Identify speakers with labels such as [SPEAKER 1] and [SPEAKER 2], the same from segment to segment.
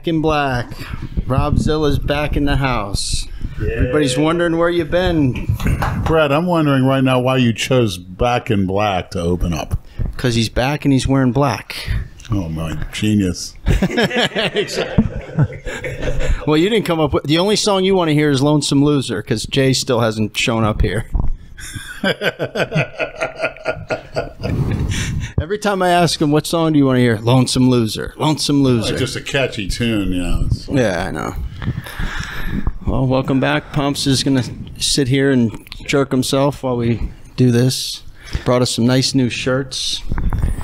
[SPEAKER 1] Back in Black. Robzilla's back in the house. Yeah. Everybody's wondering where you've been.
[SPEAKER 2] Brad, I'm wondering right now why you chose Back in Black to open up.
[SPEAKER 1] Because he's back and he's wearing black.
[SPEAKER 2] Oh, my genius.
[SPEAKER 1] Well, you didn't come up with... The only song you want to hear is Lonesome Loser, because Jay still hasn't shown up here. Every time I ask him, what song do you want to hear? Lonesome Loser. Lonesome Loser.
[SPEAKER 2] Like just a catchy tune, you know.
[SPEAKER 1] Yeah, I know. Well, welcome back. Pomps is going to sit here and jerk himself while we do this. Brought us some nice new shirts.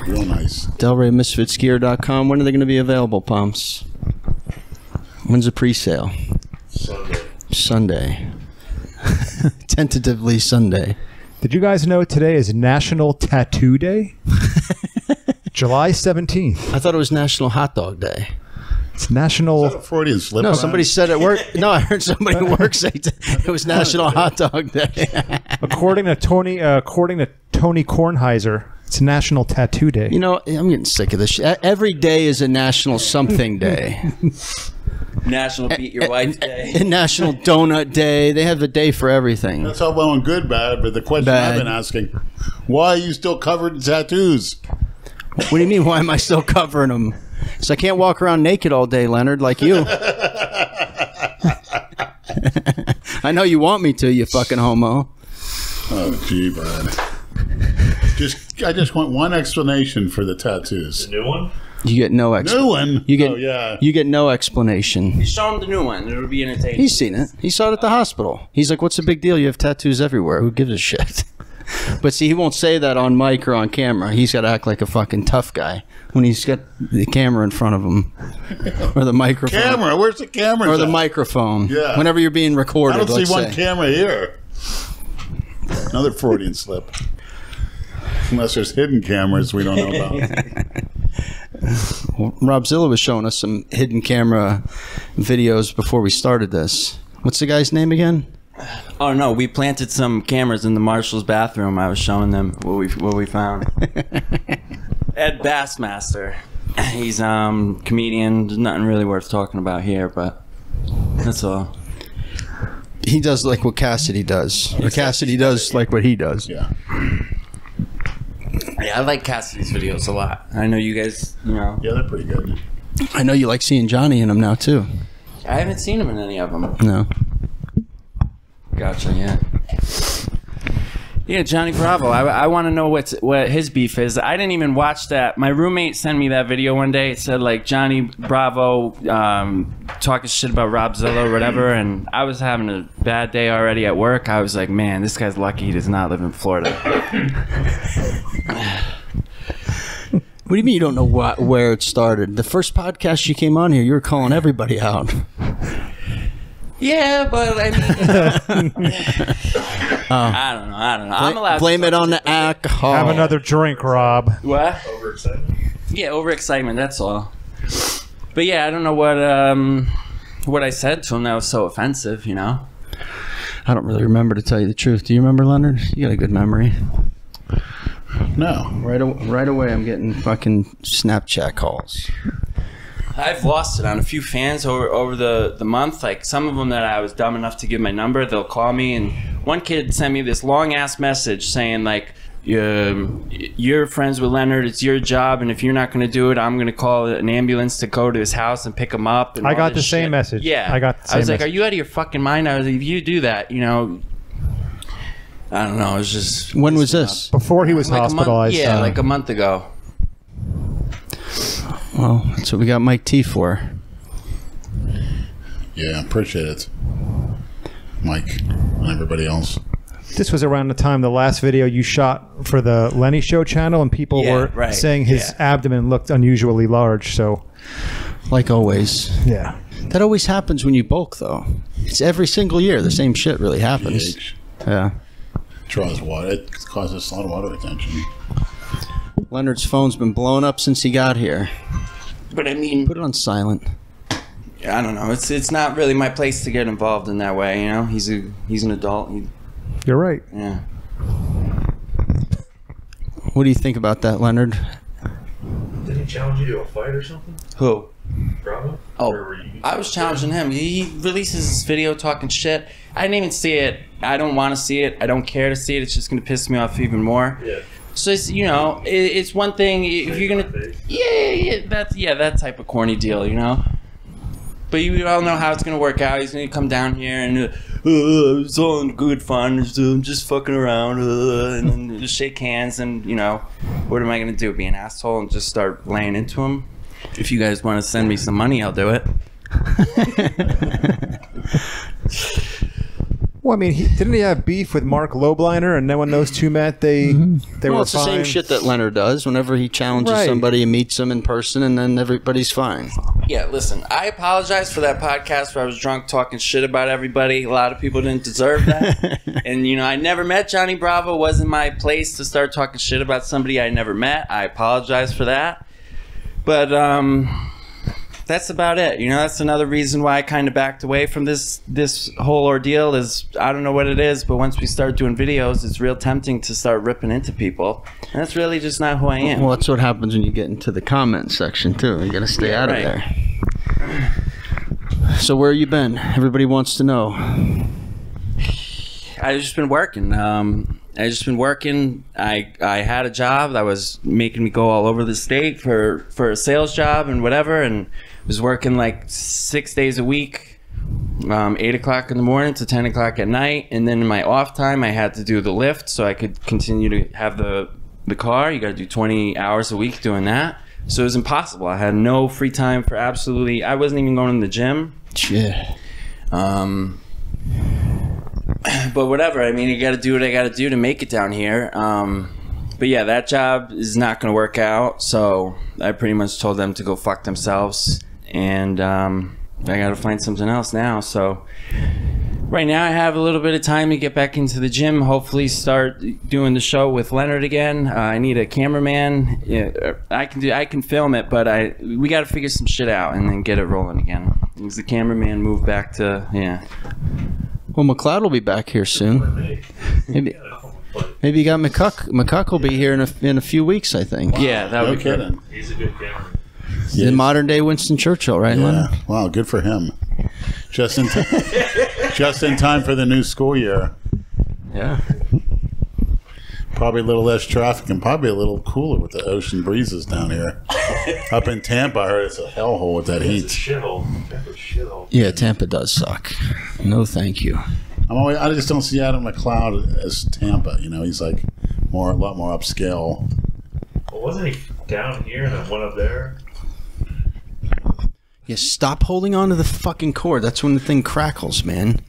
[SPEAKER 2] Real nice.
[SPEAKER 1] Delray Misfits Gear.com. When are they going to be available, Pomps? When's the pre-sale? Sunday. Tentatively Sunday.
[SPEAKER 3] Did you guys know today is National Tattoo Day? July 17th.
[SPEAKER 1] I thought it was National Hot Dog Day.
[SPEAKER 3] It's National...
[SPEAKER 2] Is that a Freudian slip?
[SPEAKER 1] No, somebody said at work. No, I heard somebody at work say it was National Hot Dog Day.
[SPEAKER 3] According to Tony Kornheiser, it's National Tattoo Day.
[SPEAKER 1] You know, I'm getting sick of this shit. Every day is a National Something Day.
[SPEAKER 4] National Beat Your Wife Day.
[SPEAKER 1] National Donut Day. They have a day for everything.
[SPEAKER 2] That's all well and good, bad, but the question I've been asking, why are you still covered in tattoos?
[SPEAKER 1] What do you mean, why am I still covering them? So I can't walk around naked all day, Leonard, like you. I know you want me to, you fucking homo.
[SPEAKER 2] Oh, gee, Brad. I just want one explanation for the tattoos.
[SPEAKER 5] The new one?
[SPEAKER 1] You get no explanation.
[SPEAKER 2] New one?
[SPEAKER 1] You get,
[SPEAKER 2] oh, yeah.
[SPEAKER 1] You get no explanation.
[SPEAKER 4] Show him the new one. It'll be entertaining.
[SPEAKER 1] He's seen it. He saw it at the hospital. He's like, what's the big deal? You have tattoos everywhere. Who gives a shit? But see, he won't say that on mic or on camera. He's got to act like a fucking tough guy when he's got the camera in front of him. Or the microphone.
[SPEAKER 2] Camera? Where's the camera?
[SPEAKER 1] Or the microphone.
[SPEAKER 2] Yeah.
[SPEAKER 1] Whenever you're being recorded,
[SPEAKER 2] I don't see one camera here. Another Freudian slip. Unless there's hidden cameras we don't know about.
[SPEAKER 1] Well, Robzilla was showing us some hidden camera videos before we started this. What's the guy's name again?
[SPEAKER 4] Oh no, we planted some cameras in the marshal's bathroom. I was showing them what we found. Ed Bassmaster. He's comedian. There's nothing really worth talking about here, but that's all.
[SPEAKER 1] He does like what Cassidy does. Or Cassidy does like what he does.
[SPEAKER 2] Yeah.
[SPEAKER 4] Yeah, I like Cassidy's videos a lot. I know you guys, you know.
[SPEAKER 2] Yeah, they're pretty good.
[SPEAKER 1] I know you like seeing Johnny in them now, too.
[SPEAKER 4] I haven't seen him in any of them.
[SPEAKER 1] No.
[SPEAKER 4] Gotcha, yeah. Yeah, Johnny Bravo. I want to know what his beef is. I didn't even watch that. My roommate sent me that video one day. It said, like, Johnny Bravo talking shit about Robzilla or whatever, and I was having a bad day already at work. I was like, man, this guy's lucky he does not live in Florida.
[SPEAKER 1] What do you mean you don't know where it started? The first podcast you came on here, you were calling everybody out.
[SPEAKER 4] Yeah, but I mean, I don't know. I'm allowed
[SPEAKER 1] blame
[SPEAKER 4] to
[SPEAKER 1] it on the alcohol.
[SPEAKER 3] Have another drink, Rob.
[SPEAKER 4] What?
[SPEAKER 5] Overexcitement.
[SPEAKER 4] Yeah, overexcitement. That's all. But yeah, I don't know what I said to him that was so offensive. You know.
[SPEAKER 1] I don't really remember, to tell you the truth. Do you remember, Leonard? You got a good memory.
[SPEAKER 2] No.
[SPEAKER 1] Right away, I'm getting fucking Snapchat calls.
[SPEAKER 4] I've lost it on a few fans over the month. Like some of them that I was dumb enough to give my number, they'll call me. And one kid sent me this long ass message saying like, "You're friends with Leonard. It's your job, and if you're not going to do it, I'm going to call an ambulance to go to his house and pick him up." And
[SPEAKER 3] I got the same message.
[SPEAKER 4] Yeah,
[SPEAKER 3] I got the same
[SPEAKER 4] I was like,
[SPEAKER 3] message.
[SPEAKER 4] "Are you out of your fucking mind?" I was like, "If you do that, you know." I don't know. It was just.
[SPEAKER 1] When was this?
[SPEAKER 3] Before he was hospitalized.
[SPEAKER 4] Yeah, like a month ago.
[SPEAKER 1] Well, that's what we got Mike T for.
[SPEAKER 2] Yeah, appreciate it. Mike and everybody else.
[SPEAKER 3] This was around the time the last video you shot for the Lenny Show channel, and people were saying his abdomen looked unusually large. So,
[SPEAKER 1] like always.
[SPEAKER 3] Yeah.
[SPEAKER 1] That always happens when you bulk, though. It's every single year. The same shit really happens.
[SPEAKER 2] pH.
[SPEAKER 1] Yeah.
[SPEAKER 2] Draws water. It causes a lot of water retention.
[SPEAKER 1] Leonard's phone's been blowing up since he got here.
[SPEAKER 4] But I mean,
[SPEAKER 1] put it on silent.
[SPEAKER 4] I don't know. It's not really my place to get involved in that way. You know, he's an adult.
[SPEAKER 3] You're right.
[SPEAKER 4] Yeah.
[SPEAKER 1] What do you think about that, Leonard?
[SPEAKER 5] Did he challenge you to a fight or something?
[SPEAKER 4] Who?
[SPEAKER 5] Bravo?
[SPEAKER 4] Oh, I was challenging him. He releases this video talking shit. I didn't even see it. I don't want to see it. I don't care to see it. It's just going to piss me off even more. Yeah. So it's, you know, it's one thing if you're gonna, that type of corny deal, you know. But you all know how it's gonna work out. He's gonna come down here and it's all in good fun. I'm just fucking around, and then just shake hands. And you know, what am I gonna do? Be an asshole and just start laying into him? If you guys want to send me some money, I'll do it.
[SPEAKER 3] Well, I mean, didn't he have beef with Mark Lobliner, and then when those two met, they were
[SPEAKER 1] it's the same shit that Leonard does whenever he challenges somebody and meets them in person, and then everybody's fine.
[SPEAKER 4] Yeah, listen, I apologize for that podcast where I was drunk talking shit about everybody. A lot of people didn't deserve that. And, you know, I never met Johnny Bravo. It wasn't my place to start talking shit about somebody I never met. I apologize for that. But, that's about it. You know, that's another reason why I kind of backed away from this whole ordeal is, I don't know what it is, but once we start doing videos, it's real tempting to start ripping into people. And that's really just not who I am.
[SPEAKER 1] Well, that's what happens when you get into the comment section, too. You got to stay out of there. So where you been? Everybody wants to know.
[SPEAKER 4] I've just been working. I had a job that was making me go all over the state for a sales job and whatever, and was working like 6 days a week, 8 o'clock in the morning to 10 o'clock at night. And then in my off time, I had to do the lift so I could continue to have the car. You got to do 20 hours a week doing that. So it was impossible. I had no free time for absolutely, I wasn't even going to the gym.
[SPEAKER 1] Yeah.
[SPEAKER 4] But whatever, I mean, you got to do what I got to do to make it down here. But yeah, that job is not going to work out. So I pretty much told them to go fuck themselves. And I got to find something else now. So right now I have a little bit of time to get back into the gym. Hopefully start doing the show with Leonard again. I need a cameraman. Yeah, I can film it, but we got to figure some shit out and then get it rolling again. Because the cameraman moved back to,
[SPEAKER 1] Well, McLeod will be back here soon. Maybe you got McCuck. McCuck will be here in a few weeks, I think.
[SPEAKER 4] Wow, yeah, that would be
[SPEAKER 2] kidding.
[SPEAKER 5] He's a good cameraman.
[SPEAKER 1] The modern day Winston Churchill, right, Leonard?
[SPEAKER 2] Wow, good for him. Just in time for the new school year.
[SPEAKER 1] Yeah.
[SPEAKER 2] Probably a little less traffic and probably a little cooler with the ocean breezes down here. Up in Tampa, I heard it's a hellhole with that heat.
[SPEAKER 5] It's a shithole. Tampa's a shithole.
[SPEAKER 1] Yeah, Tampa does suck. No, thank you.
[SPEAKER 2] I just don't see Adam McLeod as Tampa. You know, he's like a lot more upscale.
[SPEAKER 5] Well, wasn't he down here and then one up there?
[SPEAKER 1] Yeah, stop holding on to the fucking cord. That's when the thing crackles, man.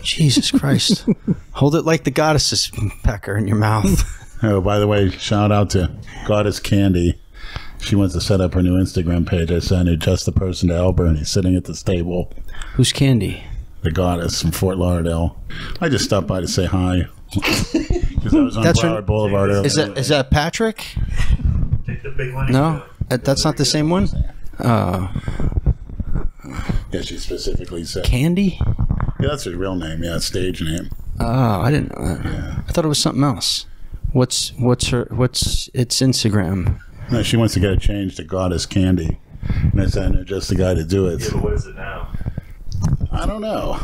[SPEAKER 1] Jesus Christ. Hold it like the goddess's pecker in your mouth.
[SPEAKER 2] Oh, by the way, shout out to Goddess Candy. She wants to set up her new Instagram page. I sent her just the person to help her, and he's sitting at this table.
[SPEAKER 1] Who's Candy?
[SPEAKER 2] The Goddess from Fort Lauderdale. I just stopped by to say hi. Because I was on Broward Boulevard earlier.
[SPEAKER 1] Is that Patrick?
[SPEAKER 5] Take the big one.
[SPEAKER 1] No? That's not the same one?
[SPEAKER 2] Yeah, she specifically said.
[SPEAKER 1] Candy?
[SPEAKER 2] Yeah, that's her real name. Yeah, stage name.
[SPEAKER 1] Oh, I didn't know that.
[SPEAKER 2] Yeah.
[SPEAKER 1] I thought it was something else. What's its Instagram?
[SPEAKER 2] No, she wants to get it changed to Goddess Candy. And I sent her just the guy to do it.
[SPEAKER 5] Yeah, but what is it now?
[SPEAKER 2] I don't know.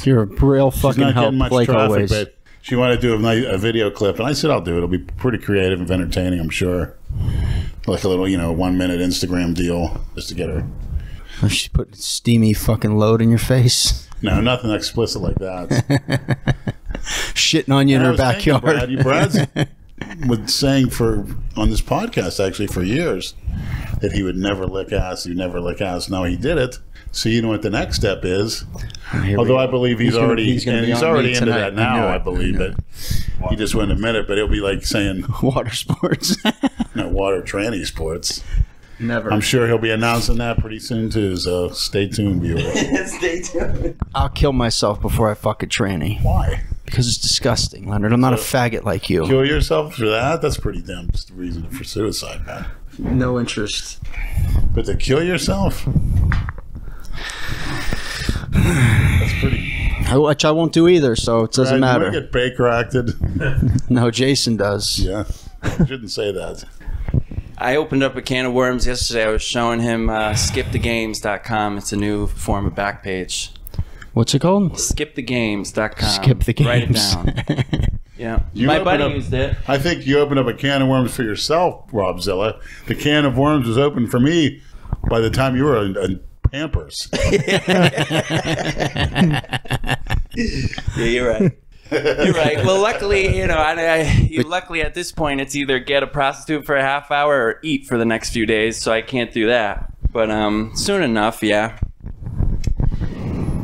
[SPEAKER 1] You're a real fucking help, like always.
[SPEAKER 2] But she wanted to do a video clip, and I said I'll do it. It'll be pretty creative and entertaining, I'm sure. Like a little, 1 minute Instagram deal, just to get her.
[SPEAKER 1] She put steamy fucking load in your face.
[SPEAKER 2] No, nothing explicit like that.
[SPEAKER 1] Shitting on you in her backyard.
[SPEAKER 2] Brad's was saying on this podcast actually for years that he would never lick ass. He'd never lick ass. Now he did it. So you know what the next step is. Although I believe he's already into that now. I believe it. He just wouldn't admit it, but it'll be like saying
[SPEAKER 1] water sports.
[SPEAKER 2] No, water tranny sports.
[SPEAKER 1] Never.
[SPEAKER 2] I'm sure he'll be announcing that pretty soon too. So stay tuned, viewer.
[SPEAKER 4] Stay tuned.
[SPEAKER 1] I'll kill myself before I fuck a tranny.
[SPEAKER 2] Why?
[SPEAKER 1] Because it's disgusting, Leonard. I'm not a faggot like you.
[SPEAKER 2] Kill yourself for that? That's pretty damn just a reason for suicide, man.
[SPEAKER 1] No interest.
[SPEAKER 2] But to kill yourself? That's pretty.
[SPEAKER 1] Which I won't do either, so it doesn't matter.
[SPEAKER 2] You get Baker acted.
[SPEAKER 1] No, Jason does.
[SPEAKER 2] Yeah. I shouldn't say that.
[SPEAKER 4] I opened up a can of worms yesterday. I was showing him skipthegames.com. It's a new form of back page.
[SPEAKER 1] What's it called?
[SPEAKER 4] Skipthegames.com.
[SPEAKER 1] Skip the games.
[SPEAKER 4] Write it down. Yeah. My buddy used it.
[SPEAKER 2] I think you opened up a can of worms for yourself, Robzilla. The can of worms was open for me by the time you were in Pampers.
[SPEAKER 4] Yeah, you're right. You're right. Well, luckily, you know, luckily at this point, it's either get a prostitute for a half hour or eat for the next few days, so I can't do that. But soon enough, yeah.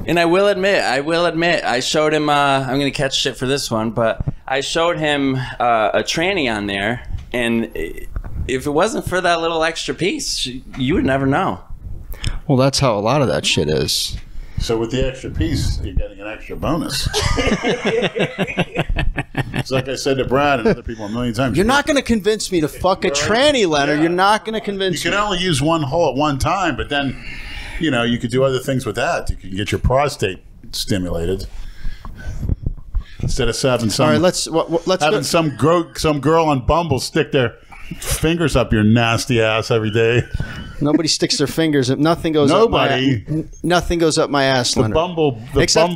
[SPEAKER 4] And I will admit, I showed him, I'm going to catch shit for this one, but I showed him a tranny on there, and if it wasn't for that little extra piece, you would never know.
[SPEAKER 1] Well, that's how a lot of that shit is.
[SPEAKER 2] So with the extra piece, you're getting an extra bonus. It's like I said to Brad and other people a million times.
[SPEAKER 1] You're not going to convince me to fuck a tranny, Leonard. Yeah. You're not going to convince me.
[SPEAKER 2] You can only use one hole at one time, but then, you know, you could do other things with that. You can get your prostate stimulated instead of having some.
[SPEAKER 1] All right, let's
[SPEAKER 2] having some girl on Bumble stick their fingers up your nasty ass every day. Nobody
[SPEAKER 1] sticks their fingers. Nothing goes.
[SPEAKER 2] Nobody.
[SPEAKER 1] Nothing goes up my ass, Leonard. Except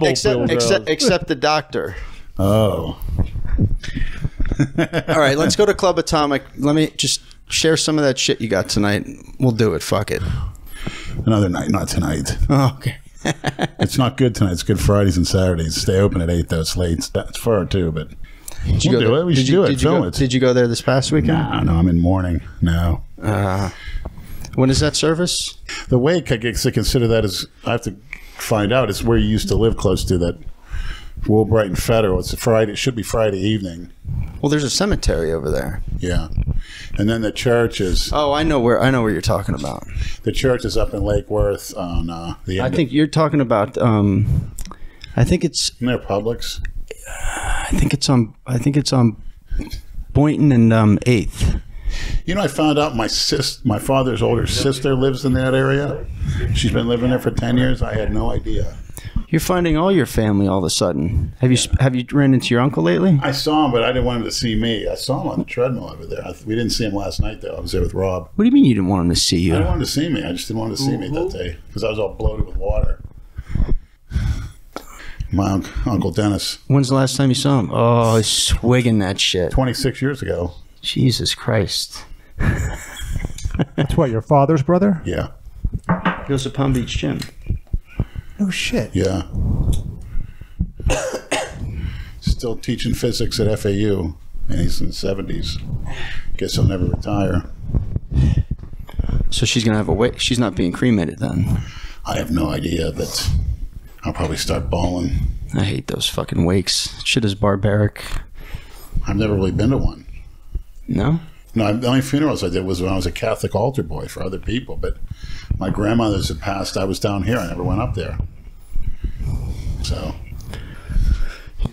[SPEAKER 1] the doctor.
[SPEAKER 2] Oh.
[SPEAKER 1] All right, let's go to Club Atomic. Let me just share some of that shit you got tonight. We'll do it. Fuck it.
[SPEAKER 2] Another night, not tonight.
[SPEAKER 1] Oh, okay.
[SPEAKER 2] It's not good tonight. It's good Fridays and Saturdays. Stay open at 8 though. It's late. It's far too, but
[SPEAKER 1] did you go
[SPEAKER 2] do it. We should do it. Film it.
[SPEAKER 1] Did you go there this past weekend?
[SPEAKER 2] No, I'm in mourning. No.
[SPEAKER 1] When is that service?
[SPEAKER 2] The wake, I guess I consider that as, I have to find out, it's where you used to live close to, that Woolbright and Federal. It's a Friday. It should be Friday evening.
[SPEAKER 1] Well, there's a cemetery over there.
[SPEAKER 2] Yeah. And then the church is...
[SPEAKER 1] Oh, I know where you're talking about.
[SPEAKER 2] The church is up in Lake Worth on the end.
[SPEAKER 1] I think you're talking about, I think it's...
[SPEAKER 2] Near Publix?
[SPEAKER 1] I think it's on Boynton and 8th.
[SPEAKER 2] You know, I found out my father's older sister lives in that area. She's been living there for 10 years. I had no idea.
[SPEAKER 1] You're finding all your family all of a sudden. Have you ran into your uncle lately?
[SPEAKER 2] I saw him, but I didn't want him to see me. I saw him on the treadmill over there. We didn't see him last night, though. I was there with Rob.
[SPEAKER 1] What do you mean you didn't want him to see you?
[SPEAKER 2] I didn't want him to see me. I just didn't want him to see me that day because I was all bloated with water. My Uncle Dennis.
[SPEAKER 1] When's the last time you saw him? Oh, he's swigging that shit.
[SPEAKER 2] 26 years ago.
[SPEAKER 1] Jesus Christ.
[SPEAKER 3] That's what, your father's brother?
[SPEAKER 2] Yeah.
[SPEAKER 1] He goes to Palm Beach Gym.
[SPEAKER 3] Oh, shit.
[SPEAKER 2] Yeah. Still teaching physics at FAU, and he's in the 70s. Guess he'll never retire.
[SPEAKER 1] So she's going to have a wake. She's not being cremated then?
[SPEAKER 2] I have no idea, but I'll probably start bawling.
[SPEAKER 1] I hate those fucking wakes. Shit is barbaric.
[SPEAKER 2] I've never really been to one.
[SPEAKER 1] No?
[SPEAKER 2] No, the only funerals I did was when I was a Catholic altar boy for other people, but my grandmother's had passed. I was down here. I never went up there. So...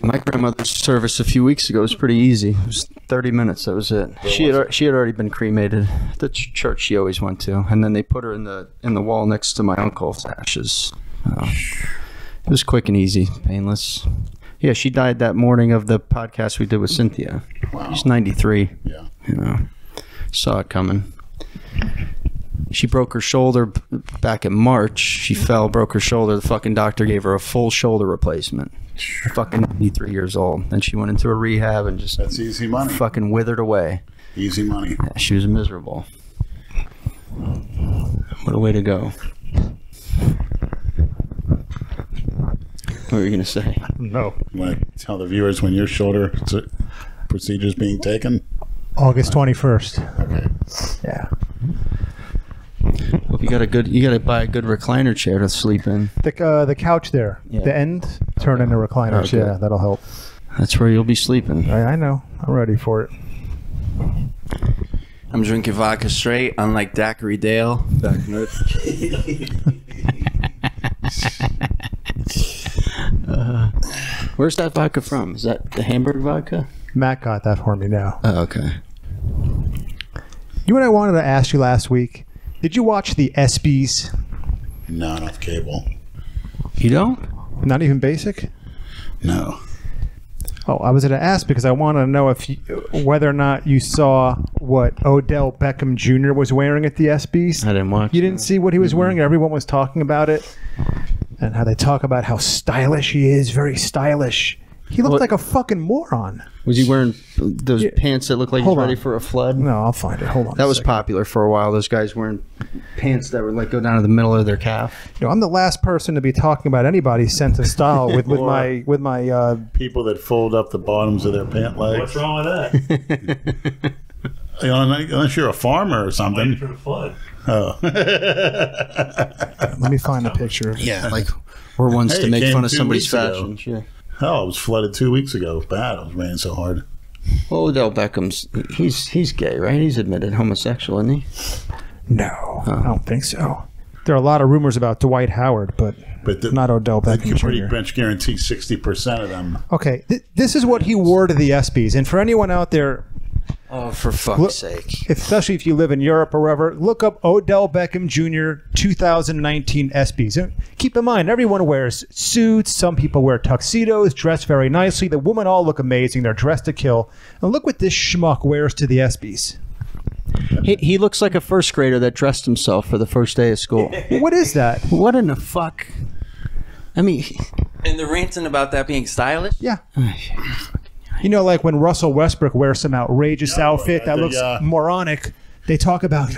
[SPEAKER 1] My grandmother's service a few weeks ago was pretty easy. It was 30 minutes. That was it. She had already been cremated. The church she always went to, and then they put her in the wall next to my uncle's ashes. It was quick and easy, painless. Yeah, she died that morning of the podcast we did with Cynthia.
[SPEAKER 2] Wow.
[SPEAKER 1] She's 93.
[SPEAKER 2] Yeah.
[SPEAKER 1] You know, saw it coming. She broke her shoulder back in March. She fell, broke her shoulder. The fucking doctor gave her a full shoulder replacement. Fucking 93 years old. Then she went into a rehab and just...
[SPEAKER 2] That's easy money.
[SPEAKER 1] Fucking withered away.
[SPEAKER 2] Easy money.
[SPEAKER 1] Yeah, she was miserable. What a way to go. What were you going to say?
[SPEAKER 3] No.
[SPEAKER 2] You want to tell the viewers when your shoulder procedure's being taken?
[SPEAKER 3] August 21st.
[SPEAKER 2] Okay.
[SPEAKER 3] Yeah.
[SPEAKER 1] Well, you got to buy a good recliner chair to sleep in.
[SPEAKER 3] The couch there,
[SPEAKER 1] yeah.
[SPEAKER 3] The end, turn into recliners.
[SPEAKER 1] Okay.
[SPEAKER 3] Yeah, that'll help.
[SPEAKER 1] That's where you'll be sleeping.
[SPEAKER 3] I know. I'm ready for it.
[SPEAKER 4] I'm drinking vodka straight, unlike Daiquiri Dale back north.
[SPEAKER 1] Where's that vodka from? Is that the Hamburg vodka?
[SPEAKER 3] Matt got that for me now.
[SPEAKER 1] Oh, okay.
[SPEAKER 3] You know what I wanted to ask you last week? Did you watch the ESPYs?
[SPEAKER 2] Not off cable.
[SPEAKER 1] You don't?
[SPEAKER 3] Not even basic?
[SPEAKER 2] No.
[SPEAKER 3] Oh, I was going to ask because I wanted to know whether or not you saw what Odell Beckham Jr. was wearing at the ESPYs.
[SPEAKER 1] I didn't watch.
[SPEAKER 3] You didn't see what he was wearing? Everyone was talking about it. And how they talk about how stylish he is. Very stylish. He looked like a fucking moron.
[SPEAKER 1] Was he wearing those pants that look like he's ready for a flood?
[SPEAKER 3] No, I'll find it. Hold on.
[SPEAKER 1] That was popular for a while. Those guys wearing pants that would like go down to the middle of their calf.
[SPEAKER 3] You know, I'm the last person to be talking about anybody's sense of style with my
[SPEAKER 2] people that fold up the bottoms of their pant legs.
[SPEAKER 5] What's wrong with that?
[SPEAKER 2] You know, unless you're a farmer or something.
[SPEAKER 5] For the flood.
[SPEAKER 2] Oh.
[SPEAKER 3] Let me find a picture.
[SPEAKER 1] Yeah, like we're ones to make fun of somebody's fashion.
[SPEAKER 2] Yeah. Hell, it was flooded 2 weeks ago. It was bad. It was raining so hard.
[SPEAKER 1] Well, Odell Beckham's he's gay, right? He's admitted homosexual, isn't he?
[SPEAKER 3] No, I don't think so. There are a lot of rumors about Dwight Howard, but not Odell Beckham
[SPEAKER 2] You can pretty
[SPEAKER 3] Jr.
[SPEAKER 2] much guarantee 60% of them.
[SPEAKER 3] Okay, this is what he wore to the ESPYs. And for anyone out there,
[SPEAKER 1] oh, for fuck's sake.
[SPEAKER 3] Especially if you live in Europe or wherever, look up Odell Beckham Jr. 2019 ESPYs. Keep in mind, everyone wears suits. Some people wear tuxedos, dress very nicely. The women all look amazing. They're dressed to kill. And look what this schmuck wears to the ESPYs.
[SPEAKER 1] He looks like a first grader that dressed himself for the first day of school.
[SPEAKER 3] What is that?
[SPEAKER 1] What in the fuck? I mean...
[SPEAKER 4] And they're ranting about that being stylish?
[SPEAKER 3] Yeah. You know, like when Russell Westbrook wears some outrageous outfit that looks moronic, they talk about,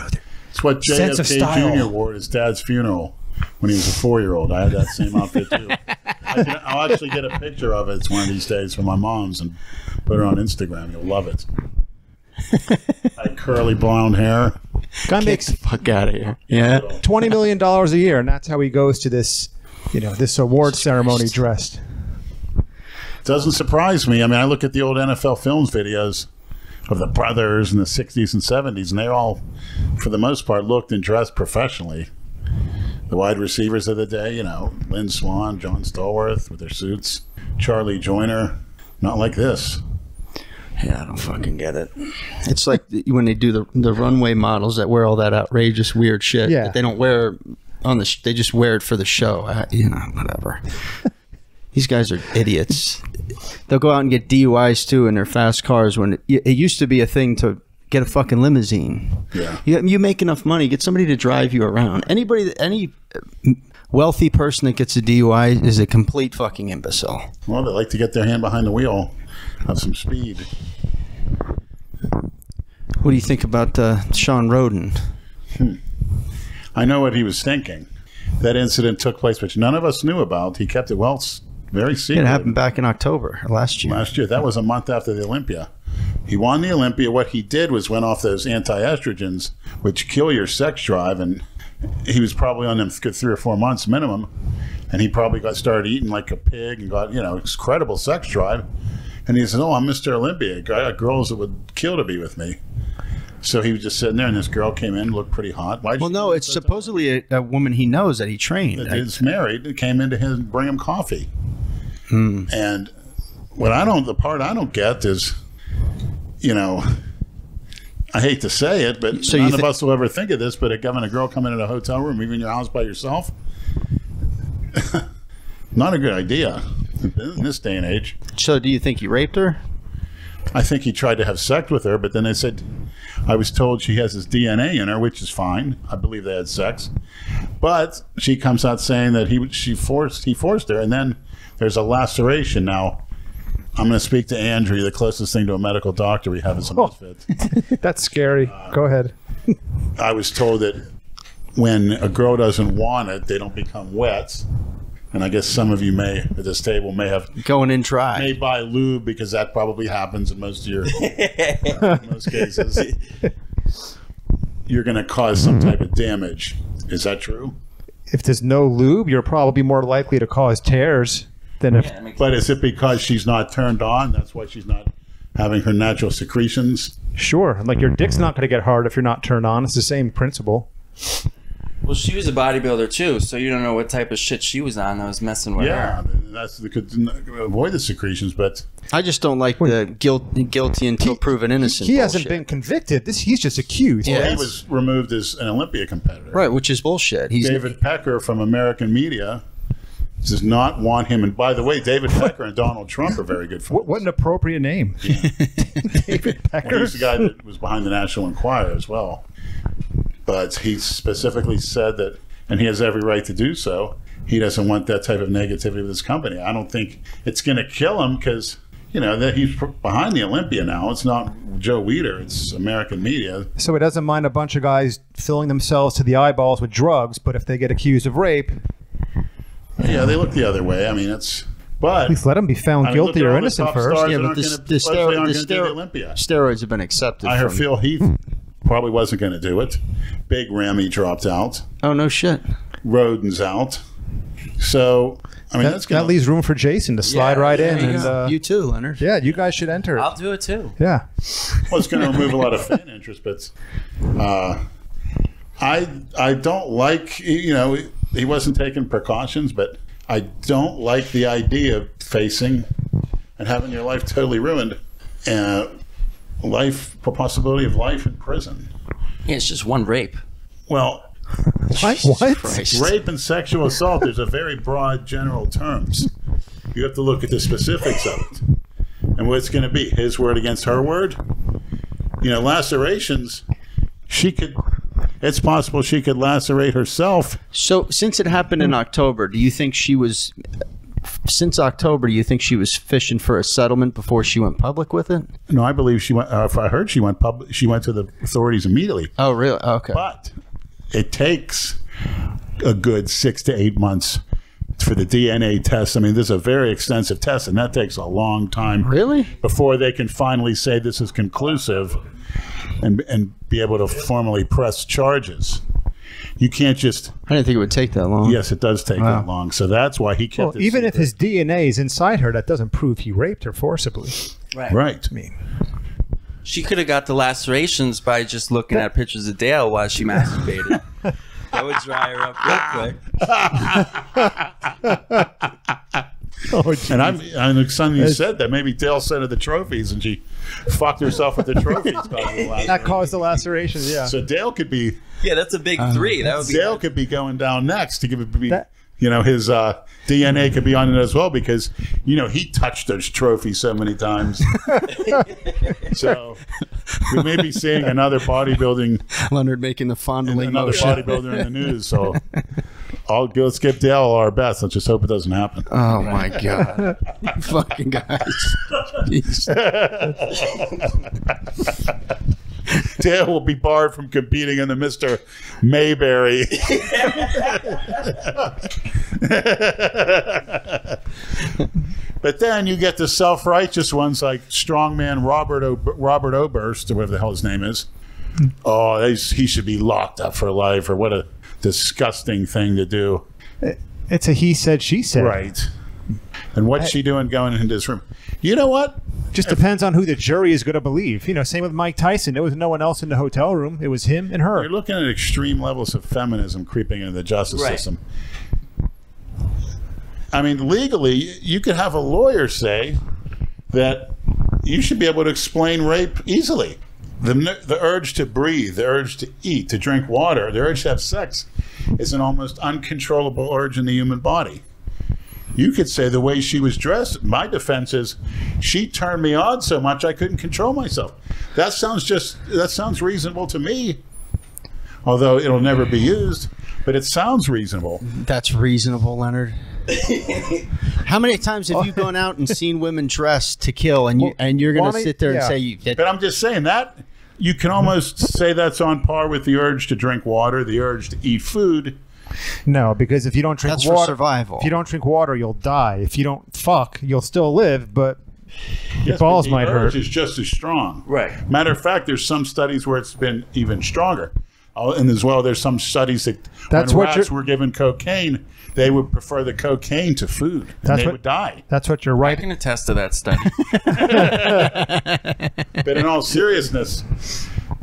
[SPEAKER 2] it's what JFK Jr. wore at his dad's funeral when he was a 4-year-old. I had that same outfit too. I'll actually get a picture of it one of these days from my mom's and put it on Instagram. You'll love it. I had curly blonde hair.
[SPEAKER 3] Guy makes
[SPEAKER 1] the fuck out of here. Yeah.
[SPEAKER 3] $20 million a year, and that's how he goes to this, this award ceremony dressed.
[SPEAKER 2] Doesn't surprise me. I mean, I look at the old NFL films videos of the brothers in the 60s and 70s, and they all, for the most part, looked and dressed professionally. The wide receivers of the day, Lynn Swann, John Stallworth with their suits, Charlie Joyner, not like this.
[SPEAKER 1] Yeah, I don't fucking get it. It's like when they do the runway models that wear all that outrageous, weird shit.
[SPEAKER 3] Yeah.
[SPEAKER 1] That they don't wear on the. They just wear it for the show. Whatever. These guys are idiots. They'll go out and get DUIs too in their fast cars. When it used to be a thing to get a fucking limousine.
[SPEAKER 2] Yeah.
[SPEAKER 1] You make enough money, get somebody to drive you around. Any wealthy person that gets a DUI is a complete fucking imbecile.
[SPEAKER 2] Well, they like to get their hand behind the wheel, have some speed.
[SPEAKER 1] What do you think about Shawn Rhoden?
[SPEAKER 2] I know what he was thinking. That incident took place, which none of us knew about. He kept it very secret.
[SPEAKER 1] It happened back in October last year.
[SPEAKER 2] That was a month after the Olympia. He won the Olympia. What he did was went off those anti-estrogens, which kill your sex drive, and he was probably on them for 3 or 4 months minimum, and he probably started eating like a pig and got incredible sex drive. And he said, "Oh, I'm Mr. Olympia. I got girls that would kill to be with me." So he was just sitting there, and this girl came in, looked pretty hot.
[SPEAKER 1] Well, no, it's supposedly a woman he knows that he trained.
[SPEAKER 2] It's married. It came into his bring him coffee. And the part I don't get is, I hate to say it, but none of us will ever think of this, but having a girl come into a hotel room, even in your house by yourself, not a good idea in this day and age.
[SPEAKER 1] So do you think he raped her?
[SPEAKER 2] I think he tried to have sex with her, but then they said, I was told she has his DNA in her, which is fine. I believe they had sex. But she comes out saying that he forced her, and then there's a laceration. Now, I'm going to speak to Andrew. The closest thing to a medical doctor we have is a Misfits.
[SPEAKER 3] That's scary. Go ahead.
[SPEAKER 2] I was told that when a girl doesn't want it, they don't become wet. And I guess some of you at this table may have
[SPEAKER 1] going in dry.
[SPEAKER 2] May buy lube because that probably happens in most of your most cases. You're going to cause some type of damage. Is that true?
[SPEAKER 3] If there's no lube, you're probably more likely to cause tears than if.
[SPEAKER 2] But is it because she's not turned on? That's why she's not having her natural secretions?
[SPEAKER 3] Sure. Like your dick's not going to get hard if you're not turned on. It's the same principle.
[SPEAKER 4] Well, she was a bodybuilder too, so you don't know what type of shit she was on that was messing with her.
[SPEAKER 2] Yeah, that's could avoid the secretions, but
[SPEAKER 1] I just don't like the guilty until proven innocent.
[SPEAKER 3] He hasn't been convicted. He's just accused.
[SPEAKER 2] Yeah, he was removed as an Olympia competitor.
[SPEAKER 1] Right, which is bullshit.
[SPEAKER 2] David Pecker from American Media does not want him. And by the way, David Becker and Donald Trump are very good friends.
[SPEAKER 3] What an appropriate name. David Becker.
[SPEAKER 2] Well, he's the guy that was behind the National Enquirer as well. But he specifically said that, and he has every right to do so, he doesn't want that type of negativity with his company. I don't think it's going to kill him because, that he's behind the Olympia now. It's not Joe Weider. It's American media.
[SPEAKER 3] So he doesn't mind a bunch of guys filling themselves to the eyeballs with drugs, but if they get accused of rape...
[SPEAKER 2] Yeah, they look the other way. I mean, but
[SPEAKER 3] at least let them be found guilty or innocent first.
[SPEAKER 1] Yeah, but the steroids have been accepted.
[SPEAKER 2] I heard Phil Heath probably wasn't going to do it. Big Ramy dropped out.
[SPEAKER 1] Oh, no shit.
[SPEAKER 2] Rhoden's out. So, I mean,
[SPEAKER 3] that leaves room for Jason to slide in. And,
[SPEAKER 1] you too, Leonard.
[SPEAKER 3] Yeah, you guys should enter it.
[SPEAKER 4] I'll do it too.
[SPEAKER 3] Yeah.
[SPEAKER 2] Well, it's going to remove a lot of fan interest, but I don't like, he wasn't taking precautions, but I don't like the idea of facing and having your life totally ruined. Possibility of life in prison.
[SPEAKER 4] Yeah, it's just one rape.
[SPEAKER 2] Well,
[SPEAKER 3] what?
[SPEAKER 2] Rape and sexual assault, there's a very broad general terms. You have to look at the specifics of it. And what it's going to be, his word against her word. Lacerations, it's possible she could lacerate herself.
[SPEAKER 1] So since it happened in October, do you think she was fishing for a settlement before she went public with it?
[SPEAKER 2] No, I believe she went, if I heard she went public, she went to the authorities immediately.
[SPEAKER 1] Oh, really? Okay.
[SPEAKER 2] But it takes a good 6 to 8 months for the DNA test. I mean, this is a very extensive test, and that takes a long time.
[SPEAKER 1] Really?
[SPEAKER 2] Before they can finally say this is conclusive and be able to formally press charges. You can't just...
[SPEAKER 1] I didn't think it would take that long.
[SPEAKER 2] Yes, it does take that long. So that's why he kept it
[SPEAKER 3] even
[SPEAKER 2] secret.
[SPEAKER 3] if his DNA is inside her, that doesn't prove he raped her forcibly.
[SPEAKER 2] Right.
[SPEAKER 3] I mean...
[SPEAKER 4] She could have got the lacerations by just looking at pictures of Dale while she masturbated. That would dry her up real quick.
[SPEAKER 2] And I'm excited you said that. Maybe Dale sent her the trophies and she fucked herself with the trophies.
[SPEAKER 3] That caused the lacerations, yeah.
[SPEAKER 2] So Dale could be...
[SPEAKER 4] Yeah, that's a big three. That would be
[SPEAKER 2] Dale could be going down next to give it... his DNA could be on it as well because, he touched those trophies so many times. So we may be seeing another bodybuilding...
[SPEAKER 1] Leonard making the fondling
[SPEAKER 2] another
[SPEAKER 1] motion.
[SPEAKER 2] bodybuilder in the news. So let's give Dale our best. Let's just hope it doesn't happen.
[SPEAKER 1] Oh, my God. You fucking guys.
[SPEAKER 2] Dale will be barred from competing in the Mr. Mayberry. But then you get the self-righteous ones like strongman Robert Oberst, or whatever the hell his name is. Oh, he should be locked up for life, or what a disgusting thing to do.
[SPEAKER 3] It's a he said, she said.
[SPEAKER 2] Right. And what's she doing going into this room? You know what?
[SPEAKER 3] Just depends on who the jury is going to believe. Same with Mike Tyson. There was no one else in the hotel room. It was him and her.
[SPEAKER 2] You're looking at extreme levels of feminism creeping into the justice system. I mean, legally, you could have a lawyer say that you should be able to explain rape easily. The urge to breathe, the urge to eat, to drink water, the urge to have sex is an almost uncontrollable urge in the human body. You could say the way she was dressed, my defense is she turned me on so much I couldn't control myself. That sounds reasonable to me. Although it'll never be used, but it sounds reasonable.
[SPEAKER 1] That's reasonable, Leonard. How many times have you gone out and seen women dressed to kill, and you're going to sit there and say...
[SPEAKER 2] But I'm just saying that you can almost say that's on par with the urge to drink water, the urge to eat food.
[SPEAKER 3] No, because if you don't drink
[SPEAKER 1] That's
[SPEAKER 3] water,
[SPEAKER 1] for survival.
[SPEAKER 3] If you don't drink water, you'll die. If you don't fuck, you'll still live, but your balls might hurt.
[SPEAKER 2] The urge is just as strong.
[SPEAKER 4] Right.
[SPEAKER 2] Matter of fact, there's some studies where it's been even stronger. And as well, there's some studies that when rats were given cocaine, they would prefer the cocaine to food. And they would die.
[SPEAKER 3] That's what you're right.
[SPEAKER 4] I can attest to that study.
[SPEAKER 2] But in all seriousness,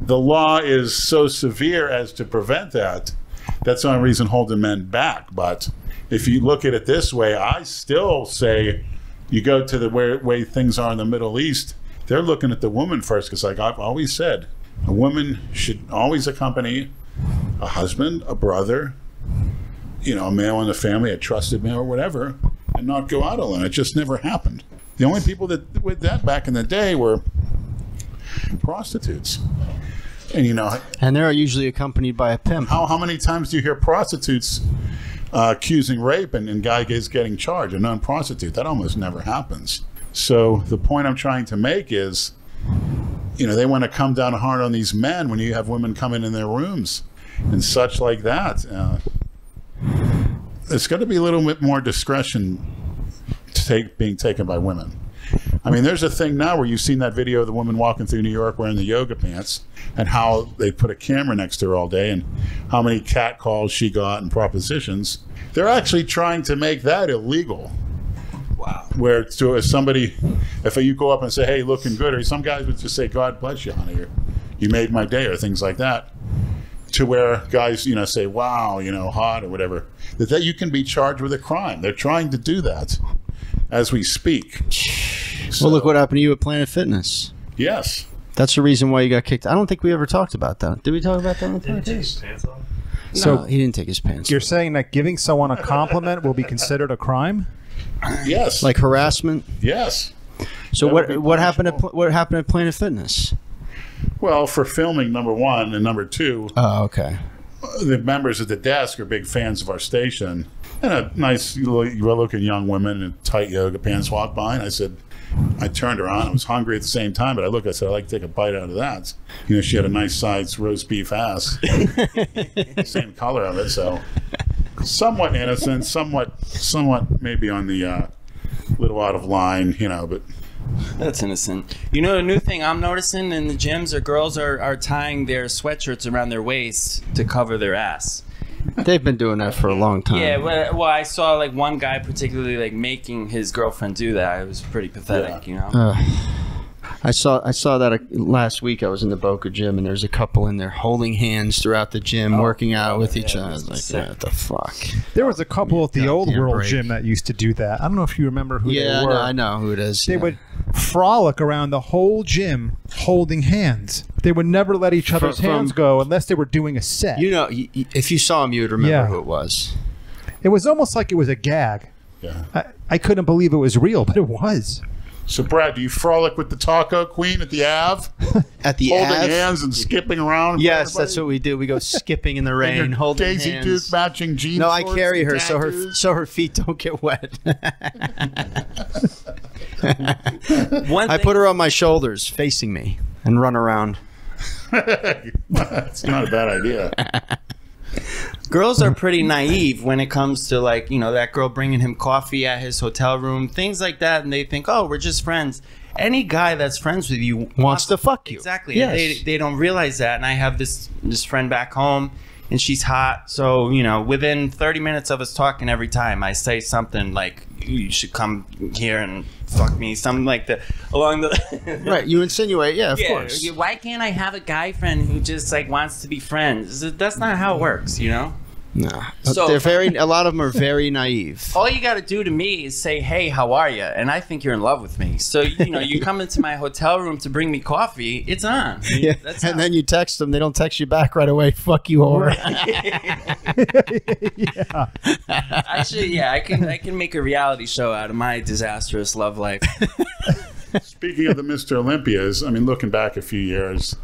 [SPEAKER 2] the law is so severe as to prevent that. That's the only reason holding men back. But if you look at it this way, I still say you go to the way things are in the Middle East, they're looking at the woman first, because like I've always said, a woman should always accompany a husband, a brother, a male in the family, a trusted male or whatever, and not go out alone. It just never happened. The only people that with that back in the day were prostitutes. And
[SPEAKER 1] and they're usually accompanied by a pimp.
[SPEAKER 2] how many times do you hear prostitutes accusing rape and guy is getting charged, a non-prostitute? That almost never happens. So the point I'm trying to make is, they want to come down hard on these men when you have women coming in their rooms and such like that. There's got to be a little bit more discretion being taken by women. I mean, there's a thing now where you've seen that video of the woman walking through New York wearing the yoga pants and how they put a camera next to her all day and how many cat calls she got and propositions. They're actually trying to make that illegal.
[SPEAKER 4] Wow.
[SPEAKER 2] Where to somebody, if you go up and say, hey, looking good, or some guys would just say, God bless you, honey, or you made my day, or things like that. To where guys, say, wow, hot or whatever, that you can be charged with a crime. They're trying to do that as we speak. So,
[SPEAKER 1] Well, look what happened to you at Planet Fitness.
[SPEAKER 2] Yes.
[SPEAKER 1] That's the reason why you got kicked. I don't think we ever talked about that. Did we talk about that on the
[SPEAKER 5] Did he take
[SPEAKER 1] podcast?
[SPEAKER 5] his pants off?
[SPEAKER 3] So
[SPEAKER 1] No, he didn't take his pants
[SPEAKER 3] you're
[SPEAKER 1] off.
[SPEAKER 3] saying that giving someone a compliment will be considered a crime?
[SPEAKER 2] Yes.
[SPEAKER 1] Like harassment?
[SPEAKER 2] Yes.
[SPEAKER 1] So
[SPEAKER 2] That would be
[SPEAKER 1] what happened
[SPEAKER 2] punishable.
[SPEAKER 1] what happened at Planet Fitness?
[SPEAKER 2] Well, for filming, number one, and number two,
[SPEAKER 1] Oh, okay.
[SPEAKER 2] the members at the desk are big fans of our station. And a nice looking young woman in tight yoga pants walked by, and I turned around. I was hungry at the same time, but I said, I'd like to take a bite out of that. She had a nice sized roast beef ass. Same color of it, so somewhat innocent, somewhat maybe on the little out of line, but
[SPEAKER 4] That's innocent. A new thing I'm noticing in the gyms are girls are tying their sweatshirts around their waist to cover their ass.
[SPEAKER 1] They've been doing that for a long time.
[SPEAKER 4] Yeah, well, I saw like one guy particularly making his girlfriend do that. It was pretty pathetic,
[SPEAKER 1] I saw that last week. I was in the Boca gym, and there's a couple in there holding hands throughout the gym, working out with each other. I was like, what the fuck?
[SPEAKER 3] There was a couple at the Old
[SPEAKER 1] Goddamn
[SPEAKER 3] World
[SPEAKER 1] break.
[SPEAKER 3] Gym that used to do that. I don't know if you remember who
[SPEAKER 1] Yeah,
[SPEAKER 3] they were.
[SPEAKER 1] I know who it is.
[SPEAKER 3] They
[SPEAKER 1] yeah.
[SPEAKER 3] would frolic around the whole gym holding hands. They would never let each other's hands go unless they were doing a set.
[SPEAKER 1] If you saw him, you would remember
[SPEAKER 3] Yeah.
[SPEAKER 1] who it was.
[SPEAKER 3] It was almost like it was a gag.
[SPEAKER 2] yeah.
[SPEAKER 3] I couldn't believe it was real, but it was.
[SPEAKER 2] So, Brad, do you frolic with the Taco Queen at the Ave?
[SPEAKER 1] At the
[SPEAKER 2] Holding
[SPEAKER 1] Ave?
[SPEAKER 2] hands and skipping around?
[SPEAKER 1] Yes, that's what we do. We go skipping in the rain,
[SPEAKER 2] And your
[SPEAKER 1] holding
[SPEAKER 2] Daisy
[SPEAKER 1] hands.
[SPEAKER 2] Duke matching jeans.
[SPEAKER 1] No, I
[SPEAKER 2] shorts
[SPEAKER 1] carry
[SPEAKER 2] and
[SPEAKER 1] her
[SPEAKER 2] tattoos?
[SPEAKER 1] so her feet don't get wet.
[SPEAKER 4] One
[SPEAKER 1] I
[SPEAKER 4] thing,
[SPEAKER 1] put her on my shoulders, facing me, and run around.
[SPEAKER 2] That's not a bad idea.
[SPEAKER 4] girls are pretty naive when it comes to that girl bringing him coffee at his hotel room, things like that, and they think, oh, we're just friends. Any guy that's friends with you
[SPEAKER 1] Wants to fuck you.
[SPEAKER 4] Exactly.
[SPEAKER 1] Yes.
[SPEAKER 4] They don't realize that. And I have this friend back home, and she's hot. So, within 30 minutes of us talking every time, I say something like, you should come here and fuck me, something like that. Along the...
[SPEAKER 1] Right, you insinuate, yeah, of course.
[SPEAKER 4] Why can't I have a guy friend who just wants to be friends? That's not how it works,
[SPEAKER 1] No.
[SPEAKER 4] So-
[SPEAKER 1] A lot of them are very naive.
[SPEAKER 4] All you got to do to me is say, hey, how are you? And I think you're in love with me. So, you come into my hotel room to bring me coffee, it's on.
[SPEAKER 1] Yeah.
[SPEAKER 4] That's
[SPEAKER 1] And
[SPEAKER 4] how-
[SPEAKER 1] then you text them, they don't text you back right away. Fuck you, whore.
[SPEAKER 3] Yeah.
[SPEAKER 4] Actually, yeah, I can make a reality show out of my disastrous love life.
[SPEAKER 2] Speaking of the Mr. Olympias, looking back a few years,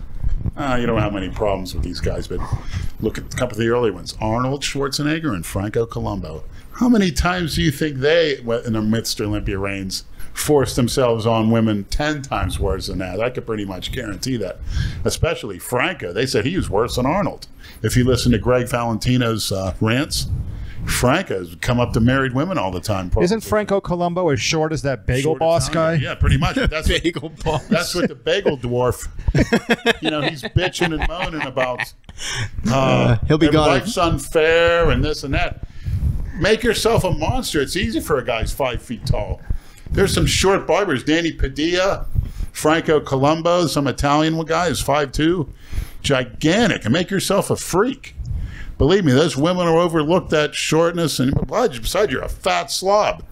[SPEAKER 2] you don't have many problems with these guys, but look at a couple of the early ones. Arnold Schwarzenegger and Franco Columbu. How many times do you think they, in their Mr. Olympia reigns, forced themselves on women 10 times worse than that? I could pretty much guarantee that. Especially Franco. They said he was worse than Arnold. If you listen to Greg Valentino's rants, Franco's come up to married women all the time.
[SPEAKER 3] Isn't Franco Columbu as short as that bagel
[SPEAKER 2] Short
[SPEAKER 3] boss
[SPEAKER 2] Italian.
[SPEAKER 3] guy?
[SPEAKER 2] Yeah, pretty much. That's
[SPEAKER 1] Bagel boss.
[SPEAKER 2] That's what the bagel dwarf. He's bitching and moaning about.
[SPEAKER 1] He'll be
[SPEAKER 2] their
[SPEAKER 1] gone.
[SPEAKER 2] Life's unfair and this and that. Make yourself a monster. It's easy for a guy who's 5 feet tall. There's some short barbers. Danny Padilla, Franco Columbu, some Italian guy who's 5'2", gigantic, and make yourself a freak. Believe me, those women are overlooked that shortness, and besides, you're a fat slob.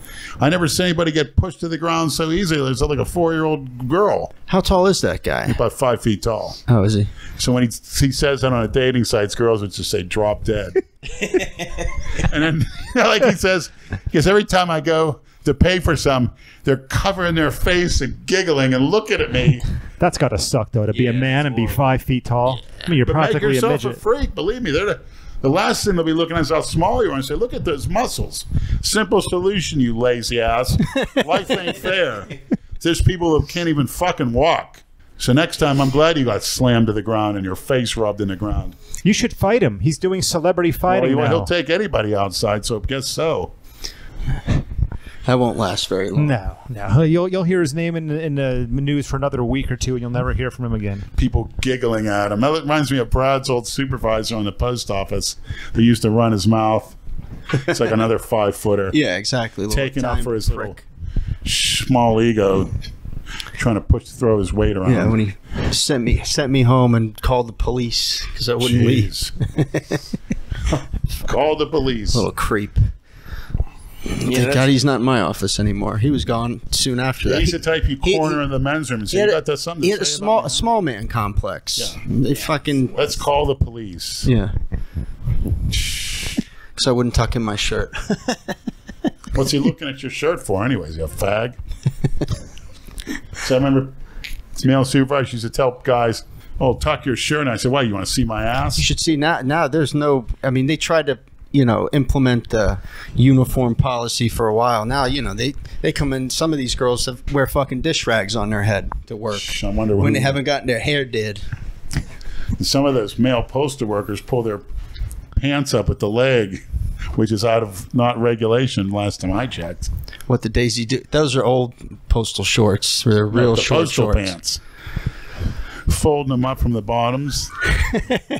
[SPEAKER 2] I never seen anybody get pushed to the ground so easily. There's like a 4-year-old girl.
[SPEAKER 1] How tall is that guy?
[SPEAKER 2] About 5 feet tall.
[SPEAKER 1] Oh, is he?
[SPEAKER 2] So when he says that on a dating sites, girls would just say drop dead. And then, like he says, because every time I go to pay for some, they're covering their face and giggling and looking at me.
[SPEAKER 3] That's got to suck, though, to be a man and be 5 feet tall. I mean, you're
[SPEAKER 2] But make
[SPEAKER 3] practically a
[SPEAKER 2] yourself
[SPEAKER 3] midget.
[SPEAKER 2] a freak. Believe me, they're the last thing they'll be looking at is how small you are and say, look at those muscles. Simple solution, you lazy ass. Life ain't fair. There's people who can't even fucking walk. So next time, I'm glad you got slammed to the ground and your face rubbed in the ground.
[SPEAKER 3] You should fight him. He's doing celebrity fighting
[SPEAKER 2] Well,
[SPEAKER 3] now.
[SPEAKER 2] he'll take anybody outside, so I guess so.
[SPEAKER 1] That won't last very long.
[SPEAKER 3] No. You'll hear his name in the news for another week or two, and you'll never hear from him again.
[SPEAKER 2] People giggling at him. That reminds me of Brad's old supervisor on the post office who used to run his mouth. It's like another 5-footer.
[SPEAKER 1] Yeah, exactly.
[SPEAKER 2] Taking up for his little small ego, trying to throw his weight around.
[SPEAKER 1] Yeah, when he sent me home and called the police because I wouldn't leave.
[SPEAKER 2] Call the police.
[SPEAKER 1] Little creep. Thank God he's not in my office anymore. He was gone soon after that.
[SPEAKER 2] He's the type you corner in the men's room and say, you got that something
[SPEAKER 1] He
[SPEAKER 2] to
[SPEAKER 1] had
[SPEAKER 2] say
[SPEAKER 1] a small man complex.
[SPEAKER 2] Yeah.
[SPEAKER 1] They fucking...
[SPEAKER 2] Let's call the police.
[SPEAKER 1] Yeah. So I wouldn't tuck in my shirt.
[SPEAKER 2] What's he looking at your shirt for anyways, you fag? So I remember male supervisors used to tell guys, oh, tuck your shirt. And I said, why, you want to see my ass?
[SPEAKER 1] You should see now there's no... I mean, they tried to... implement the uniform policy for a while. Now, they come in, some of these girls wear fucking dish rags on their head to work
[SPEAKER 2] I wonder
[SPEAKER 1] when they haven't gotten their hair did.
[SPEAKER 2] And some of those male postal workers pull their pants up at the leg, which is out of not regulation last time I checked.
[SPEAKER 1] What the Daisy do? Those are old postal shorts. They're real
[SPEAKER 2] The
[SPEAKER 1] short
[SPEAKER 2] postal
[SPEAKER 1] shorts.
[SPEAKER 2] pants. Folding them up from the bottoms.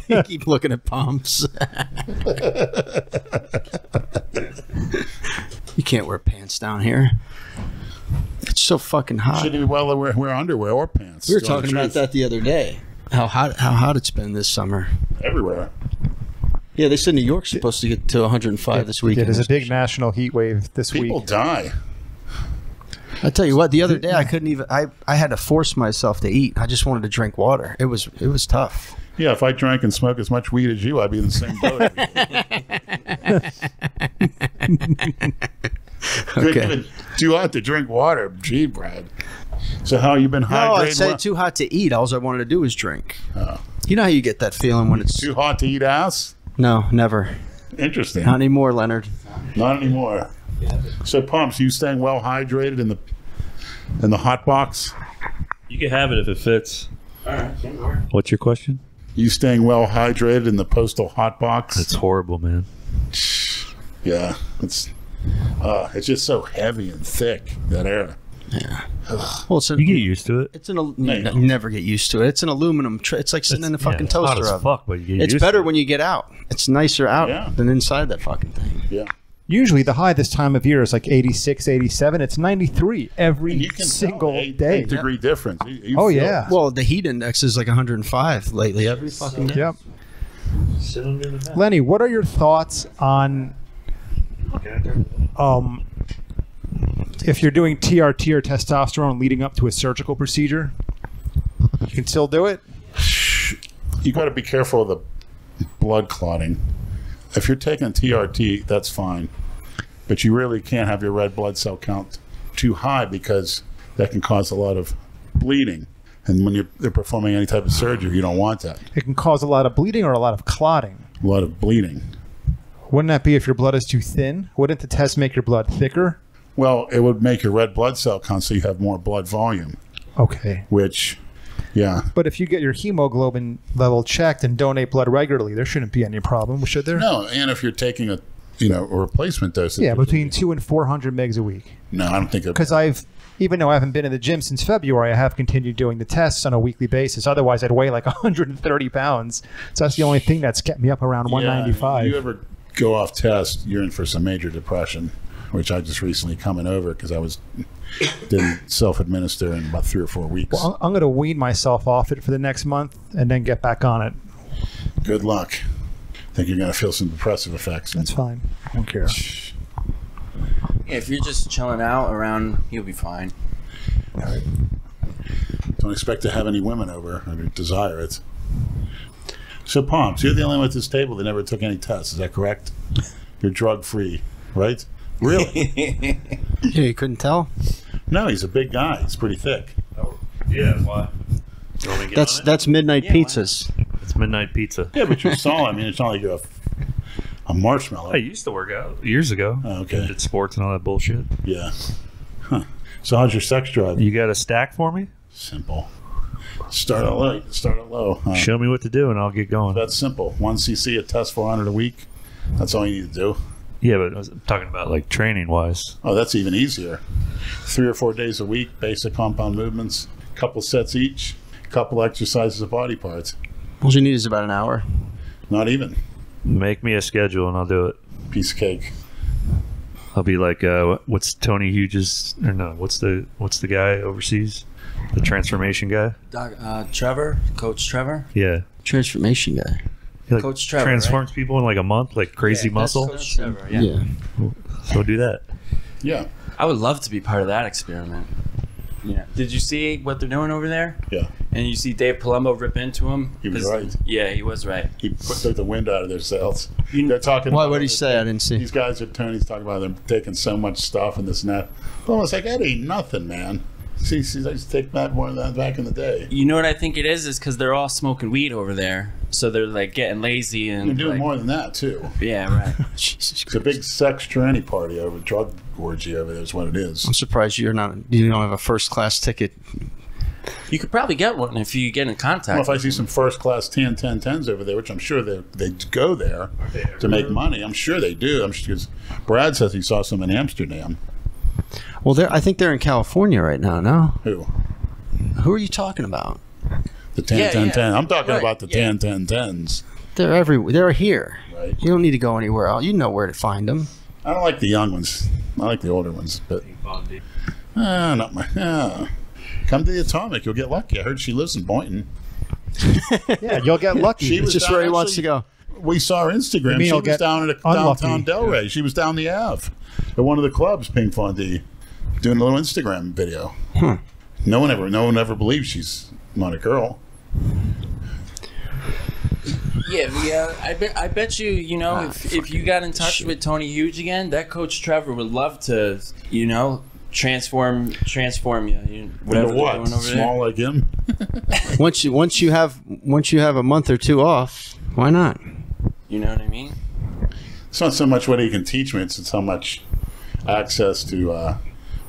[SPEAKER 1] You keep looking at Pomps. You can't wear pants down here. It's so fucking hot.
[SPEAKER 2] Shouldn't be well wear underwear or pants.
[SPEAKER 1] We were talking about that the other day. How hot it's been this summer.
[SPEAKER 2] Everywhere.
[SPEAKER 1] Yeah, they said New York's supposed to get to 105 this weekend.
[SPEAKER 3] There's a big national heat wave this
[SPEAKER 2] People
[SPEAKER 3] week.
[SPEAKER 2] die.
[SPEAKER 1] I tell you what, the other day I couldn't even. I had to force myself to eat. I just wanted to drink water. It was tough.
[SPEAKER 2] Yeah, if I drank and smoked as much weed as you, I'd be in the same boat. Couldn't even too hot to drink water. Gee, Brad. So how you been hydrating?
[SPEAKER 1] No, I said too hot to eat. All I wanted to do was drink. You know how you get that feeling when it's
[SPEAKER 2] Too hot to eat ass?
[SPEAKER 1] No, never.
[SPEAKER 2] Interesting.
[SPEAKER 1] Not anymore, Leonard.
[SPEAKER 2] Not anymore. So, Pomps, you staying well hydrated in the hot box?
[SPEAKER 5] You can have it if it fits.
[SPEAKER 4] All right,
[SPEAKER 5] What's your question?
[SPEAKER 2] You staying well hydrated in the postal hot box?
[SPEAKER 5] It's horrible, man.
[SPEAKER 2] Yeah, it's just so heavy and thick, that air.
[SPEAKER 1] Yeah. Well, it's
[SPEAKER 5] You get used to it.
[SPEAKER 1] It's you never get used to it. It's an aluminum. It's like sitting in a fucking
[SPEAKER 5] it's hot
[SPEAKER 1] toaster
[SPEAKER 5] as
[SPEAKER 1] oven.
[SPEAKER 5] fuck, but you get
[SPEAKER 1] It's
[SPEAKER 5] used
[SPEAKER 1] better
[SPEAKER 5] to it.
[SPEAKER 1] when you get out. It's nicer out than inside that fucking thing.
[SPEAKER 2] Yeah.
[SPEAKER 3] Usually the high this time of year is like 86, 87. It's 93 every
[SPEAKER 2] You can
[SPEAKER 3] single
[SPEAKER 2] tell
[SPEAKER 3] day.
[SPEAKER 2] 8-degree difference. You
[SPEAKER 3] Oh,
[SPEAKER 2] feel
[SPEAKER 3] yeah.
[SPEAKER 1] Well, the heat index is like 105 lately. Every fucking day.
[SPEAKER 3] Yep.
[SPEAKER 5] Sit under the mat.
[SPEAKER 3] Lenny, what are your thoughts on if you're doing TRT or testosterone leading up to a surgical procedure? You can still do it?
[SPEAKER 2] You got to be careful of the blood clotting. If you're taking TRT, that's fine. But you really can't have your red blood cell count too high because that can cause a lot of bleeding. And when they're performing any type of surgery, you don't want that.
[SPEAKER 3] It can cause a lot of bleeding or a lot of clotting.
[SPEAKER 2] A lot of bleeding.
[SPEAKER 3] Wouldn't that be if your blood is too thin? Wouldn't the test make your blood thicker?
[SPEAKER 2] Well, it would make your red blood cell count so you have more blood volume,
[SPEAKER 3] Okay.
[SPEAKER 2] which, yeah.
[SPEAKER 3] But if you get your hemoglobin level checked and donate blood regularly, there shouldn't be any problem, should there?
[SPEAKER 2] No, and if you're taking a replacement dose.
[SPEAKER 3] Yeah, between 200 and 400 megs a week.
[SPEAKER 2] No, I don't think it.
[SPEAKER 3] Because even though I haven't been in the gym since February, I have continued doing the tests on a weekly basis. Otherwise, I'd weigh like 130 pounds. So that's the only thing that's kept me up around 195.
[SPEAKER 2] You ever go off test, you're in for some major depression, which I just recently coming over because I didn't self-administer in about 3 or 4 weeks.
[SPEAKER 3] Well, I'm going to wean myself off it for the next month and then get back on it.
[SPEAKER 2] Good luck. think you're going to feel some depressive effects.
[SPEAKER 3] That's fine. I don't care.
[SPEAKER 4] Yeah, if you're just chilling out around, you'll be fine.
[SPEAKER 2] Don't expect to have any women over or desire it. So, Pomps, you're the only one at this table that never took any tests. Is that correct? You're drug-free, right? Really?
[SPEAKER 1] Yeah, you couldn't tell?
[SPEAKER 2] No, he's a big guy. He's pretty thick.
[SPEAKER 5] Oh, yeah, why? You want me to get on it?
[SPEAKER 1] That's midnight
[SPEAKER 4] Yeah,
[SPEAKER 1] pizzas.
[SPEAKER 5] It's midnight pizza.
[SPEAKER 2] Yeah, but you're solid. I mean, it's not like you're a marshmallow.
[SPEAKER 5] I used to work out years ago.
[SPEAKER 2] Oh, okay.
[SPEAKER 5] Did sports and all that bullshit.
[SPEAKER 2] Yeah. Huh. So how's your sex drive?
[SPEAKER 5] You got a stack for me?
[SPEAKER 2] Simple. Start it light. Start it low. Huh?
[SPEAKER 5] Show me what to do and I'll get going.
[SPEAKER 2] That's simple. 1 cc, a test 400 a week. That's all you need to do.
[SPEAKER 5] Yeah, but I was talking about like training wise.
[SPEAKER 2] Oh, that's even easier. 3 or 4 days a week, basic compound movements, couple sets each, couple exercises of body parts.
[SPEAKER 1] All you need is about an hour.
[SPEAKER 2] Not even.
[SPEAKER 5] Make me a schedule and I'll do it.
[SPEAKER 2] Piece of cake.
[SPEAKER 5] I'll be like, what's Tony Hughes' or no? What's the guy overseas? The transformation guy?
[SPEAKER 4] Trevor, Coach Trevor.
[SPEAKER 5] Yeah.
[SPEAKER 1] Transformation guy.
[SPEAKER 5] He, like,
[SPEAKER 4] Coach Trevor,
[SPEAKER 5] transforms people in like a month, like crazy
[SPEAKER 4] Yeah, that's
[SPEAKER 5] muscle.
[SPEAKER 4] Coach Trevor,
[SPEAKER 1] Yeah.
[SPEAKER 4] yeah.
[SPEAKER 5] So do that.
[SPEAKER 2] Yeah.
[SPEAKER 4] I would love to be part of that experiment. Yeah. Did you see what they're doing over there?
[SPEAKER 2] Yeah.
[SPEAKER 4] And you see Dave Palumbo rip into him?
[SPEAKER 2] He was
[SPEAKER 4] 'Cause-
[SPEAKER 2] right.
[SPEAKER 4] Yeah, he was right.
[SPEAKER 2] He took the wind out of their sails. They're talking
[SPEAKER 1] Why?
[SPEAKER 2] about
[SPEAKER 1] What did he say? I didn't see.
[SPEAKER 2] These guys at Tony's talking about them taking so much stuff and this and that. Well, it's like, that ain't nothing, man. See, I used to take that more than that back in the day.
[SPEAKER 4] You know what I think it is because they're all smoking weed over there. So they're like getting lazy and
[SPEAKER 2] They're doing
[SPEAKER 4] like,
[SPEAKER 2] more than that, too.
[SPEAKER 4] Yeah, right.
[SPEAKER 1] Jesus
[SPEAKER 2] It's a
[SPEAKER 1] Christ.
[SPEAKER 2] big sex tranny party over, drug orgy over there is what it is.
[SPEAKER 1] I'm surprised you don't have a first class ticket.
[SPEAKER 4] You could probably get one if you get in contact.
[SPEAKER 2] Well, if I see some first class 10-10-10s over there, which I'm sure they go there to make money. I'm sure they do. I'm sure, because Brad says he saw some in Amsterdam.
[SPEAKER 1] Well, I think they're in California right now. No,
[SPEAKER 2] Who?
[SPEAKER 1] who are you talking about?
[SPEAKER 2] The 10-10-10.
[SPEAKER 4] Yeah.
[SPEAKER 2] I'm talking
[SPEAKER 4] Right,
[SPEAKER 2] about the
[SPEAKER 4] yeah.
[SPEAKER 2] 10-10-10s.
[SPEAKER 1] They're everywhere. They're here.
[SPEAKER 2] Right.
[SPEAKER 1] You don't need to go anywhere else. You know where to find them.
[SPEAKER 2] I don't like the young ones. I like the older ones, but not my. Come to the Atomic. You'll get lucky. I heard she lives in Boynton.
[SPEAKER 3] Yeah, you'll get lucky.
[SPEAKER 2] She
[SPEAKER 1] It's
[SPEAKER 2] was
[SPEAKER 1] just
[SPEAKER 2] down-
[SPEAKER 1] where he wants to
[SPEAKER 2] actually,
[SPEAKER 1] go.
[SPEAKER 2] We saw her Instagram.
[SPEAKER 3] mean
[SPEAKER 2] She
[SPEAKER 3] he'll
[SPEAKER 2] was
[SPEAKER 3] get
[SPEAKER 2] down at
[SPEAKER 3] unlucky?
[SPEAKER 2] downtown Delray. She was down the Ave at one of the clubs, Pink Fondy, doing a little Instagram video. No one ever believes she's not a girl.
[SPEAKER 4] Yeah. I bet you, if you got in touch with Tony Hughes again, that Coach Trevor would love to, transform you. Whatever
[SPEAKER 2] Into what?
[SPEAKER 4] they're doing over
[SPEAKER 2] Small like him?
[SPEAKER 1] Once you have a month or two off, why not?
[SPEAKER 4] there. You know what I mean?
[SPEAKER 2] It's not so much what he can teach me. It's how much access to.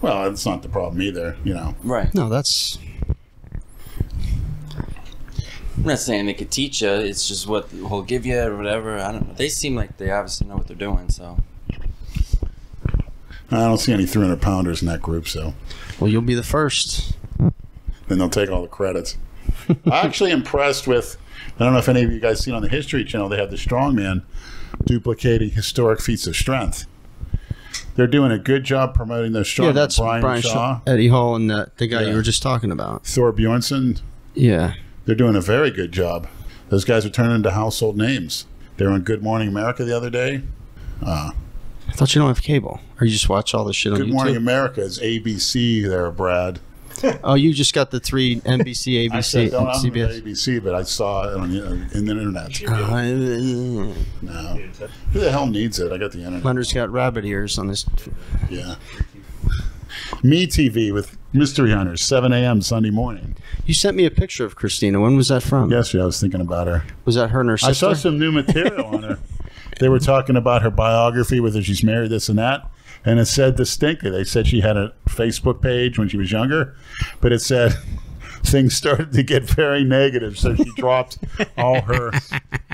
[SPEAKER 2] Well, it's not the problem either.
[SPEAKER 4] Right.
[SPEAKER 1] No, that's
[SPEAKER 4] I'm not saying they could teach you. It's just what he'll give you or whatever. I don't know. They seem like they obviously know what they're doing. So
[SPEAKER 2] I don't see any 300-pounders in that group, so
[SPEAKER 1] well. You'll be the first.
[SPEAKER 2] then they'll take all the credits. I'm actually impressed with. I don't know if any of you guys seen on the History Channel. They have the strongman duplicating historic feats of strength. They're doing a good job promoting those strongmen.
[SPEAKER 1] Yeah, that's
[SPEAKER 2] Brian Shaw,
[SPEAKER 1] Eddie Hall, and the guy
[SPEAKER 2] Yeah.
[SPEAKER 1] you were just talking about.
[SPEAKER 2] Thor Bjornsson.
[SPEAKER 1] Yeah.
[SPEAKER 2] They're doing a very good job. Those guys are turning into household names. They were on Good Morning America the other day.
[SPEAKER 1] I thought you don't have cable, or you just watch all this shit on
[SPEAKER 2] Good
[SPEAKER 1] YouTube.
[SPEAKER 2] Morning America is ABC there, Brad.
[SPEAKER 1] Oh, you just got the three NBC,
[SPEAKER 2] I said
[SPEAKER 1] ABC,
[SPEAKER 2] don't have
[SPEAKER 1] CBS.
[SPEAKER 2] ABC, but I saw it on in the internet. No. Who the hell needs it? I got the internet.
[SPEAKER 1] Leonard's got rabbit ears on his.
[SPEAKER 2] Yeah. Me TV with Mystery Hunters, 7 a.m. Sunday morning.
[SPEAKER 1] You sent me a picture of Christina. When was that from?
[SPEAKER 2] Yesterday I was thinking about her.
[SPEAKER 1] Was that her and her sister?
[SPEAKER 2] I saw some new material on her. They were talking about her biography, whether she's married, this and that. And it said distinctly, they said she had a Facebook page when she was younger, but it said things started to get very negative, so she dropped all her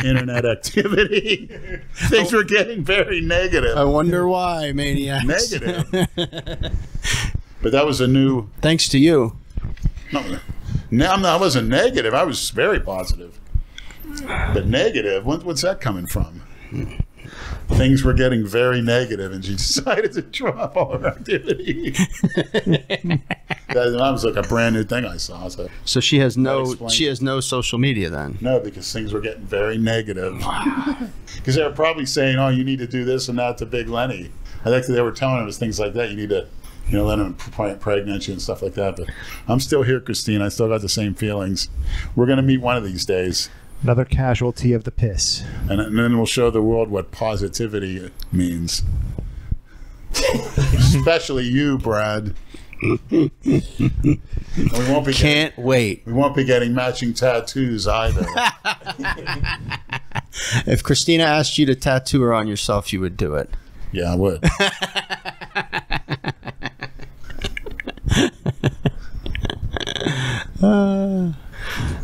[SPEAKER 2] internet activity. Things were getting very negative.
[SPEAKER 1] I wonder why, maniacs.
[SPEAKER 2] Negative. But that was a new...
[SPEAKER 1] Thanks to you.
[SPEAKER 2] No, I wasn't negative. I was very positive. But negative, what's that coming from? Things were getting very negative, and she decided to drop all her activity. That was like a brand new thing I saw.
[SPEAKER 1] So she has
[SPEAKER 2] explains
[SPEAKER 1] no social media then.
[SPEAKER 2] No, because things were getting very negative. Because they were probably saying, "Oh, you need to do this and that to Big Lenny." I think they were telling us things like that. You need to, let him pregnant you and stuff like that. But I'm still here, Christine. I still got the same feelings. We're gonna meet one of these days.
[SPEAKER 3] Another casualty of the piss.
[SPEAKER 2] And then we'll show the world what positivity means. Especially you, Brad. We won't be
[SPEAKER 1] wait.
[SPEAKER 2] We won't be getting matching tattoos either.
[SPEAKER 1] If Christina asked you to tattoo her on yourself, you would do it.
[SPEAKER 2] Yeah, I would.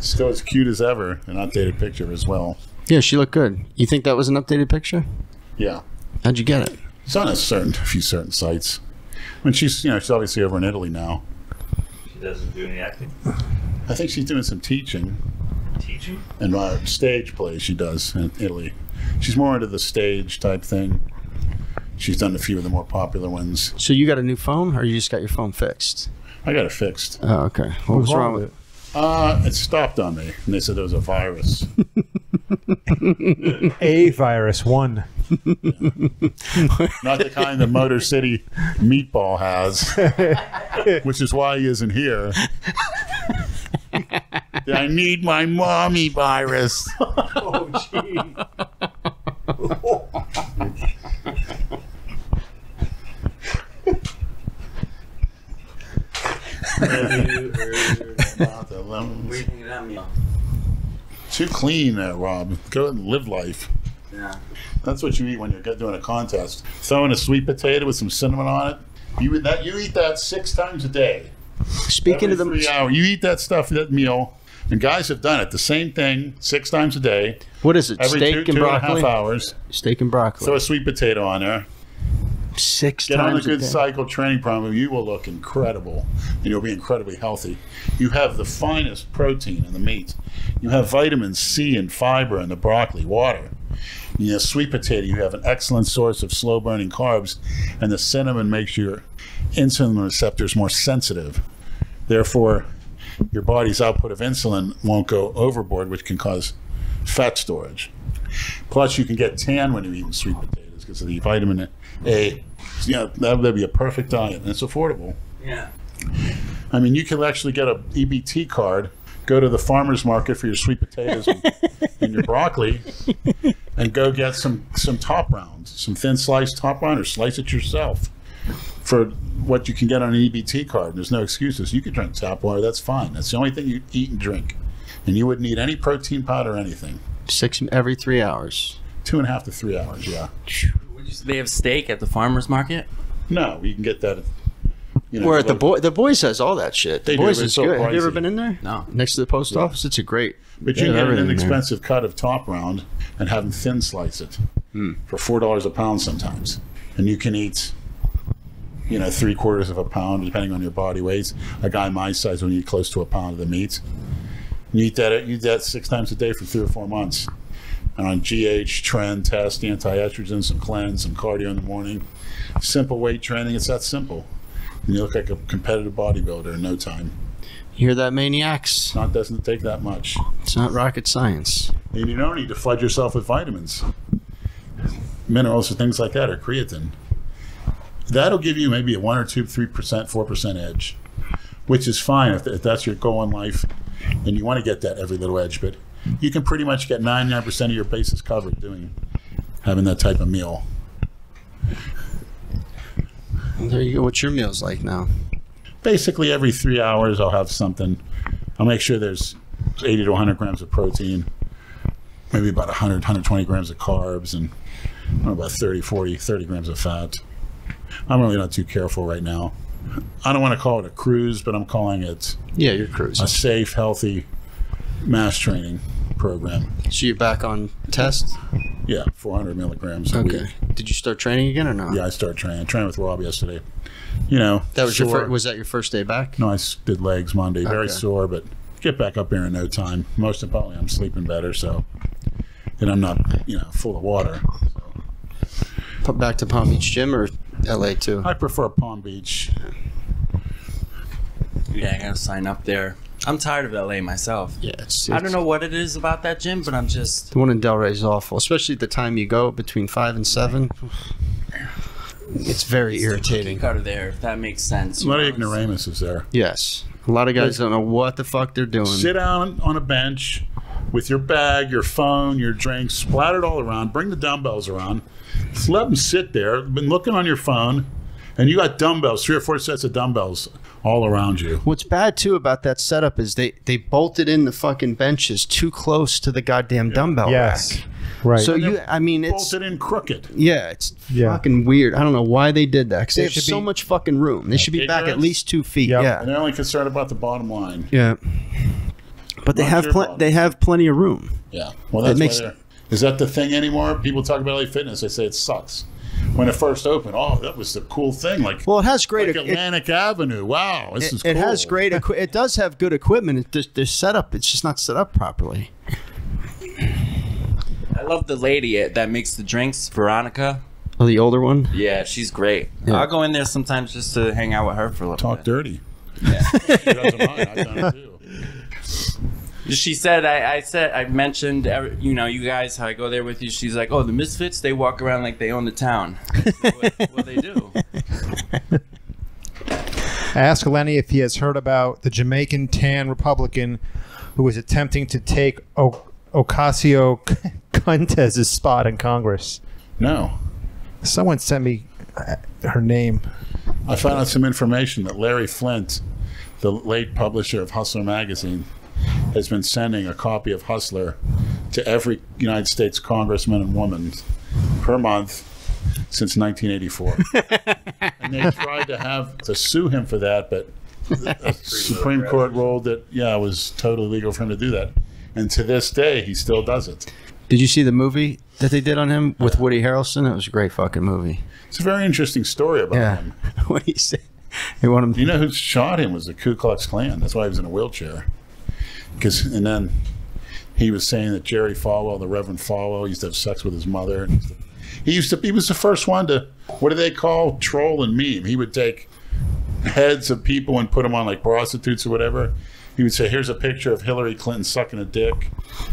[SPEAKER 2] Still as cute as ever. An updated picture as well.
[SPEAKER 1] Yeah, she looked good. You think that was an updated picture?
[SPEAKER 2] Yeah.
[SPEAKER 1] How'd you get it?
[SPEAKER 2] It's on a few certain sites. When she's obviously over in Italy now.
[SPEAKER 5] She doesn't do any acting.
[SPEAKER 2] I think she's doing some teaching.
[SPEAKER 5] Teaching?
[SPEAKER 2] And stage plays she does in Italy. She's more into the stage type thing. She's done a few of the more popular ones.
[SPEAKER 1] So you got a new phone, or you just got your phone fixed?
[SPEAKER 2] I got it fixed.
[SPEAKER 1] Oh, okay. What was wrong with it?
[SPEAKER 2] It stopped on me, and they said there was a virus.
[SPEAKER 3] A virus, one.
[SPEAKER 2] Not the kind that Motor City Meatball has, which is why he isn't here. I need my mommy virus.
[SPEAKER 3] Oh, gee.
[SPEAKER 2] Too clean, Rob. Go and live life.
[SPEAKER 4] Yeah.
[SPEAKER 2] That's what you eat when you're doing a contest. Throwing a sweet potato with some cinnamon on it. You eat that 6 times a day.
[SPEAKER 1] Speaking of the
[SPEAKER 2] 3 hours, you eat that stuff, that meal, and guys have done it. The same thing 6 times a day.
[SPEAKER 1] What is it?
[SPEAKER 2] Every
[SPEAKER 1] Steak and broccoli?
[SPEAKER 2] 2.5 hours.
[SPEAKER 1] Steak and broccoli.
[SPEAKER 2] Throw a sweet potato on there.
[SPEAKER 1] 6
[SPEAKER 2] Get
[SPEAKER 1] times
[SPEAKER 2] on a good
[SPEAKER 1] day.
[SPEAKER 2] cycle training program. You will look incredible, and you'll be incredibly healthy. You have the finest protein in the meat. You have vitamin C and fiber in the broccoli, water. Sweet potato, you have an excellent source of slow-burning carbs, and the cinnamon makes your insulin receptors more sensitive. Therefore, your body's output of insulin won't go overboard, which can cause fat storage. Plus, you can get tan when you're eating sweet potatoes because of the vitamin A. That'd be a perfect diet, and it's affordable.
[SPEAKER 4] Yeah.
[SPEAKER 2] I mean, you can actually get a EBT card, go to the farmer's market for your sweet potatoes and your broccoli, and go get some top rounds, some thin sliced top round, or slice it yourself for what you can get on an EBT card. There's no excuses. You can drink tap water. That's fine. That's the only thing you eat and drink. And you wouldn't need any protein powder or anything.
[SPEAKER 1] 6 every 3 hours.
[SPEAKER 2] 2.5 to 3 hours, yeah.
[SPEAKER 4] They have steak at the farmer's market?
[SPEAKER 2] No, you can get that.
[SPEAKER 1] Where at the Boys has all that shit. The
[SPEAKER 2] They do,
[SPEAKER 1] Boys
[SPEAKER 2] but
[SPEAKER 1] is
[SPEAKER 2] it's so
[SPEAKER 1] good. Have you ever
[SPEAKER 2] pricey.
[SPEAKER 1] been in there?
[SPEAKER 4] No.
[SPEAKER 1] Next to the post office, it's a great.
[SPEAKER 2] But you can get an inexpensive cut of top round and have them thin slice it for $4 a pound sometimes. And you can eat, 3/4 of a pound, depending on your body weight. A guy my size will eat close to a pound of the meat. And you eat that 6 times a day for 3 or 4 months. And on GH, trend, test, anti-estrogen, some cleanse, some cardio in the morning. Simple weight training, it's that simple. And you look like a competitive bodybuilder in no time.
[SPEAKER 1] You hear that, maniacs?
[SPEAKER 2] It doesn't take that much.
[SPEAKER 1] It's not rocket science.
[SPEAKER 2] And you don't need to flood yourself with vitamins, minerals, or things like that, or creatine. That'll give you maybe a 1 or 2, 3%, 4% edge, which is fine if that's your goal in life and you want to get that every little edge. But you can pretty much get 99% of your bases covered having that type of meal.
[SPEAKER 1] Well, there you go. What's your meals like now?
[SPEAKER 2] Basically, every 3 hours, I'll have something. I'll make sure there's 80 to 100 grams of protein, maybe about 100, 120 grams of carbs, and about 30 grams of fat. I'm really not too careful right now. I don't want to call it a cruise, but I'm calling it
[SPEAKER 1] you're cruising.
[SPEAKER 2] a safe, healthy mass training program.
[SPEAKER 1] So you're back on test?
[SPEAKER 2] Yeah, 400 milligrams a
[SPEAKER 1] Okay.
[SPEAKER 2] week.
[SPEAKER 1] Did you start training again or not?
[SPEAKER 2] Yeah, I started training. I trained with Rob yesterday. That
[SPEAKER 1] was
[SPEAKER 2] sore.
[SPEAKER 1] was that your first day back?
[SPEAKER 2] No, I did legs Monday. Very
[SPEAKER 1] Okay.
[SPEAKER 2] sore, but get back up here in no time. Most importantly, I'm sleeping better, so and I'm not, full of water. So.
[SPEAKER 1] Back to Palm Beach Gym or LA too?
[SPEAKER 2] I prefer Palm Beach.
[SPEAKER 4] Yeah, I gotta sign up there. I'm tired of LA myself.
[SPEAKER 1] Yeah,
[SPEAKER 4] I don't know what it is about that gym, but I'm just...
[SPEAKER 1] The one in Delray is awful, especially at the time you go between 5 and 7. It's very irritating.
[SPEAKER 4] Out of there, if that makes sense.
[SPEAKER 2] A lot of ignoramuses there.
[SPEAKER 1] Yes. A lot of guys don't know what the fuck they're doing.
[SPEAKER 2] Sit down on a bench with your bag, your phone, your drinks, splattered all around. Bring the dumbbells around. Just let them sit there. Been looking on your phone, and you got dumbbells, 3 or 4 sets of dumbbells all around you.
[SPEAKER 1] What's bad too about that setup is they bolted in the fucking benches too close to the goddamn dumbbell
[SPEAKER 3] Yes.
[SPEAKER 1] rack.
[SPEAKER 3] Right.
[SPEAKER 1] So it's
[SPEAKER 2] Bolted in crooked.
[SPEAKER 1] yeah, it's fucking weird. I don't know why they did that because they have
[SPEAKER 3] should
[SPEAKER 1] so
[SPEAKER 3] be-
[SPEAKER 1] much fucking room. They should be back at
[SPEAKER 2] Ignorance.
[SPEAKER 1] least 2 feet.
[SPEAKER 3] Yep.
[SPEAKER 1] Yeah,
[SPEAKER 2] And they're only concerned about the bottom line.
[SPEAKER 1] yeah. But they
[SPEAKER 2] Not
[SPEAKER 1] have
[SPEAKER 2] your bottom.
[SPEAKER 1] they have plenty of room.
[SPEAKER 2] Yeah. Well, that's
[SPEAKER 1] makes-
[SPEAKER 2] why is that the thing anymore? People talk about LA Fitness. They say it sucks. When it first opened, that was the cool thing. Like,
[SPEAKER 1] Well, it has great.
[SPEAKER 2] like Atlantic Avenue. Wow, this is cool.
[SPEAKER 1] It has great. It does have good equipment. It just, the setup. It's just not set up properly.
[SPEAKER 4] I love the lady that makes the drinks, Veronica.
[SPEAKER 1] Oh, the older one.
[SPEAKER 4] Yeah, she's great.
[SPEAKER 1] Yeah.
[SPEAKER 4] I'll go in there sometimes just to hang out with her for a little
[SPEAKER 2] Talk
[SPEAKER 4] bit.
[SPEAKER 2] dirty.
[SPEAKER 4] Yeah.
[SPEAKER 2] She doesn't mind. I've done it too.
[SPEAKER 4] She said, I mentioned, you guys, how I go there with you. She's like, oh, the Misfits, they walk around like they own the town. Well, they do.
[SPEAKER 3] I asked Lenny if he has heard about the Jamaican tan Republican who was attempting to take Ocasio-Cortez's spot in Congress.
[SPEAKER 2] No.
[SPEAKER 3] Someone sent me her name.
[SPEAKER 2] I found out some information that Larry Flint, the late publisher of Hustler magazine, has been sending a copy of Hustler to every United States congressman and woman per month since 1984. And they tried to sue him for that, but the Supreme Court ruled that, it was totally legal for him to do that. And to this day, he still does it.
[SPEAKER 1] Did you see the movie that they did on him with Woody Harrelson? It was a great fucking movie.
[SPEAKER 2] It's a very interesting story about him.
[SPEAKER 1] What he said. They want him.
[SPEAKER 2] You know who shot him was the Ku Klux Klan. That's why he was in a wheelchair. And then he was saying that Jerry Falwell, the Reverend Falwell, used to have sex with his mother. And he was the first one to, what do they call, troll and meme. He would take heads of people and put them on like prostitutes or whatever. He would say, here's a picture of Hillary Clinton sucking a dick.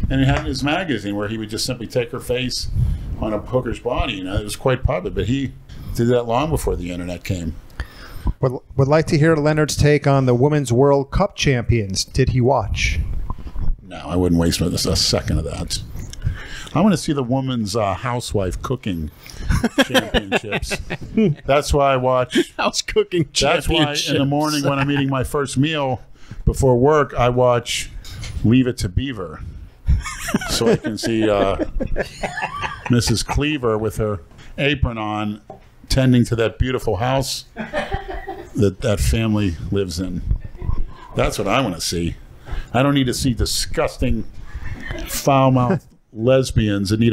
[SPEAKER 2] And he had his magazine where he would just simply take her face on a hooker's body. It was quite popular, but he did that long before the internet came.
[SPEAKER 3] Would like to hear Leonard's take on the Women's World Cup champions. Did he watch?
[SPEAKER 2] No, I wouldn't waste a second of that. I want to see the woman's housewife cooking championships. That's why I watch.
[SPEAKER 1] House cooking
[SPEAKER 2] That's why in the morning when I'm eating my first meal before work, I watch Leave It to Beaver. So I can see Mrs. Cleaver with her apron on tending to that beautiful house that family lives in. That's what I want to see. I don't need to see disgusting, foul-mouthed lesbians that need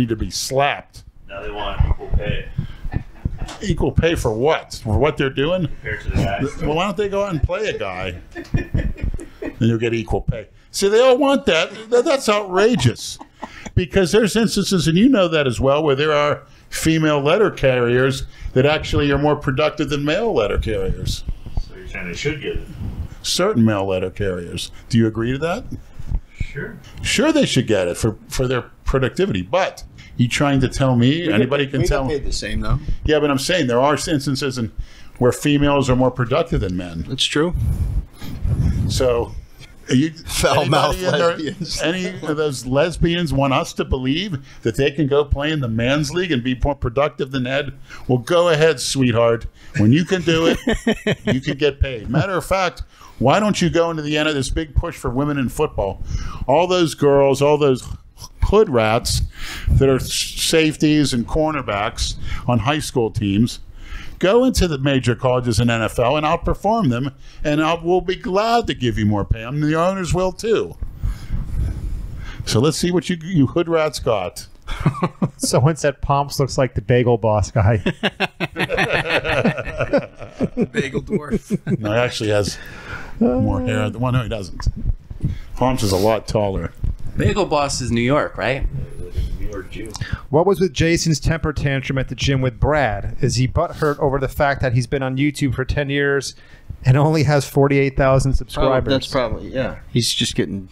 [SPEAKER 2] to be slapped.
[SPEAKER 5] Now they want equal pay.
[SPEAKER 2] Equal pay for what? For what they're doing?
[SPEAKER 5] Compared to the guys.
[SPEAKER 2] Well, why don't they go out and play a guy? Then you'll get equal pay. See, they all want that. That's outrageous. Because there's instances, and you know that as well, where there are female letter carriers that actually are more productive than male letter carriers.
[SPEAKER 5] So you're saying they should get it?
[SPEAKER 2] Certain male letter carriers. Do you agree to that?
[SPEAKER 5] Sure.
[SPEAKER 2] Sure, they should get it for their productivity. But you trying to tell me anybody can tell?
[SPEAKER 1] We get paid the same though.
[SPEAKER 2] Yeah, but I'm saying there are instances where females are more productive than men.
[SPEAKER 1] That's true.
[SPEAKER 2] So,
[SPEAKER 1] Foul-mouthed
[SPEAKER 2] anybody in there-
[SPEAKER 1] lesbians.
[SPEAKER 2] any of those lesbians want us to believe that they can go play in the man's league and be more productive than Ed? Well, go ahead, sweetheart. When you can do it, you can get paid. Matter of fact, why don't you go into the end of this big push for women in football? All those girls, all those hood rats that are safeties and cornerbacks on high school teams, go into the major colleges and NFL and outperform them, and we'll be glad to give you more pay. And the owners will too. So let's see what you hood rats got.
[SPEAKER 3] Someone said Pomps looks like the Bagel Boss guy.
[SPEAKER 1] Bagel dwarf.
[SPEAKER 2] No, he actually has more hair. Well, no, he doesn't. Pomps is a lot taller.
[SPEAKER 4] Bagel Boss is New York, right?
[SPEAKER 5] New York
[SPEAKER 3] What was with Jason's temper tantrum at the gym with Brad? Is he butthurt over the fact that he's been on YouTube for 10 years and only has 48,000 subscribers?
[SPEAKER 1] That's probably, yeah. He's just getting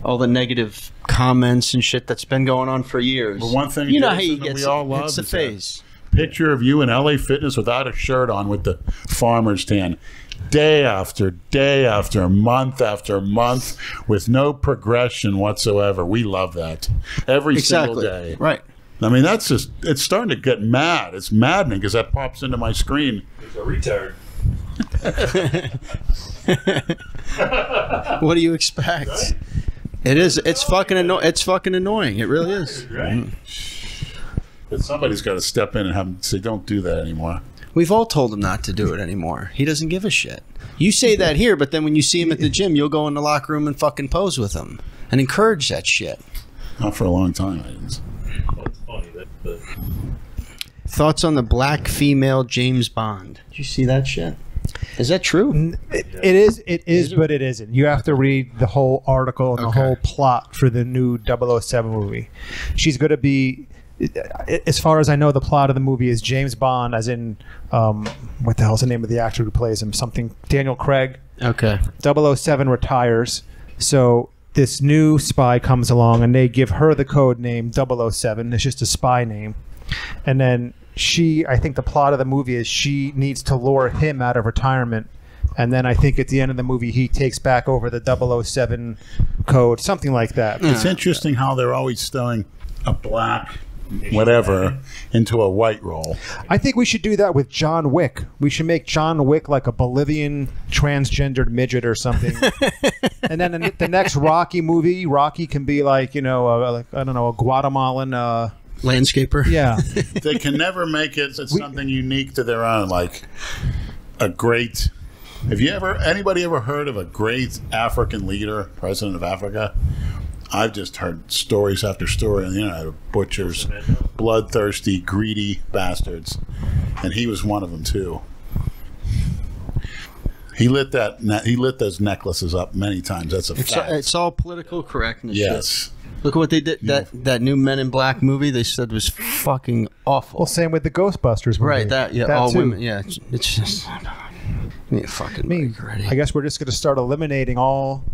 [SPEAKER 1] all the negative comments and shit that's been going on for years.
[SPEAKER 2] But one thing,
[SPEAKER 1] you know how
[SPEAKER 2] Jason,
[SPEAKER 1] he
[SPEAKER 2] that
[SPEAKER 1] gets
[SPEAKER 2] we all love
[SPEAKER 1] it's a
[SPEAKER 2] is
[SPEAKER 1] phase.
[SPEAKER 2] that picture of you in LA Fitness without a shirt on with the farmer's tan. Day after day after month with no progression whatsoever. We love that. Every single day.
[SPEAKER 1] Right.
[SPEAKER 2] I mean, that's just, it's starting to get mad. It's maddening because that pops into my screen.
[SPEAKER 5] He's a retard.
[SPEAKER 1] What do you expect? Right? It is. It's fucking annoying. It's fucking annoying. It really is.
[SPEAKER 5] Right.
[SPEAKER 2] But somebody's got to step in and have him say, don't do that anymore.
[SPEAKER 1] We've all told him not to do it anymore. He doesn't give a shit. You say that here, but then when you see him at the gym, you'll go in the locker room and fucking pose with him and encourage that shit.
[SPEAKER 2] Not for a long time, I didn't.
[SPEAKER 5] Well, it's funny that.
[SPEAKER 1] Thoughts on the black female James Bond? Did you see that shit? Is that true?
[SPEAKER 3] It is, but it isn't. You have to read the whole article and the whole plot for the new 007 movie. She's going to be, as far as I know, the plot of the movie is James Bond, as in, what the hell's the name of the actor who plays him? Something, Daniel Craig.
[SPEAKER 1] Okay.
[SPEAKER 3] 007 retires, so this new spy comes along and they give her the code name 007. It's just a spy name. And then I think the plot of the movie is she needs to lure him out of retirement. And then I think at the end of the movie, he takes back over the 007 code, something like that.
[SPEAKER 2] It's interesting how they're always throwing a black whatever into a white role.
[SPEAKER 3] I think we should do that with John Wick. We should make John Wick like a Bolivian transgendered midget or something. And then the next Rocky movie, Rocky can be like, I don't know, a Guatemalan
[SPEAKER 1] landscaper.
[SPEAKER 3] Yeah.
[SPEAKER 2] They can never make it something unique to their own, like a great. Have anybody ever heard of a great African leader, president of Africa? I've just heard stories after story on the internet of butchers, bloodthirsty, greedy bastards, and he was one of them too. He lit those necklaces up many times. That's a fact.
[SPEAKER 1] It's all political correctness.
[SPEAKER 2] Yes.
[SPEAKER 1] Shit. Look at what they did. That new Men in Black movie they said was fucking awful.
[SPEAKER 3] Well, same with the Ghostbusters movie.
[SPEAKER 1] Right. That all
[SPEAKER 3] too.
[SPEAKER 1] women. Yeah. It's just. Fucking break already.
[SPEAKER 3] I guess we're just going to start eliminating all,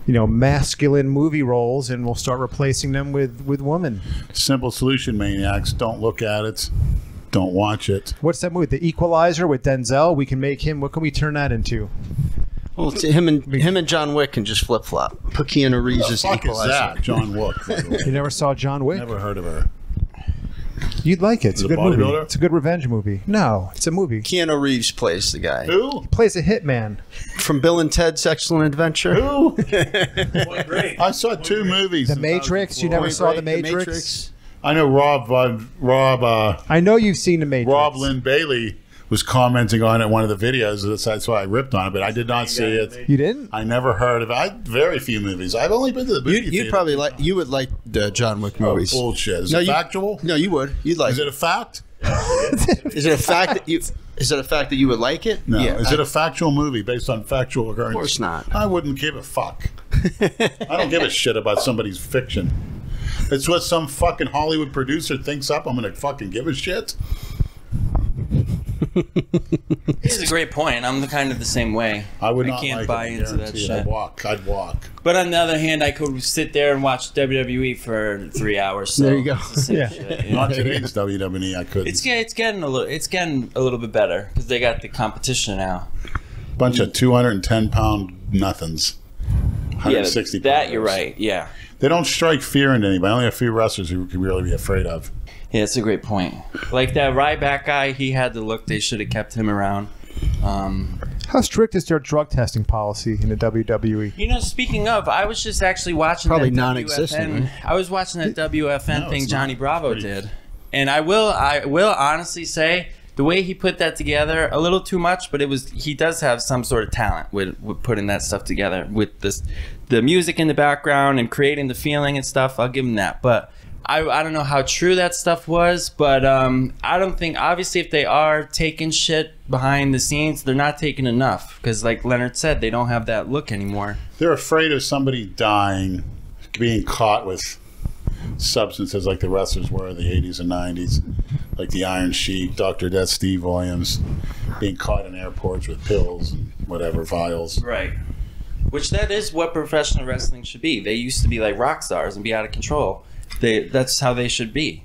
[SPEAKER 3] masculine movie roles, and we'll start replacing them with women.
[SPEAKER 2] Simple solution, maniacs. Don't look at it. Don't watch it.
[SPEAKER 3] What's that movie? The Equalizer with Denzel. We can make him. What can we turn that into?
[SPEAKER 1] Well, him and John Wick can just flip flop. Put Keanu Reeves as Equalizer.
[SPEAKER 2] Is that John Wick?
[SPEAKER 3] You never saw John Wick?
[SPEAKER 2] Never heard of her.
[SPEAKER 3] You'd like it. It's a good movie.
[SPEAKER 2] Bodybuilder?
[SPEAKER 3] It's a good revenge movie. No, it's a movie.
[SPEAKER 1] Keanu Reeves plays the guy.
[SPEAKER 2] Who?
[SPEAKER 3] He plays a hitman.
[SPEAKER 1] From Bill and Ted's Excellent Adventure.
[SPEAKER 2] Who?
[SPEAKER 5] Great.
[SPEAKER 2] I saw two movies.
[SPEAKER 3] The Matrix. You never saw The Matrix?
[SPEAKER 2] I know Rob.
[SPEAKER 3] I know you've seen The Matrix.
[SPEAKER 2] Rob Lynn Bailey was commenting on it, one of the videos. That's why I ripped on it, but I did not see it.
[SPEAKER 3] You didn't?
[SPEAKER 2] I never heard of it. Very few movies. I've only been to the movie theater.
[SPEAKER 1] You would like the John Wick movies.
[SPEAKER 2] Oh, bullshit. Is it factual?
[SPEAKER 1] No, you would. You'd like.
[SPEAKER 2] Is it a fact?
[SPEAKER 1] Is it a fact that you? Is it a fact that you would like it?
[SPEAKER 2] No.
[SPEAKER 1] Yeah,
[SPEAKER 2] Is it a factual movie based on factual occurrence?
[SPEAKER 1] Of course not.
[SPEAKER 2] I wouldn't give a fuck. I don't give a shit about somebody's fiction. It's what some fucking Hollywood producer thinks up. I'm gonna fucking give a shit.
[SPEAKER 4] This is a great point. I'm kind of the same way.
[SPEAKER 2] I would not
[SPEAKER 4] can't
[SPEAKER 2] like
[SPEAKER 4] buy
[SPEAKER 2] it,
[SPEAKER 4] into that shit.
[SPEAKER 2] I'd walk.
[SPEAKER 4] But on the other hand, I could sit there and watch WWE for 3 hours. So
[SPEAKER 1] there you go.
[SPEAKER 3] Yeah.
[SPEAKER 4] shit,
[SPEAKER 2] Not today's WWE. I couldn't.
[SPEAKER 4] It's getting a little bit better because they got the competition now.
[SPEAKER 2] Bunch of 210-pound nothings. 160
[SPEAKER 4] that
[SPEAKER 2] pounds.
[SPEAKER 4] you're right. Yeah.
[SPEAKER 2] They don't strike fear into anybody. Only a few wrestlers who can really be afraid of.
[SPEAKER 4] Yeah, it's a great point. Like that Ryback guy, he had the look. They should have kept him around.
[SPEAKER 3] How strict is their drug testing policy in the WWE?
[SPEAKER 4] Speaking of, I was just actually watching
[SPEAKER 1] Probably
[SPEAKER 4] that
[SPEAKER 1] non-existent,
[SPEAKER 4] WFN.
[SPEAKER 1] right?
[SPEAKER 4] I was watching that WFN thing
[SPEAKER 2] it's
[SPEAKER 4] Johnny
[SPEAKER 2] not.
[SPEAKER 4] Bravo did, and I will honestly say the way he put that together, a little too much, but he does have some sort of talent with putting that stuff together with the music in the background and creating the feeling and stuff. I'll give him that, but. I don't know how true that stuff was, but I don't think, obviously, if they are taking shit behind the scenes, they're not taking enough. Because like Leonard said, they don't have that look anymore.
[SPEAKER 2] They're afraid of somebody dying, being caught with substances like the wrestlers were in the 80s and 90s, like the Iron Sheik, Dr. Death, Steve Williams, being caught in airports with pills and whatever, vials.
[SPEAKER 4] Right. Which that is what professional wrestling should be. They used to be like rock stars and be out of control. That's how they should be.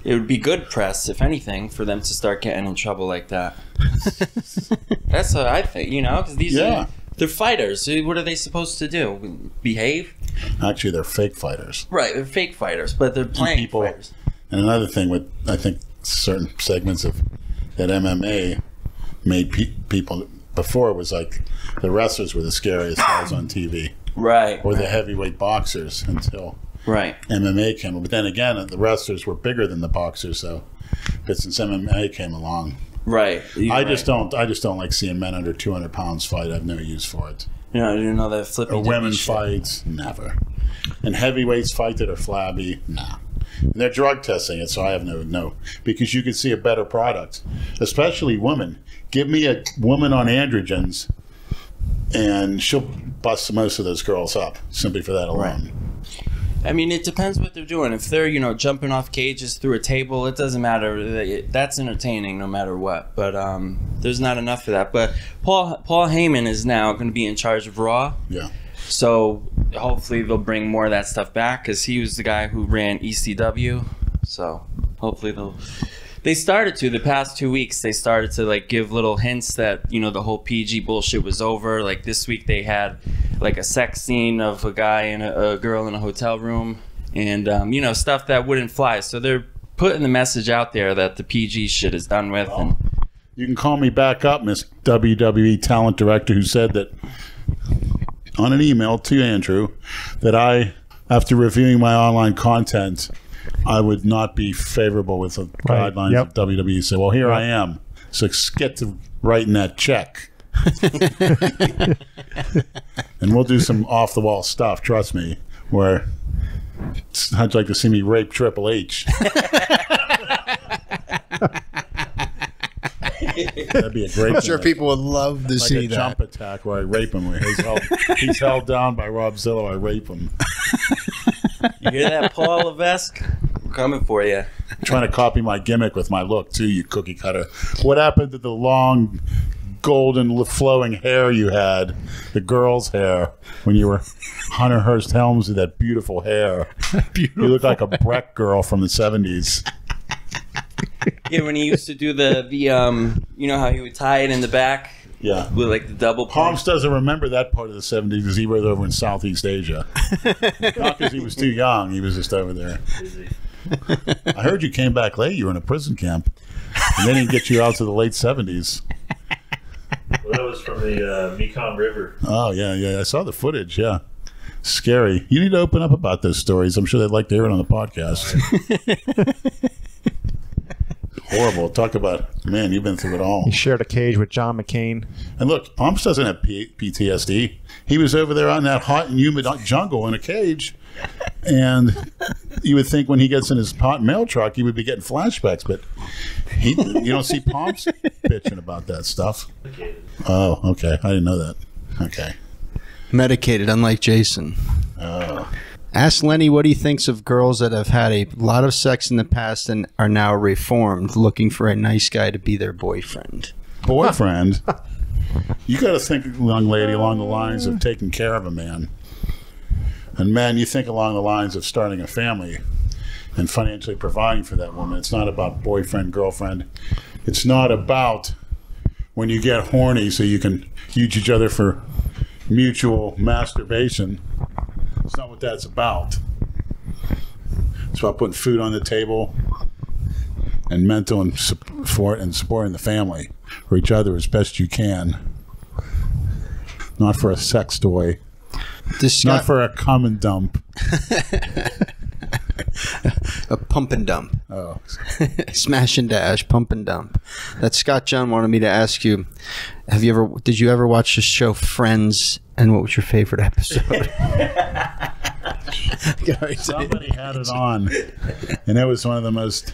[SPEAKER 4] It would be good press, if anything, for them to start getting in trouble like that. That's what I think, because these they're fighters. What are they supposed to do? Behave?
[SPEAKER 2] Actually, they're fake fighters.
[SPEAKER 4] Right, they're fake fighters, but they're playing fighters.
[SPEAKER 2] And another thing with, I think, certain segments of that MMA made people, before it was like the wrestlers were the scariest guys on TV.
[SPEAKER 4] Right.
[SPEAKER 2] Or the heavyweight boxers until MMA came. But then again, the wrestlers were bigger than the boxers, so but since MMA came along.
[SPEAKER 4] Right.
[SPEAKER 2] I just don't like seeing men under 200 pounds fight. I've no use for it.
[SPEAKER 4] That flippy.
[SPEAKER 2] Or women fights, never. And heavyweights fight that are flabby, nah. And they're drug testing it, so I have no, because you can see a better product, especially women. Give me a woman on androgens, and she'll bust most of those girls up simply for that alone.
[SPEAKER 4] Right. I mean, it depends what they're doing. If they're, jumping off cages through a table, it doesn't matter. That's entertaining no matter what. But there's not enough of that. But Paul Heyman is now going to be in charge of Raw.
[SPEAKER 2] Yeah.
[SPEAKER 4] So hopefully they'll bring more of that stuff back, because he was the guy who ran ECW. So hopefully they started to, the past 2 weeks, they started to give little hints that, the whole PG bullshit was over. Like this week they had a sex scene of a guy and a girl in a hotel room, and stuff that wouldn't fly. So they're putting the message out there that the PG shit is done with. And
[SPEAKER 2] you can call me back up, Miss WWE talent director, who said that on an email to Andrew that I, after reviewing my online content, I would not be favorable with the guidelines of WWE. So, well, here I am. So get to writing that check. And we'll do some off-the-wall stuff, trust me, where I'd like to see me rape Triple H. That'd be a great
[SPEAKER 1] I'm sure people would love to see that.
[SPEAKER 2] Jump attack where I rape him. He's held down by Robzilla. I rape him.
[SPEAKER 4] You hear that, Paul Levesque? We're coming for you.
[SPEAKER 2] Trying to copy my gimmick with my look, too, you cookie cutter. What happened to the long, golden, flowing hair you had, the girl's hair, when you were Hunter Hearst Helms with that beautiful hair? Beautiful. You look like a Breck girl from the 70s.
[SPEAKER 4] Yeah, when he used to do the how he would tie it in the back?
[SPEAKER 2] Yeah.
[SPEAKER 4] With the double
[SPEAKER 2] Pomps doesn't remember that part of the 70s because he was over in Southeast Asia. Not because he was too young. He was just over there. I heard you came back late. You were in a prison camp. And they didn't get you out to the late 70s.
[SPEAKER 5] Well, that was from the Mekong River.
[SPEAKER 2] Oh, yeah. I saw the footage, yeah. Scary. You need to open up about those stories. I'm sure they'd like to hear it on the podcast. Horrible. Talk about, man, you've been through it all.
[SPEAKER 3] He shared a cage with John McCain.
[SPEAKER 2] And look, Pomps doesn't have PTSD. He was over there on that hot and humid jungle in a cage. And you would think when he gets in his hot mail truck, he would be getting flashbacks. But you don't see Pomps bitching about that stuff. Oh, okay. I didn't know that. Okay.
[SPEAKER 1] Medicated, unlike Jason.
[SPEAKER 2] Oh.
[SPEAKER 1] Ask Lenny what he thinks of girls that have had a lot of sex in the past and are now reformed, looking for a nice guy to be their boyfriend.
[SPEAKER 2] Boyfriend? You got to think, young lady, along the lines of taking care of a man. And man, you think along the lines of starting a family and financially providing for that woman. It's not about boyfriend, girlfriend. It's not about when you get horny so you can use each other for mutual masturbation. It's not what that's about. It's about putting food on the table and mental and support and supporting the family or each other as best you can. Not for a sex toy. Not for a come and dump.
[SPEAKER 1] A pump and dump.
[SPEAKER 2] Oh.
[SPEAKER 1] Smash and dash, pump and dump. That Scott John wanted me to ask you, did you ever watch the show Friends, and what was your favorite episode?
[SPEAKER 2] Somebody had it on, and it was one of the most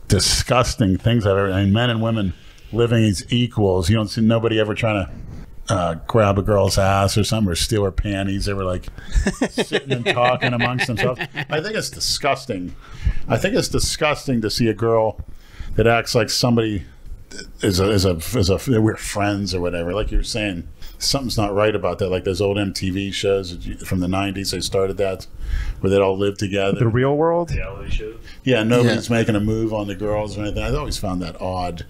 [SPEAKER 2] disgusting things I've ever. I mean, men and women living as equals. You don't see nobody ever trying to. grab a girl's ass or something, or steal her panties. They were like sitting and talking amongst themselves. I think it's disgusting. I think it's disgusting to see a girl that acts like somebody we're friends or whatever. Like you're saying, something's not right about that. Like those old MTV shows from the 90s, they started that, where they'd all live together.
[SPEAKER 3] The Real World?
[SPEAKER 5] Reality show.
[SPEAKER 2] Yeah, nobody's making a move on the girls or anything. I always found that odd.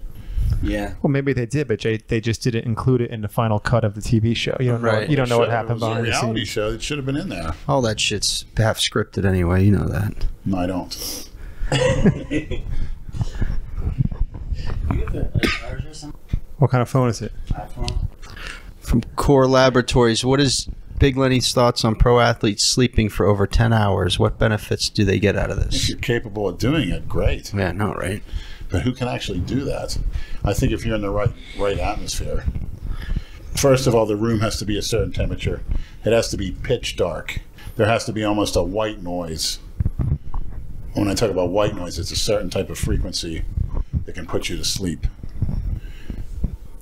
[SPEAKER 4] Yeah.
[SPEAKER 3] Well, maybe they did, but they just didn't include it in the final cut of the TV show. You don't know. You don't know what happened behind the
[SPEAKER 2] scenes. It was a reality
[SPEAKER 3] scenes.
[SPEAKER 2] show. It should have been in there.
[SPEAKER 1] All that shit's half scripted anyway. You know that.
[SPEAKER 2] No, I don't.
[SPEAKER 3] What kind of phone is it?
[SPEAKER 1] From Core Laboratories, what is Big Lenny's thoughts on pro athletes sleeping for over 10 hours? What benefits do they get out of
[SPEAKER 2] If
[SPEAKER 1] this?
[SPEAKER 2] you're capable of doing it, great.
[SPEAKER 1] Yeah, no, right?
[SPEAKER 2] But who can actually do that? I think if you're in the right atmosphere. First of all, the room has to be a certain temperature. It has to be pitch dark. There has to be almost a white noise. When I talk about white noise, it's a certain type of frequency that can put you to sleep.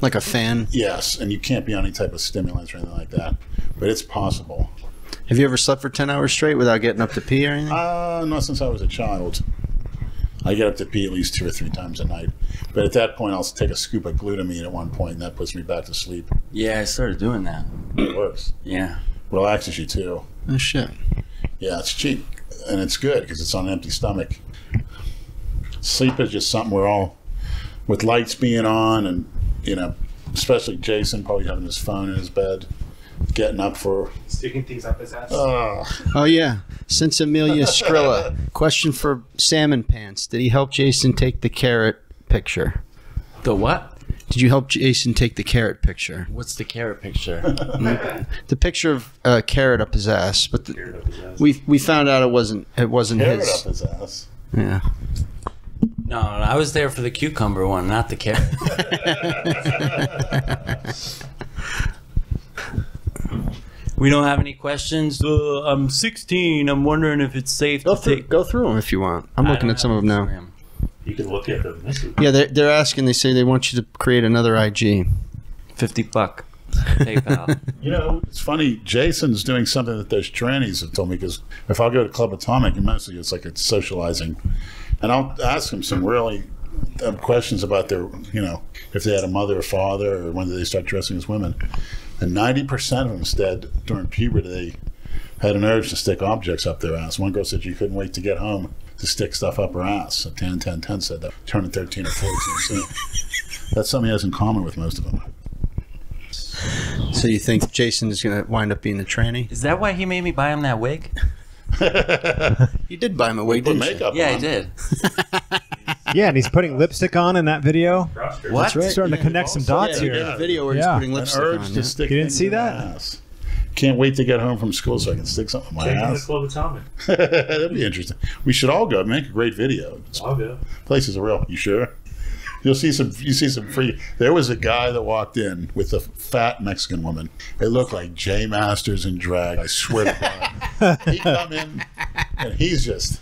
[SPEAKER 1] Like a fan?
[SPEAKER 2] Yes, and you can't be on any type of stimulants or anything like that. But it's possible.
[SPEAKER 1] Have you ever slept for 10 hours straight without getting up to pee or anything?
[SPEAKER 2] Not since I was a child. I get up to pee at least 2 or 3 times a night. But at that point, I'll take a scoop of glutamine at one point, and that puts me back to sleep.
[SPEAKER 4] Yeah, I started doing that.
[SPEAKER 2] It works.
[SPEAKER 4] Yeah.
[SPEAKER 2] Relaxes you, too.
[SPEAKER 1] Oh, shit.
[SPEAKER 2] Yeah, it's cheap, and it's good because it's on an empty stomach. Sleep is just something we're all, with lights being on, and, you know, especially Jason probably having his phone in his bed, getting up for...
[SPEAKER 3] Sticking things up his ass.
[SPEAKER 1] Oh, yeah. Since Amelia Skrilla, question for Salmon Pants. Did he help Jason take the carrot picture?
[SPEAKER 4] The what?
[SPEAKER 1] Did you help Jason take the carrot picture?
[SPEAKER 4] What's the carrot picture?
[SPEAKER 1] The picture of a carrot up his ass, but we found out it wasn't
[SPEAKER 2] carrot
[SPEAKER 1] his.
[SPEAKER 2] up his ass.
[SPEAKER 1] Yeah.
[SPEAKER 4] No, I was there for the cucumber one, not the carrot. We don't have any questions. I'm 16. I'm wondering if it's safe to take.
[SPEAKER 1] Go through them if you want. I'm looking at some of them now.
[SPEAKER 5] You can look at them.
[SPEAKER 1] Yeah, they're asking. They say they want you to create another IG.
[SPEAKER 4] $50 PayPal.
[SPEAKER 2] You know, it's funny. Jason's doing something that those trannies have told me, because if I'll go to Club Atomic, and mostly it's like it's socializing, and I'll ask them some really questions about their, you know, if they had a mother or father, or when did they start dressing as women. And 90% of them said during puberty they had an urge to stick objects up their ass. One girl said she couldn't wait to get home to stick stuff up her ass. So 10 said that, turning 13 or 14. So that's something he has in common with most of them.
[SPEAKER 1] So you think Jason is going to wind up being the tranny?
[SPEAKER 4] Is that why he made me buy him that wig?
[SPEAKER 1] You did buy him a wig,
[SPEAKER 2] Put
[SPEAKER 1] didn't you?
[SPEAKER 2] makeup
[SPEAKER 4] Yeah,
[SPEAKER 2] on.
[SPEAKER 4] I did.
[SPEAKER 3] Yeah, and he's putting lipstick on in that video.
[SPEAKER 4] What?
[SPEAKER 1] That's right.
[SPEAKER 3] Starting to connect some dots
[SPEAKER 1] Yeah,
[SPEAKER 3] here.
[SPEAKER 1] he did a video where
[SPEAKER 3] Yeah.
[SPEAKER 1] he's putting
[SPEAKER 2] An
[SPEAKER 1] lipstick
[SPEAKER 2] urge
[SPEAKER 1] on.
[SPEAKER 2] to
[SPEAKER 1] Yeah.
[SPEAKER 2] stick
[SPEAKER 3] You didn't
[SPEAKER 2] things
[SPEAKER 3] see
[SPEAKER 2] in my
[SPEAKER 3] that?
[SPEAKER 2] ass. Can't wait to get home from school so I can stick something in my
[SPEAKER 5] Taking the
[SPEAKER 2] ass.
[SPEAKER 5] Club Atomic.
[SPEAKER 2] That'd be interesting. We should all go. Make a great video.
[SPEAKER 5] I'll go.
[SPEAKER 2] Places are real. You sure? You see some free. There was a guy that walked in with a fat Mexican woman. It looked like Jay Masters in drag. I swear to God. He come in and he's just.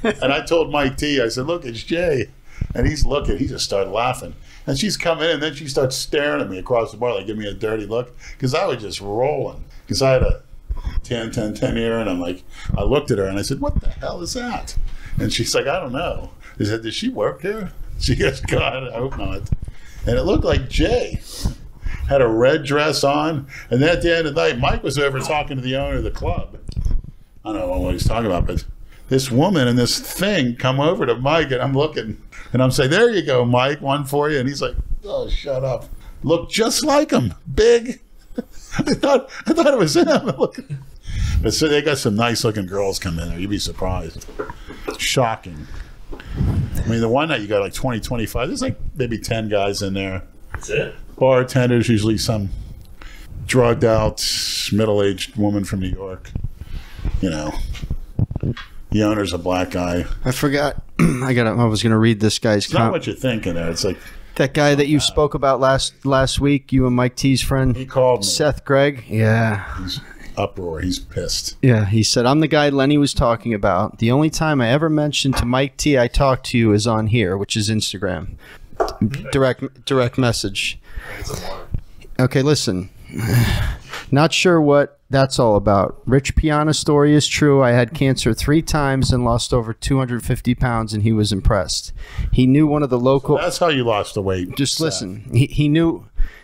[SPEAKER 2] And I told Mike T. I said, "Look, it's Jay," and he's looking. He just started laughing. And she's coming in, and then she starts staring at me across the bar, like giving me a dirty look, because I was just rolling. Because I had a 10 ear, and I'm like, I looked at her and I said, "What the hell is that?" And she's like, "I don't know." I said, "Does she work here?" She goes, "God, I hope not." And it looked like Jay had a red dress on. And then at the end of the night, Mike was over talking to the owner of the club. I don't know what he's talking about, but this woman and this thing come over to Mike, and I'm looking, and I'm saying, "There you go, Mike, one for you." And he's like, "Oh, shut up." Looked just like him, big. I thought it was him. But so they got some nice looking girls come in there. You'd be surprised. Shocking. I mean, the one night you got like 20, 25. There's like maybe 10 guys in there.
[SPEAKER 5] That's it.
[SPEAKER 2] Bartenders, usually some drugged out, middle-aged woman from New York. You know, the owner's a black guy.
[SPEAKER 1] I forgot. I was going to read this guy's
[SPEAKER 2] It's not what you think in there. It's like
[SPEAKER 1] that guy that you spoke about last week. You and Mike T's friend.
[SPEAKER 2] he called me.
[SPEAKER 1] Seth Gregg. Yeah.
[SPEAKER 2] He's uproar. He's pissed.
[SPEAKER 1] Yeah, he said, "I'm the guy Lenny was talking about. The only time I ever mentioned to Mike T I talked to you is on here, which is Instagram. Direct message." Okay, listen. Not sure what that's all about. Rich Piana story is true. I had cancer 3 times and lost over 250 pounds, and he was impressed. He knew one of the local...
[SPEAKER 2] So that's how you lost the weight.
[SPEAKER 1] Just listen. He knew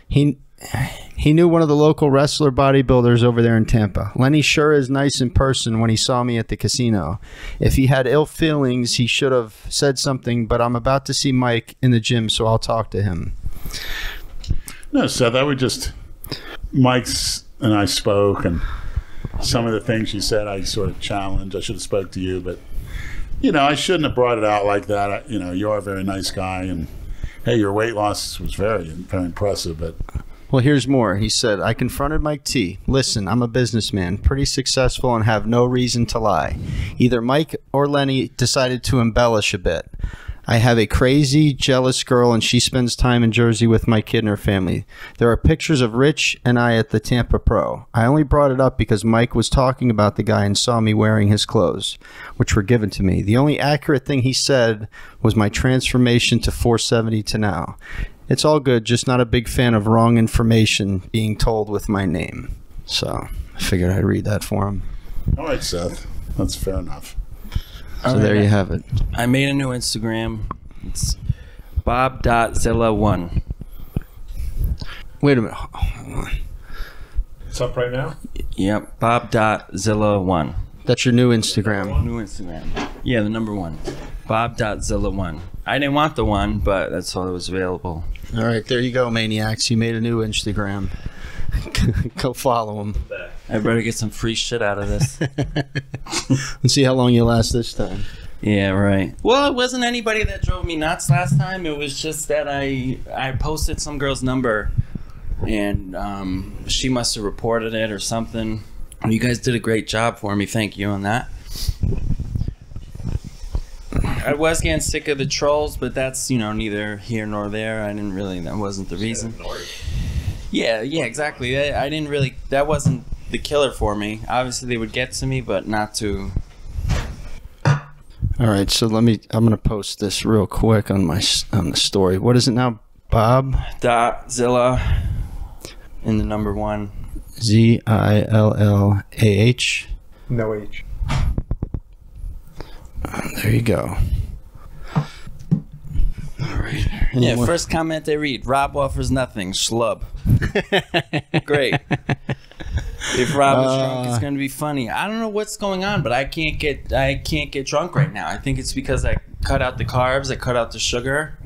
[SPEAKER 1] one of the local wrestler bodybuilders over there in Tampa. Lenny sure is nice in person when he saw me at the casino. If he had ill feelings, he should have said something, but I'm about to see Mike in the gym, so I'll talk to him.
[SPEAKER 2] No, Seth, I would just... Mike's and I spoke, and some of the things you said I sort of challenged. I should have spoke to you, but, I shouldn't have brought it out like that. You are a very nice guy, and, hey, your weight loss was very, very impressive, but...
[SPEAKER 1] Well, here's more. He said, I confronted Mike T. Listen, I'm a businessman, pretty successful, and have no reason to lie. Either Mike or Lenny decided to embellish a bit. I have a crazy, jealous girl, and she spends time in Jersey with my kid and her family. There are pictures of Rich and I at the Tampa Pro. I only brought it up because Mike was talking about the guy and saw me wearing his clothes, which were given to me. The only accurate thing he said was my transformation to 470 to now. It's all good, just not a big fan of wrong information being told with my name. So I figured I'd read that for him.
[SPEAKER 2] All right, Seth. That's fair enough.
[SPEAKER 1] So there you have it.
[SPEAKER 4] I made a new Instagram. It's bob.zilla1.
[SPEAKER 1] Wait a minute. Hold on.
[SPEAKER 3] It's up right now?
[SPEAKER 4] Yep, bob.zilla1.
[SPEAKER 1] That's your new Instagram.
[SPEAKER 4] New Instagram. Yeah, the number 1. Bob.zilla1. I didn't want the 1, but that's all that was available.
[SPEAKER 1] All right, there you go, maniacs. You made a new Instagram. Go follow him.
[SPEAKER 4] I better get some free shit out of this.
[SPEAKER 1] Let's see how long you last this time.
[SPEAKER 4] Yeah, right. Well, it wasn't anybody that drove me nuts last time. It was just that I posted some girl's number, and she must have reported it or something. You guys did a great job for me. Thank you on that. I was getting sick of the trolls, but that's, neither here nor there. That wasn't the reason. Yeah, exactly. I didn't really, that wasn't the killer for me. Obviously, they would get to me, but not to.
[SPEAKER 1] All right, so I'm going to post this real quick on the story. What is it now?
[SPEAKER 4] Bob.zilla in the number 1.
[SPEAKER 1] Zillah.
[SPEAKER 3] No H.
[SPEAKER 1] There you go. All right.
[SPEAKER 4] Yeah, first comment they read, Rob offers nothing, schlub. Great. If Rob is drunk, it's going to be funny. I don't know what's going on, but I can't get drunk right now. I think it's because I cut out the carbs, I cut out the sugar.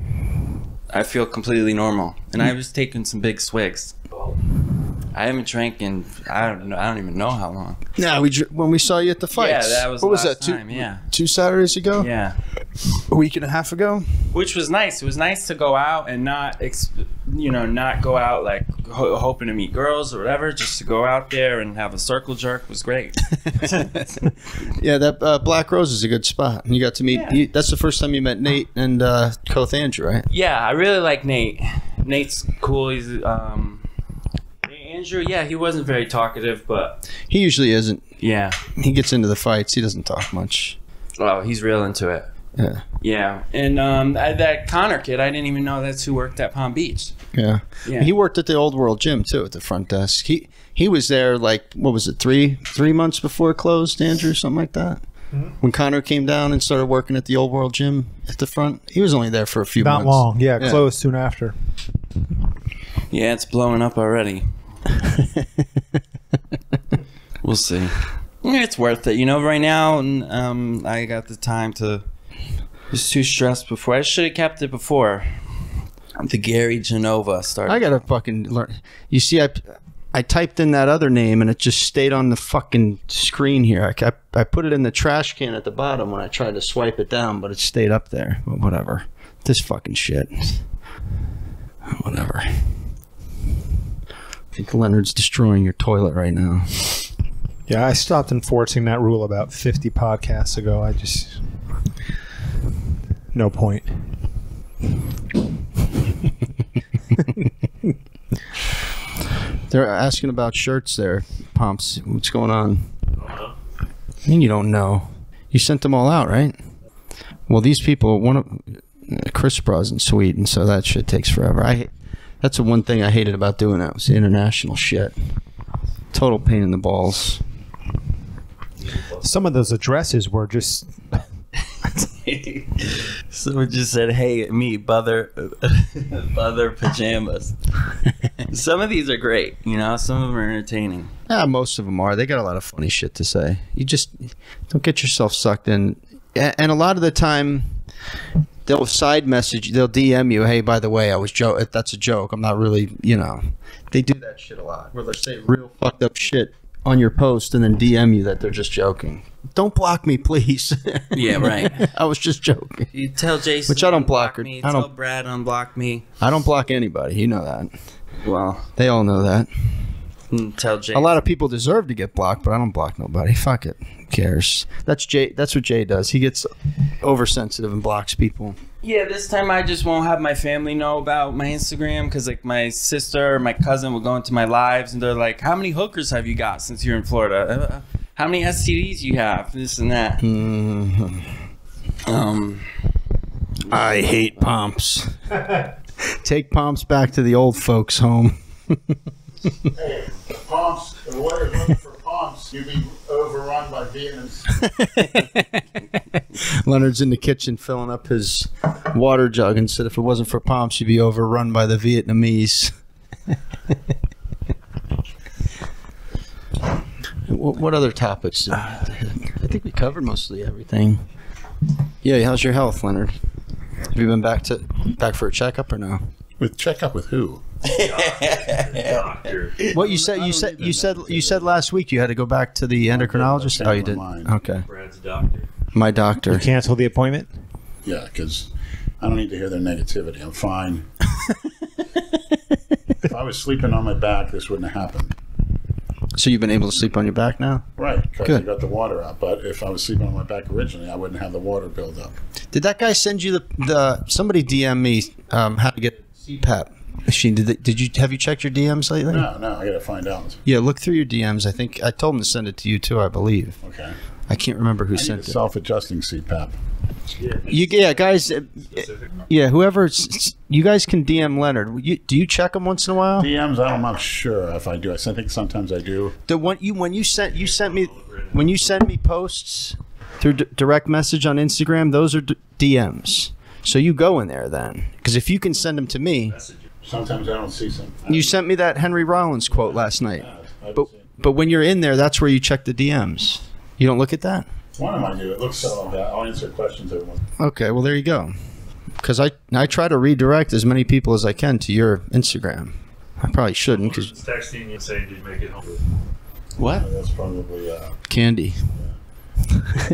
[SPEAKER 4] I feel completely normal. And I was taking some big swigs. I haven't drank in, I don't even know how long.
[SPEAKER 1] No, when we saw you at the fights.
[SPEAKER 4] Yeah, that was
[SPEAKER 1] what was
[SPEAKER 4] last
[SPEAKER 1] that?
[SPEAKER 4] Time, yeah.
[SPEAKER 1] 2 Saturdays ago?
[SPEAKER 4] Yeah.
[SPEAKER 1] A week and a half ago?
[SPEAKER 4] Which was nice. It was nice to go out and not go out like hoping to meet girls or whatever. Just to go out there and have a circle jerk was great.
[SPEAKER 1] Yeah, that Black Rose is a good spot. You got to meet, that's the first time you met Nate and Koth Andrew, right?
[SPEAKER 4] Yeah, I really like Nate. Nate's cool. He's Andrew, yeah, he wasn't very talkative, but
[SPEAKER 1] he usually isn't.
[SPEAKER 4] Yeah,
[SPEAKER 1] he gets into the fights. He doesn't talk much.
[SPEAKER 4] Oh, he's real into it.
[SPEAKER 1] Yeah.
[SPEAKER 4] Yeah, and that Connor kid, I didn't even know that's who worked at Palm Beach.
[SPEAKER 1] Yeah. He worked at the Old World Gym too, at the front desk. He was there like, what was it, three months before it closed, Andrew, something like that. Mm-hmm. When Connor came down and started working at the Old World Gym at the front, he was only there for a few months.
[SPEAKER 3] Not long, yeah, closed soon after.
[SPEAKER 4] Yeah, it's blowing up already. We'll see. Yeah, it's worth it, right now. And I got the time to. Was too stressed before. I should have kept it before. The Gary Genova started.
[SPEAKER 1] I gotta fucking learn. You see, I typed in that other name and it just stayed on the fucking screen here. I put it in the trash can at the bottom when I tried to swipe it down, but it stayed up there. But whatever. This fucking shit. Whatever. I think Leonard's destroying your toilet right now.
[SPEAKER 3] Yeah, I stopped enforcing that rule about 50 podcasts ago. I just... No point.
[SPEAKER 1] They're asking about shirts there, Pomps. What's going on? I mean, you don't know. You sent them all out, right? Well, these people, Chris Bra isn't sweet, and so that shit takes forever. That's the one thing I hated about doing that was the international shit. Total pain in the balls.
[SPEAKER 3] Some of those addresses were just...
[SPEAKER 4] Someone just said, "Hey, me, Bother Pajamas." Some of these are great, you know. Some of them are entertaining.
[SPEAKER 1] Yeah, most of them are. They got a lot of funny shit to say. You just don't get yourself sucked in. And a lot of the time, they'll side message, they'll DM you, "Hey, by the way, I was that's a joke. I'm not really, you know." They do that shit a lot. Where they'll say real fucked up shit on your post and then DM you that they're just joking. Don't block me, please.
[SPEAKER 4] Yeah, right.
[SPEAKER 1] I was just joking.
[SPEAKER 4] You tell Jason,
[SPEAKER 1] which I don't block her.
[SPEAKER 4] me.
[SPEAKER 1] I don't.
[SPEAKER 4] Tell Brad unblock me.
[SPEAKER 1] I don't block anybody. You know that.
[SPEAKER 4] Well,
[SPEAKER 1] they all know that.
[SPEAKER 4] Tell Jason.
[SPEAKER 1] A lot of people deserve to get blocked, but I don't block nobody. Fuck it. Who cares? That's Jay. That's what Jay does. He gets oversensitive and blocks people.
[SPEAKER 4] Yeah, this time I just won't have my family know about my Instagram because, like, my sister or my cousin will go into my lives and they're like, "How many hookers have you got since you're in Florida? How many STDs you have? This and that."
[SPEAKER 1] I hate Pomps. Take Pomps back to the old folks' home.
[SPEAKER 2] Hey, Pomps, the way you're looking for Pomps, you'd be overrun by Vietnamese.
[SPEAKER 1] Leonard's in the kitchen filling up his water jug and said if it wasn't for Pomps, you'd be overrun by the Vietnamese. What other topics? I think we covered mostly everything. Yeah, how's your health, Leonard? Have you been back for a checkup or no?
[SPEAKER 2] With checkup with who?
[SPEAKER 5] Doctor.
[SPEAKER 1] What you said last week you had to go back to the endocrinologist. Oh, you did. Okay.
[SPEAKER 5] Brad's doctor.
[SPEAKER 1] My doctor.
[SPEAKER 3] Cancel the appointment?
[SPEAKER 2] Yeah, because I don't need to hear their negativity. I'm fine. If I was sleeping on my back, this wouldn't have happened.
[SPEAKER 1] So you've been able to sleep on your back now?
[SPEAKER 2] Right, because
[SPEAKER 1] Good.
[SPEAKER 2] I got the water out. But if I was sleeping on my back originally, I wouldn't have the water build up.
[SPEAKER 1] Did that guy send you the somebody DM me how to get CPAP machine? Have you checked your DMs lately?
[SPEAKER 2] No, I got to find out.
[SPEAKER 1] Yeah, look through your DMs. I think I told him to send it to you too, I believe.
[SPEAKER 2] Okay.
[SPEAKER 1] I can't remember who
[SPEAKER 2] I need
[SPEAKER 1] sent
[SPEAKER 2] a
[SPEAKER 1] it.
[SPEAKER 2] self-adjusting CPAP.
[SPEAKER 1] Yeah, guys. Yeah, whoever. You guys can DM Leonard. Do you check him once in a while?
[SPEAKER 2] DMs, I'm not sure if I do. I think sometimes I do.
[SPEAKER 1] When you sent me posts through direct message on Instagram, those are DMs. So you go in there then, because if you can send them to me.
[SPEAKER 2] Sometimes I don't see some.
[SPEAKER 1] You sent me that Henry Rollins quote last night,
[SPEAKER 2] I
[SPEAKER 1] but when you're in there, that's where you check the DMs. You don't look at that?
[SPEAKER 2] one of mine do. It looks so like that. I'll answer questions every once.
[SPEAKER 1] Okay, well there you go. Because I try to redirect as many people as I can to your Instagram. I probably shouldn't because
[SPEAKER 5] Texting you saying, "Did you make it home?"
[SPEAKER 4] What?
[SPEAKER 2] That's probably
[SPEAKER 1] candy.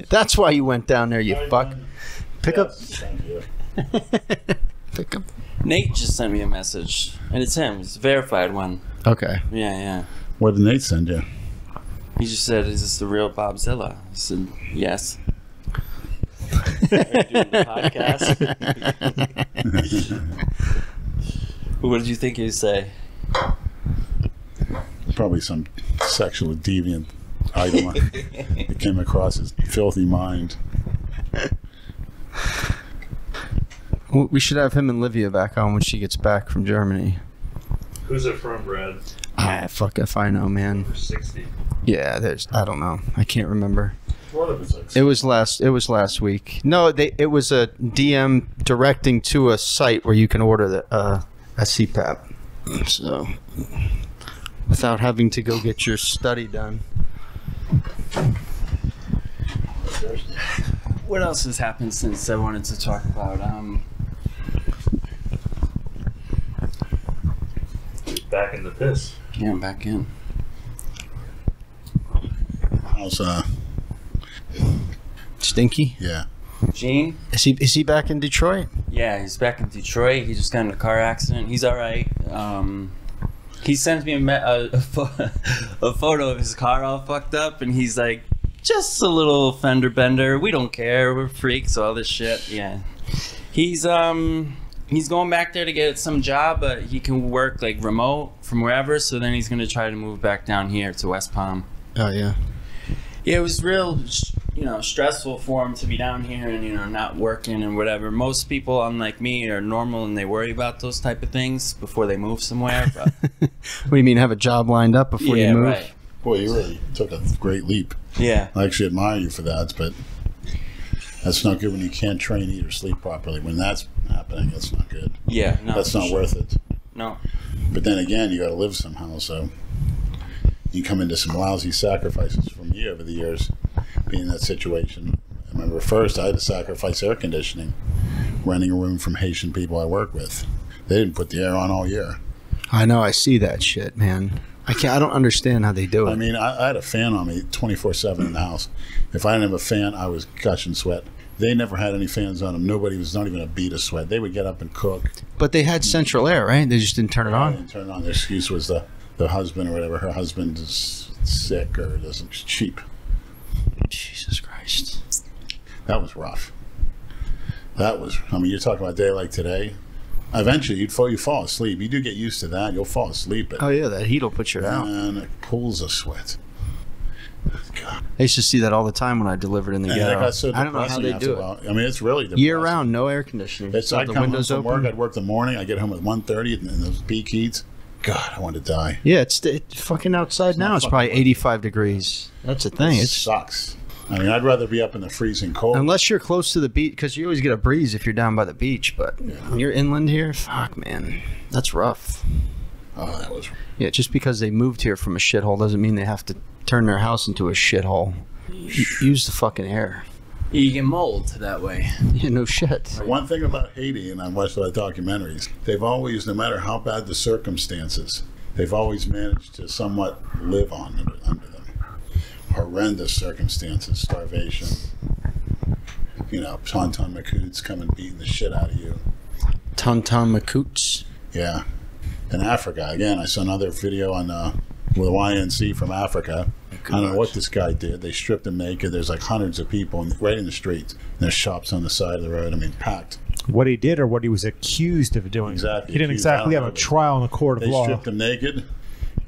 [SPEAKER 1] That's why you went down there, you fuck. Pick up.
[SPEAKER 2] Thank you.
[SPEAKER 1] Pick up.
[SPEAKER 4] Nate just sent me a message, and it's him. It's a verified one.
[SPEAKER 1] Okay.
[SPEAKER 4] Yeah.
[SPEAKER 2] What did Nate send you?
[SPEAKER 4] He just said, "Is this the real Robzilla?" I said, "Yes." Are you doing the podcast? What did you think he'd say?
[SPEAKER 2] Probably some sexual deviant item that came across his filthy mind.
[SPEAKER 1] Well, we should have him and Livia back on when she gets back from Germany.
[SPEAKER 5] Who's it from, Brad?
[SPEAKER 1] Fuck if I know, man.
[SPEAKER 5] Over 60.
[SPEAKER 1] Yeah, I don't know. I can't remember.
[SPEAKER 2] What if it's like
[SPEAKER 1] It was last week. No, it was a DM directing to a site where you can order a CPAP. So without having to go get your study done.
[SPEAKER 4] What else has happened since I wanted to talk about?
[SPEAKER 5] Back in the piss.
[SPEAKER 4] Yeah, I'm back in.
[SPEAKER 2] how's
[SPEAKER 1] Stinky?
[SPEAKER 2] yeah.
[SPEAKER 4] Gene?
[SPEAKER 1] Is he back in Detroit?
[SPEAKER 4] Yeah, he's back in Detroit. He just got in a car accident. He's all right. He sends me a photo of his car all fucked up, and he's like, just a little fender bender. We don't care. We're freaks. All this shit. Yeah. He's going back there to get some job, but he can work like remote from wherever. So then he's gonna try to move back down here to West Palm.
[SPEAKER 1] Oh yeah.
[SPEAKER 4] Yeah, it was real stressful for them to be down here and not working and whatever. Most people, unlike me, are normal and they worry about those type of things before they move somewhere. But
[SPEAKER 1] What do you mean, have a job lined up before you move?
[SPEAKER 4] Right.
[SPEAKER 2] Boy, you really took a great leap.
[SPEAKER 4] Yeah.
[SPEAKER 2] I actually admire you for that, but that's not good when you can't train, eat, or sleep properly. When that's happening, that's not good.
[SPEAKER 4] Yeah. No,
[SPEAKER 2] That's not worth it.
[SPEAKER 4] No.
[SPEAKER 2] But then again, you got to live somehow, so you come into some lousy sacrifices from you over the years, being in that situation. I remember first I had to sacrifice air conditioning, renting a room from Haitian people I work with. They didn't put the air on all year.
[SPEAKER 1] I know, I see that shit, man. I don't understand how they do it.
[SPEAKER 2] I mean, I had a fan on me 24/7 in the house. If I didn't have a fan, I was gushing sweat. They never had any fans on them. Nobody was not even a bead of sweat. They would get up and cook.
[SPEAKER 1] But they had central air, right? They just didn't turn it
[SPEAKER 2] They
[SPEAKER 1] on.
[SPEAKER 2] didn't turn it on. Their excuse was the husband or whatever. Her husband is sick or doesn't cheap.
[SPEAKER 1] Jesus Christ.
[SPEAKER 2] That was rough. That was, I mean, you're talking about a day like today. Eventually, you fall asleep. You do get used to that. You'll fall asleep. But
[SPEAKER 1] Oh, yeah, that heat will put you out.
[SPEAKER 2] man, it pools of sweat. God.
[SPEAKER 1] I used to see that all the time when I delivered in the
[SPEAKER 2] And
[SPEAKER 1] ghetto.
[SPEAKER 2] that got so
[SPEAKER 1] I don't know how
[SPEAKER 2] depressing
[SPEAKER 1] they
[SPEAKER 2] after
[SPEAKER 1] do
[SPEAKER 2] a
[SPEAKER 1] it.
[SPEAKER 2] while. I mean, it's really depressing.
[SPEAKER 1] Year round, no air conditioning.
[SPEAKER 2] It's,
[SPEAKER 1] Got
[SPEAKER 2] I
[SPEAKER 1] the
[SPEAKER 2] come home
[SPEAKER 1] windows
[SPEAKER 2] from
[SPEAKER 1] open.
[SPEAKER 2] work. I'd work the morning. I get home at 1:30 and those peak heats. God, I want to die.
[SPEAKER 1] Yeah, it's fucking outside now.
[SPEAKER 2] not
[SPEAKER 1] It's probably
[SPEAKER 2] fucking
[SPEAKER 1] 85 degrees. That's the thing.
[SPEAKER 2] It
[SPEAKER 1] It's
[SPEAKER 2] sucks. I mean, I'd rather be up in the freezing cold.
[SPEAKER 1] unless you're close to the beach, because you always get a breeze if you're down by the beach. But when you're inland here, fuck, man, that's rough.
[SPEAKER 2] Oh, that was.
[SPEAKER 1] Yeah, just because they moved here from a shithole doesn't mean they have to turn their house into a shithole. Use the fucking air.
[SPEAKER 4] You get mold that way.
[SPEAKER 1] Yeah, no shit.
[SPEAKER 2] One thing about Haiti, and I watched a lot of documentaries, they've always, no matter how bad the circumstances, they've always managed to somewhat live on under them. Horrendous circumstances, starvation, Tonton Makoots coming beating the shit out of you.
[SPEAKER 1] Tonton Makoots.
[SPEAKER 2] Yeah. In Africa, again, I saw another video on with YNC from Africa. I don't know what this guy did. They stripped him naked. There's like hundreds of people right in the streets. And there's shops on the side of the road. I mean, packed.
[SPEAKER 3] What he did or what he was accused of doing.
[SPEAKER 2] Exactly.
[SPEAKER 3] He didn't
[SPEAKER 2] Accused,
[SPEAKER 3] exactly
[SPEAKER 2] I
[SPEAKER 3] have
[SPEAKER 2] don't
[SPEAKER 3] a
[SPEAKER 2] know.
[SPEAKER 3] trial in the court of
[SPEAKER 2] They
[SPEAKER 3] law.
[SPEAKER 2] stripped him naked,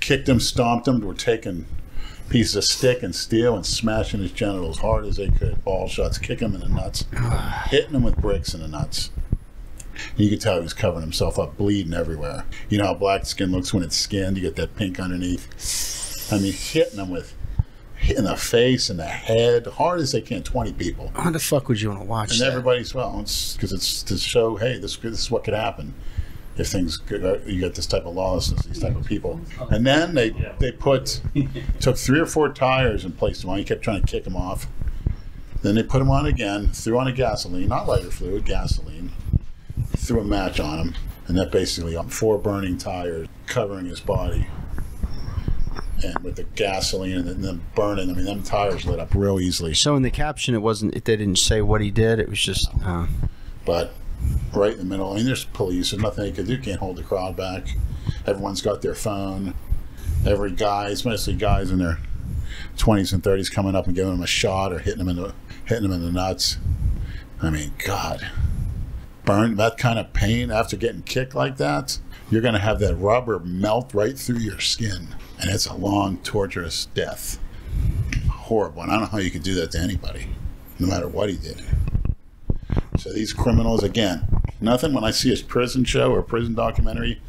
[SPEAKER 2] kicked him, stomped him, were taking pieces of stick and steel and smashing his genitals hard as they could. Ball shots, kick him in the nuts, hitting him with bricks in the nuts. You could tell he was covering himself up, bleeding everywhere. You know how black skin looks when it's skinned? You get that pink underneath. I mean, hitting him in the face and the head, hard as they can, 20 people.
[SPEAKER 1] How the fuck would you want to watch
[SPEAKER 2] And
[SPEAKER 1] that?
[SPEAKER 2] everybody's, because it's to show, hey, this is what could happen if you get this type of lawlessness, these type of people. And then they took 3 or 4 tires and placed them on. He kept trying to kick them off. Then they put him on again, threw on a gasoline, not lighter fluid, gasoline. Threw a match on him, and that basically 4 burning tires covering his body. And with the gasoline and then burning, I mean, them tires lit up real easily.
[SPEAKER 1] So in the caption, they didn't say what he did. It was just.
[SPEAKER 2] But right in the middle, I mean, there's police. There's nothing they can do. Can't hold the crowd back. Everyone's got their phone. Every guy, especially guys in their 20s and 30s, coming up and giving them a shot or hitting them in the nuts. I mean, God, burn that kind of pain after getting kicked like that. You're going to have that rubber melt right through your skin, and it's a long, torturous death. Horrible. And I don't know how you could do that to anybody, no matter what he did. So these criminals, again, nothing when I see a prison show or prison documentary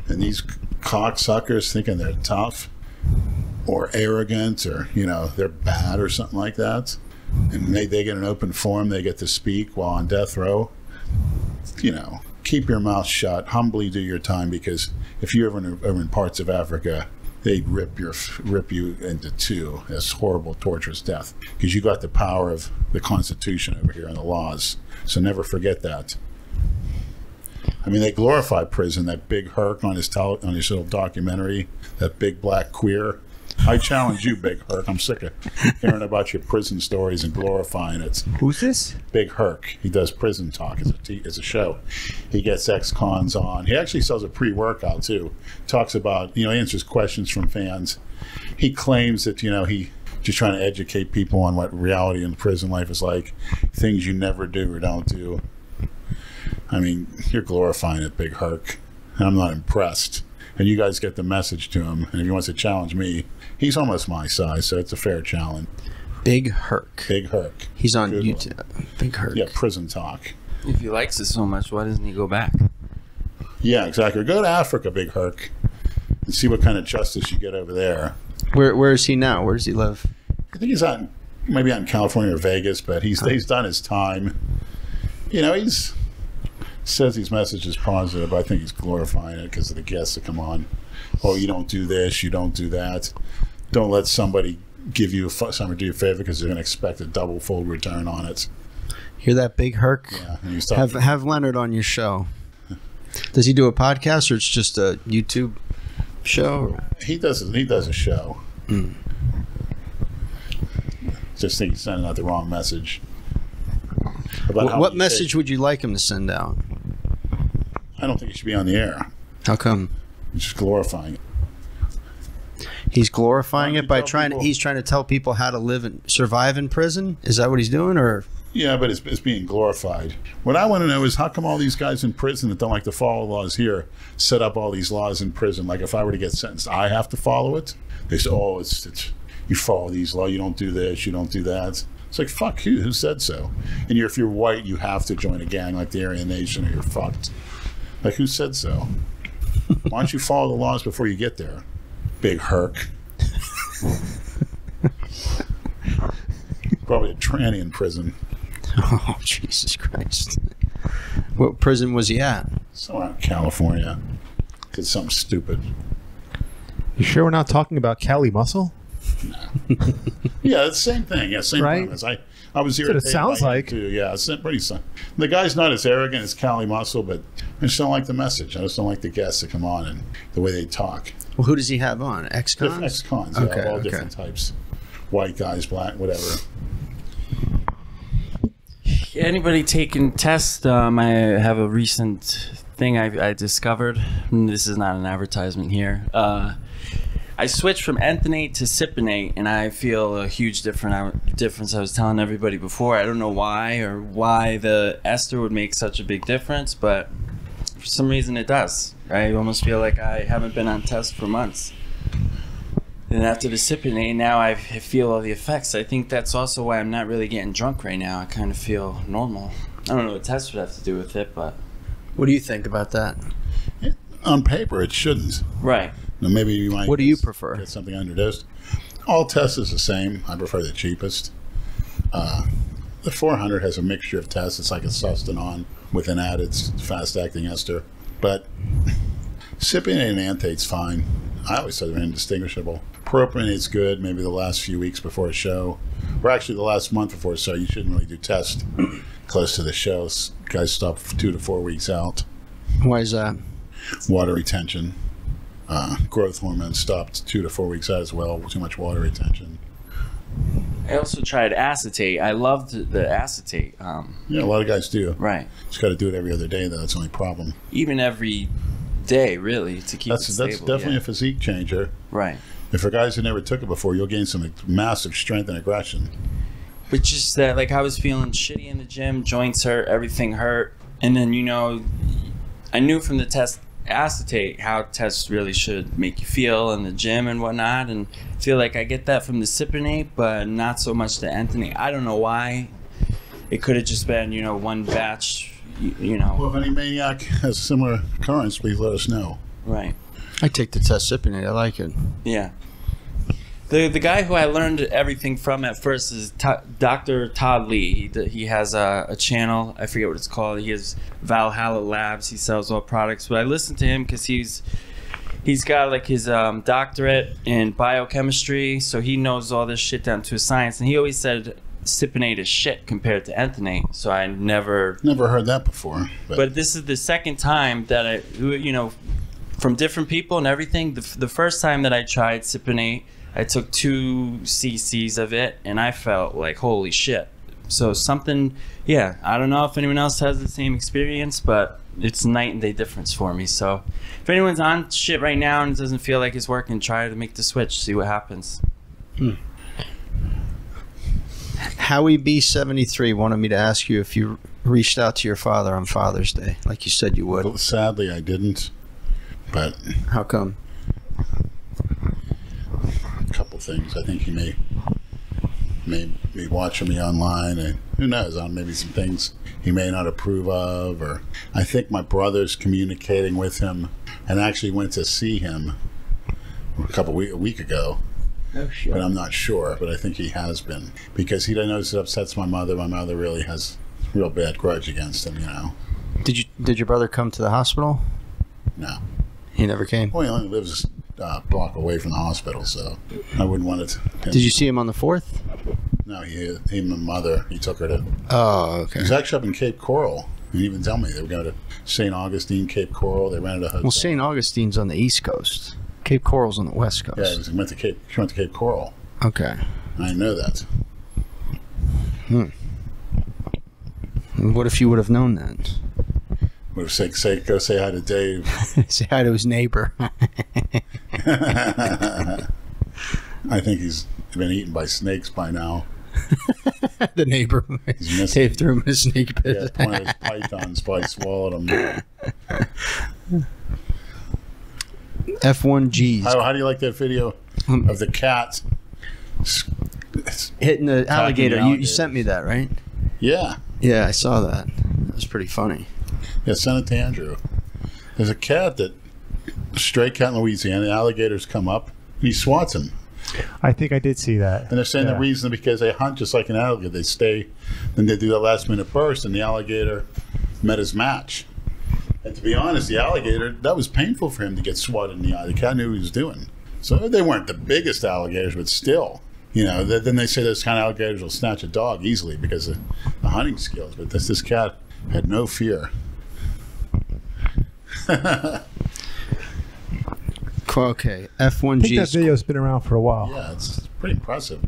[SPEAKER 2] and these cocksuckers thinking they're tough or arrogant or, they're bad or something like that. And they get an open forum, they get to speak while on death row. Keep your mouth shut, humbly do your time, because if you're ever in parts of Africa, they'd rip you into 2. That's horrible, torturous death, because you got the power of the Constitution over here and the laws. So never forget that. I mean, they glorify prison. That big Herc on his little documentary, that big black queer. I challenge you, Big Herc. I'm sick of hearing about your prison stories and glorifying it.
[SPEAKER 3] Who's this?
[SPEAKER 2] Big Herc. He does prison talk as a show. He gets ex-cons on. He actually sells a pre-workout too. Talks about, answers questions from fans. He claims that, he just trying to educate people on what reality in prison life is like, things you never do or don't do. I mean, you're glorifying it, Big Herc. And I'm not impressed. And you guys get the message to him. And if he wants to challenge me, he's almost my size, so it's a fair challenge.
[SPEAKER 1] Big Herc.
[SPEAKER 2] Big Herc.
[SPEAKER 1] He's on
[SPEAKER 2] Good
[SPEAKER 1] YouTube. Big Herc.
[SPEAKER 2] Yeah, Prison Talk.
[SPEAKER 4] If he likes it so much, why doesn't he go back?
[SPEAKER 2] Yeah, exactly. Go to Africa, Big Herc, and see what kind of justice you get over there.
[SPEAKER 1] Where is he now? Where does he live?
[SPEAKER 2] I think he's maybe out in California or Vegas, but he's done his time. You know, says his message is positive, but I think he's glorifying it because of the guests that come on. Oh, you don't do this, you don't do that. Don't let somebody give you somebody do you a favor because they're going to expect a double fold return on it.
[SPEAKER 1] Hear that, Big Herc?
[SPEAKER 2] Yeah, and he's
[SPEAKER 1] have Leonard on your show. Does he do a podcast or it's just a YouTube show?
[SPEAKER 2] He does a show. Just think he's sending out the wrong message.
[SPEAKER 1] What message would you like him to send out?
[SPEAKER 2] I don't think he should be on the air.
[SPEAKER 1] How come?
[SPEAKER 2] He's just glorifying it.
[SPEAKER 1] He's glorifying it by he's trying to tell people how to live and survive in prison? Is that what he's doing, or?
[SPEAKER 2] Yeah, but it's being glorified. What I want to know is how come all these guys in prison that don't like to follow laws here set up all these laws in prison? Like if I were to get sentenced, I have to follow it? They say, oh, it's you follow these laws, you don't do this, you don't do that. It's like, fuck you, who said so? And if you're white, you have to join a gang like the Aryan Nation or you're fucked. Like, who said so? Why don't you follow the laws before you get there? Big Herc. Probably a tranny in prison.
[SPEAKER 1] Oh, Jesus Christ. What prison was he at?
[SPEAKER 2] Somewhere in California. Did something stupid.
[SPEAKER 3] You sure we're not talking about Cali Muscle?
[SPEAKER 2] No. Yeah, it's the same thing. Yeah, same
[SPEAKER 3] right?
[SPEAKER 2] premise. I was here.
[SPEAKER 3] That's what it sounds like.
[SPEAKER 2] Too. Yeah, it's pretty. The guy's not as arrogant as Cali Muscle, but I just don't like the message. I just don't like the guests that come on and the way they talk.
[SPEAKER 1] Well, who does he have on? Ex-cons?
[SPEAKER 2] Ex-cons,
[SPEAKER 1] okay,
[SPEAKER 2] yeah, all different types. White guys, black, whatever.
[SPEAKER 4] Anybody taking tests? I have a recent thing I discovered. This is not an advertisement here. I switched from entonate to cypionate, and I feel a huge difference. I was telling everybody before, I don't know why or why the ester would make such a big difference, but for some reason it does. I almost feel like I haven't been on test for months. And after the cypionate, now I feel all the effects. I think that's also why I'm not really getting drunk right now. I kind of feel normal. I don't know what tests would have to do with it, but...
[SPEAKER 1] What do you think about that?
[SPEAKER 2] On paper, it shouldn't.
[SPEAKER 4] Right.
[SPEAKER 2] Now, maybe you might.
[SPEAKER 1] What do you prefer?
[SPEAKER 2] Get something underdosed. All tests is the same. I prefer the cheapest. The 400 has a mixture of tests. It's like a Sustanon with an added fast-acting ester. But cypionate and antate's fine. I always thought they were indistinguishable. Propionate's good. Maybe the last few weeks before a show, or actually the last month before a show. You shouldn't really do tests close to the show. Guys stop 2 to 4 weeks out.
[SPEAKER 1] Why is that?
[SPEAKER 2] Water retention. Growth hormone stopped 2 to 4 weeks out as well. Too much water retention.
[SPEAKER 4] I also tried acetate. I loved the acetate.
[SPEAKER 2] Yeah, a lot of guys do.
[SPEAKER 4] Right.
[SPEAKER 2] Just got to do it every other day, though. That's the only problem.
[SPEAKER 4] Even every day, really, to keep it stable.
[SPEAKER 2] That's definitely a physique changer.
[SPEAKER 4] Right.
[SPEAKER 2] And for guys who never took it before, you'll gain some massive strength and aggression.
[SPEAKER 4] But just that, like, I was feeling shitty in the gym, joints hurt, everything hurt. And then, I knew from the test acetate how tests really should make you feel in the gym and whatnot, and I feel like I get that from the cypionate, but not so much the entonate. I don't know why. It could have just been one batch.
[SPEAKER 2] Well, if any maniac has a similar occurrence, please let us know.
[SPEAKER 4] Right.
[SPEAKER 1] I take the test cypionate. I like it.
[SPEAKER 4] Yeah. The guy who I learned everything from at first is Dr. Todd Lee. He has a channel. I forget what it's called. He has Valhalla Labs. He sells all products. But I listen to him because he's got like his doctorate in biochemistry, so he knows all this shit down to a science. And he always said cypionate is shit compared to entonate. So I never
[SPEAKER 2] heard that before.
[SPEAKER 4] But this is the second time that I, from different people and everything. The first time that I tried cypionate, I took 2 cc's of it, and I felt like, holy shit. So something, I don't know if anyone else has the same experience, but it's night and day difference for me. So if anyone's on shit right now and it doesn't feel like it's working, try to make the switch, see what happens.
[SPEAKER 1] Howie B73 wanted me to ask you if you reached out to your father on Father's Day, like you said you would.
[SPEAKER 2] Well, sadly, I didn't. But
[SPEAKER 1] how come?
[SPEAKER 2] A couple things. I think he may maybe watching me online, and who knows, on maybe some things he may not approve of, or I think my brother's communicating with him, and actually went to see him a week ago.
[SPEAKER 4] Oh shit!
[SPEAKER 2] But I'm not sure. But I think he has been, because he knows it upsets my mother. My mother really has a real bad grudge against him.
[SPEAKER 1] Did your brother come to the hospital?
[SPEAKER 2] No.
[SPEAKER 1] He never came.
[SPEAKER 2] Well, he only lives a block away from the hospital, so I wouldn't want it.
[SPEAKER 1] Did you see him on the 4th?
[SPEAKER 2] No, he and my mother. He took her to.
[SPEAKER 1] Oh, okay.
[SPEAKER 2] He was actually up in Cape Coral. He didn't even tell me they were going to St. Augustine, Cape Coral. They rented a hotel.
[SPEAKER 1] Well, St. Augustine's on the East Coast. Cape Coral's on the West Coast.
[SPEAKER 2] Yeah, he went to Cape Coral.
[SPEAKER 1] Okay.
[SPEAKER 2] I know that.
[SPEAKER 1] What if you would have known that?
[SPEAKER 2] Would have go say hi to Dave.
[SPEAKER 1] Say hi to his neighbor.
[SPEAKER 2] I think he's been eaten by snakes by now.
[SPEAKER 1] The neighbor.
[SPEAKER 2] He's missing.
[SPEAKER 1] Dave threw him in a snake pit.
[SPEAKER 2] Yeah, one of his pythons probably swallowed him.
[SPEAKER 1] F1Gs.
[SPEAKER 2] How do you like that video of the cat
[SPEAKER 1] hitting the alligator? You
[SPEAKER 2] alligator.
[SPEAKER 1] sent me that, right?
[SPEAKER 2] Yeah.
[SPEAKER 1] Yeah, I saw that. That was pretty funny.
[SPEAKER 2] Yeah, send it to Andrew. There's a cat a stray cat in Louisiana. The alligators come up and he swats him.
[SPEAKER 3] I think I did see that.
[SPEAKER 2] And they're saying the reason because they hunt just like an alligator. They stay, then they do that last minute burst, and the alligator met his match. And to be honest, the alligator, that was painful for him to get swatted in the eye. The cat knew what he was doing. So they weren't the biggest alligators, but still, then they say those kind of alligators will snatch a dog easily because of the hunting skills. But this cat had no fear.
[SPEAKER 1] Okay,
[SPEAKER 3] I think
[SPEAKER 1] F1Gs.
[SPEAKER 3] that video's been around for a while.
[SPEAKER 2] Yeah, it's pretty impressive.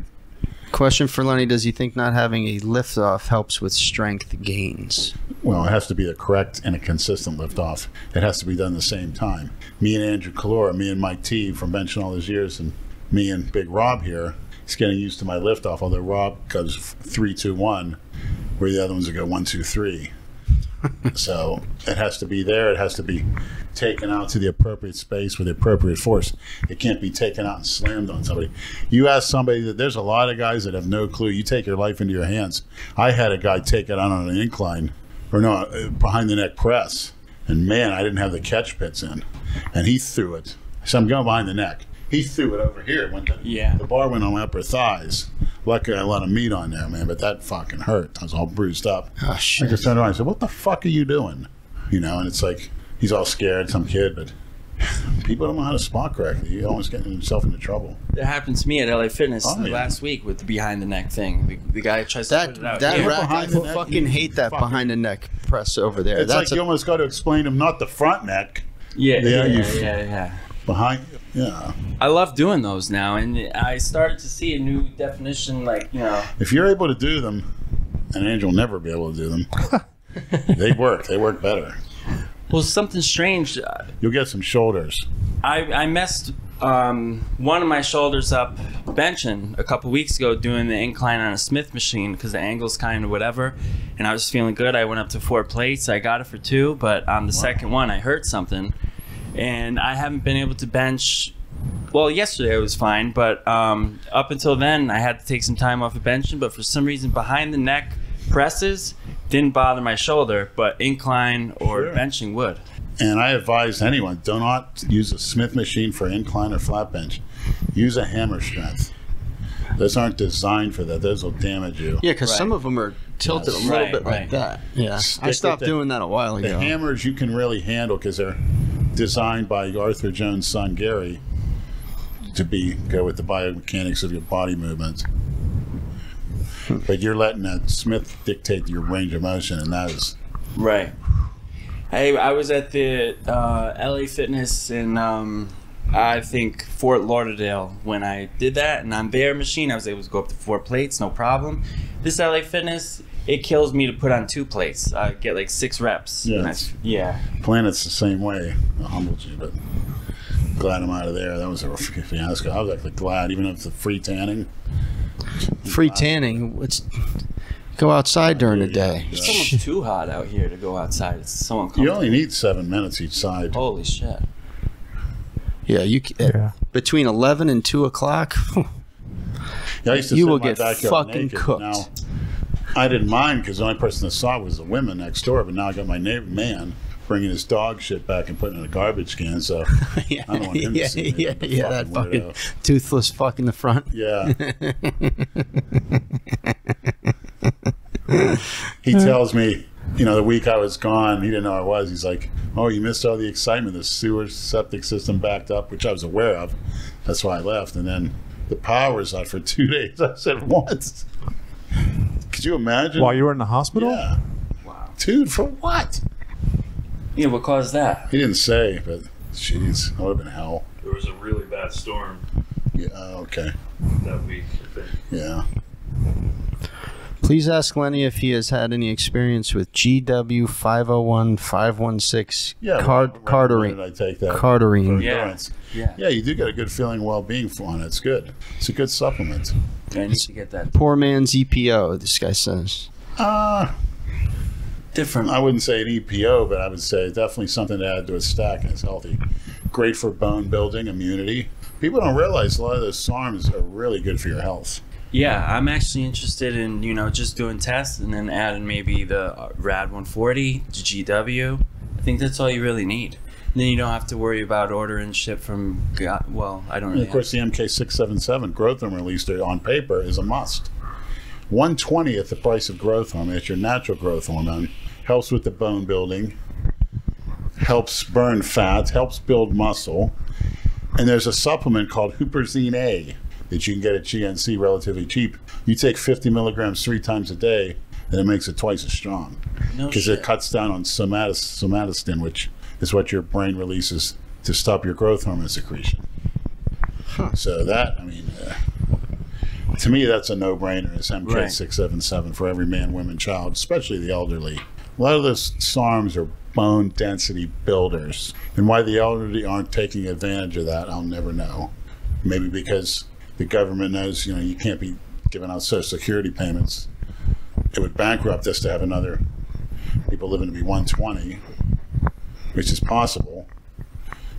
[SPEAKER 1] Question for Lenny: does he think not having a liftoff helps with strength gains?
[SPEAKER 2] Well, it has to be the correct and a consistent liftoff. It has to be done at the same time. Me and Andrew Calora, me and Mike T from benching all those years, and me and Big Rob here, he's getting used to my liftoff, although Rob goes 3-2-1, where the other ones will go 1-2-3. So it has to be there. It has to be taken out to the appropriate space with the appropriate force. It can't be taken out and slammed on somebody. You ask somebody that there's a lot of guys that have no clue. You take your life into your hands. I had a guy take it out on an incline, behind the neck press, and man, I didn't have the catch pits in, and he threw it. So I'm going behind the neck. He threw it over here. The bar went on my upper thighs. Luckily, I had a lot of meat on there, man, but that fucking hurt. I was all bruised up.
[SPEAKER 1] Oh, shit.
[SPEAKER 2] I just turned around and said, "What the fuck are you doing?" And it's like, he's all scared, some kid, but people don't know how to spot correctly. He almost getting himself into trouble.
[SPEAKER 4] It happened to me at LA Fitness last week with the behind the neck thing. The guy tries to put it out.
[SPEAKER 1] That
[SPEAKER 4] here.
[SPEAKER 1] rack, I fucking hate that behind the neck press over there.
[SPEAKER 2] It's like you almost got to explain to him, not the front neck.
[SPEAKER 4] Yeah.
[SPEAKER 2] Behind, yeah.
[SPEAKER 4] I love doing those now, and I started to see a new definition,
[SPEAKER 2] If you're able to do them, and Angel will never be able to do them, they work. They work better.
[SPEAKER 4] Well, something strange.
[SPEAKER 2] You'll get some shoulders.
[SPEAKER 4] I messed one of my shoulders up benching a couple weeks ago doing the incline on a Smith machine because the angle's kind of whatever, and I was feeling good. I went up to 4 plates. I got it for 2, but on the second one, I hurt something. And I haven't been able to bench. Well, yesterday I was fine, but up until then I had to take some time off of benching. But for some reason, behind the neck presses didn't bother my shoulder, but incline or benching would.
[SPEAKER 2] And I advise anyone, do not use a Smith machine for incline or flat bench. Use a hammer strength. Those aren't designed for that. Those will damage you.
[SPEAKER 1] Yeah, because some of them are tilted a little bit like that. Yeah, I stopped doing that a while ago.
[SPEAKER 2] The hammers you can really handle because they're designed by Arthur Jones' son Gary to go with the biomechanics of your body movement. But you're letting that Smith dictate your range of motion, and that is
[SPEAKER 4] right. I was at the LA Fitness in I think Fort Lauderdale when I did that, and on their machine I was able to go up to 4 plates, no problem. This LA Fitness, it kills me to put on 2 plates. I get like 6 reps.
[SPEAKER 2] Yeah. Planet's the same way. I humbled you, but glad I'm out of there. That was a fiasco. I was actually glad, even if it's the free tanning.
[SPEAKER 1] Free tanning? Go outside during the day.
[SPEAKER 4] It's almost too hot out here to go outside. It's so uncomfortable.
[SPEAKER 2] You only need 7 minutes each side.
[SPEAKER 4] Holy shit.
[SPEAKER 1] Yeah, between 11 and 2 o'clock.
[SPEAKER 2] Yeah, I used to
[SPEAKER 1] You
[SPEAKER 2] sit
[SPEAKER 1] will
[SPEAKER 2] in my
[SPEAKER 1] get
[SPEAKER 2] backyard
[SPEAKER 1] fucking
[SPEAKER 2] naked,
[SPEAKER 1] cooked.
[SPEAKER 2] Now, I didn't mind because the only person that saw it was the women next door. But now I got my neighbor man bringing his dog shit back and putting it in a garbage can. So
[SPEAKER 1] Yeah,
[SPEAKER 2] I don't want him to see me.
[SPEAKER 1] that fucking
[SPEAKER 2] Weirdo.
[SPEAKER 1] toothless fuck in the front.
[SPEAKER 2] Yeah. He tells me, the week I was gone, he didn't know I was. He's like, "Oh, you missed all the excitement. The sewer septic system backed up," which I was aware of. That's why I left. And then the power was out for 2 days. I said, "What? Could you imagine?"
[SPEAKER 3] While you were in the hospital?
[SPEAKER 2] Yeah.
[SPEAKER 4] Wow.
[SPEAKER 2] Dude, for what?
[SPEAKER 4] Yeah, what caused that?
[SPEAKER 2] He didn't say, but jeez, that would have been hell.
[SPEAKER 5] There was a really bad storm
[SPEAKER 2] Yeah, okay.
[SPEAKER 5] that week, I think.
[SPEAKER 2] Yeah.
[SPEAKER 1] Please ask Lenny if he has had any experience with GW 501 516
[SPEAKER 2] Yeah. When did
[SPEAKER 1] Cardarine.
[SPEAKER 2] I take that?
[SPEAKER 1] Cardarine.
[SPEAKER 4] Yeah.
[SPEAKER 2] Endurance.
[SPEAKER 4] Yeah.
[SPEAKER 2] Yeah, you do get a good feeling of well-being on it. It's good. It's a good supplement.
[SPEAKER 4] I need to get that
[SPEAKER 1] Poor man's EPO, this guy says.
[SPEAKER 4] different.
[SPEAKER 2] I wouldn't say an EPO, but I would say definitely something to add to a stack, and it's healthy. Great for bone building, immunity. People don't realize a lot of those SARMs are really good for your health.
[SPEAKER 4] Yeah, I'm actually interested in, just doing tests and then adding maybe the Rad 140, the GW. I think that's all you really need. And then you don't have to worry about ordering shit from, I don't
[SPEAKER 2] And
[SPEAKER 4] really
[SPEAKER 2] of course, the MK677 growth hormone release on paper is a must. 120th the price of growth hormone. It's your natural growth hormone. Helps with the bone building, helps burn fat, helps build muscle. And there's a supplement called Huperzine A that you can get at GNC relatively cheap. You take 50 milligrams 3 times a day, and it makes it twice as strong.
[SPEAKER 4] No
[SPEAKER 2] Because
[SPEAKER 4] shit.
[SPEAKER 2] it cuts down on somatistin, which is what your brain releases to stop your growth hormone secretion. So that, to me, that's a no-brainer. It's MK677 for every man, woman, child, especially the elderly. A lot of those SARMs are bone density builders. And why the elderly aren't taking advantage of that, I'll never know. Maybe because the government knows, you can't be giving out Social Security payments. It would bankrupt us to have another people living to be 120, which is possible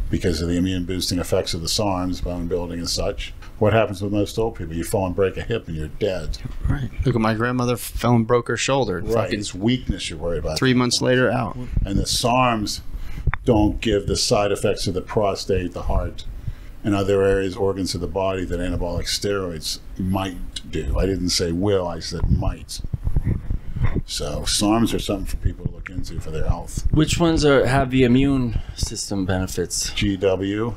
[SPEAKER 2] because of the immune boosting effects of the SARMs, bone building and such. What happens with most old people? You fall and break a hip and you're dead.
[SPEAKER 1] Right. Look at my grandmother fell and broke her shoulder.
[SPEAKER 2] Right.
[SPEAKER 1] Fucking
[SPEAKER 2] It's weakness you're worried about.
[SPEAKER 1] 3 months later, out.
[SPEAKER 2] And the SARMs don't give the side effects of the prostate, the heart, and other areas, organs of the body that anabolic steroids might do. I didn't say will, I said might. So SARMs are something for people to look into for their health.
[SPEAKER 4] Which ones have the immune system benefits?
[SPEAKER 2] GW,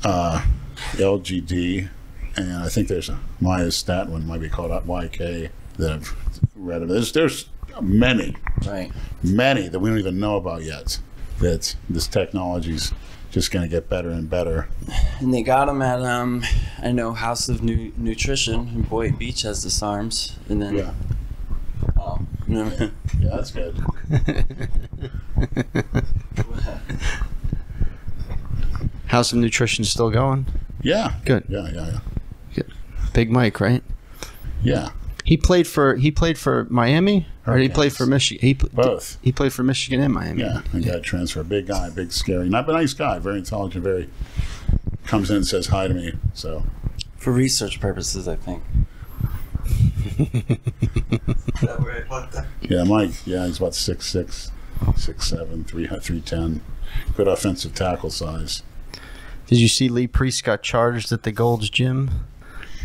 [SPEAKER 2] LGD, and I think there's a myostatin one, might be called YK, that I've read of. There's many
[SPEAKER 4] Right.
[SPEAKER 2] that we don't even know about yet, that this technology's just going to get better and better.
[SPEAKER 4] And they got them at, I know, House of Nutrition in Boynton Beach has the SARMs. And then,
[SPEAKER 2] Yeah, yeah, that's good.
[SPEAKER 1] House of Nutrition still going?
[SPEAKER 2] Yeah,
[SPEAKER 1] Good.
[SPEAKER 2] yeah.
[SPEAKER 1] Big Mike, right?
[SPEAKER 2] Yeah,
[SPEAKER 1] He played for Miami, or he played
[SPEAKER 2] Hurricanes.
[SPEAKER 1] for Michigan.
[SPEAKER 2] both.
[SPEAKER 1] He played for Michigan and Miami.
[SPEAKER 2] Yeah, I got a transfer. Big guy, big scary, not a nice guy, very intelligent, very comes in and says hi to me. So
[SPEAKER 4] for research purposes, I think.
[SPEAKER 2] yeah, Mike. Yeah, he's about 6'6", 6'7", 310. Good offensive tackle size.
[SPEAKER 1] Did you see Lee Priest got charged at the Gold's Gym?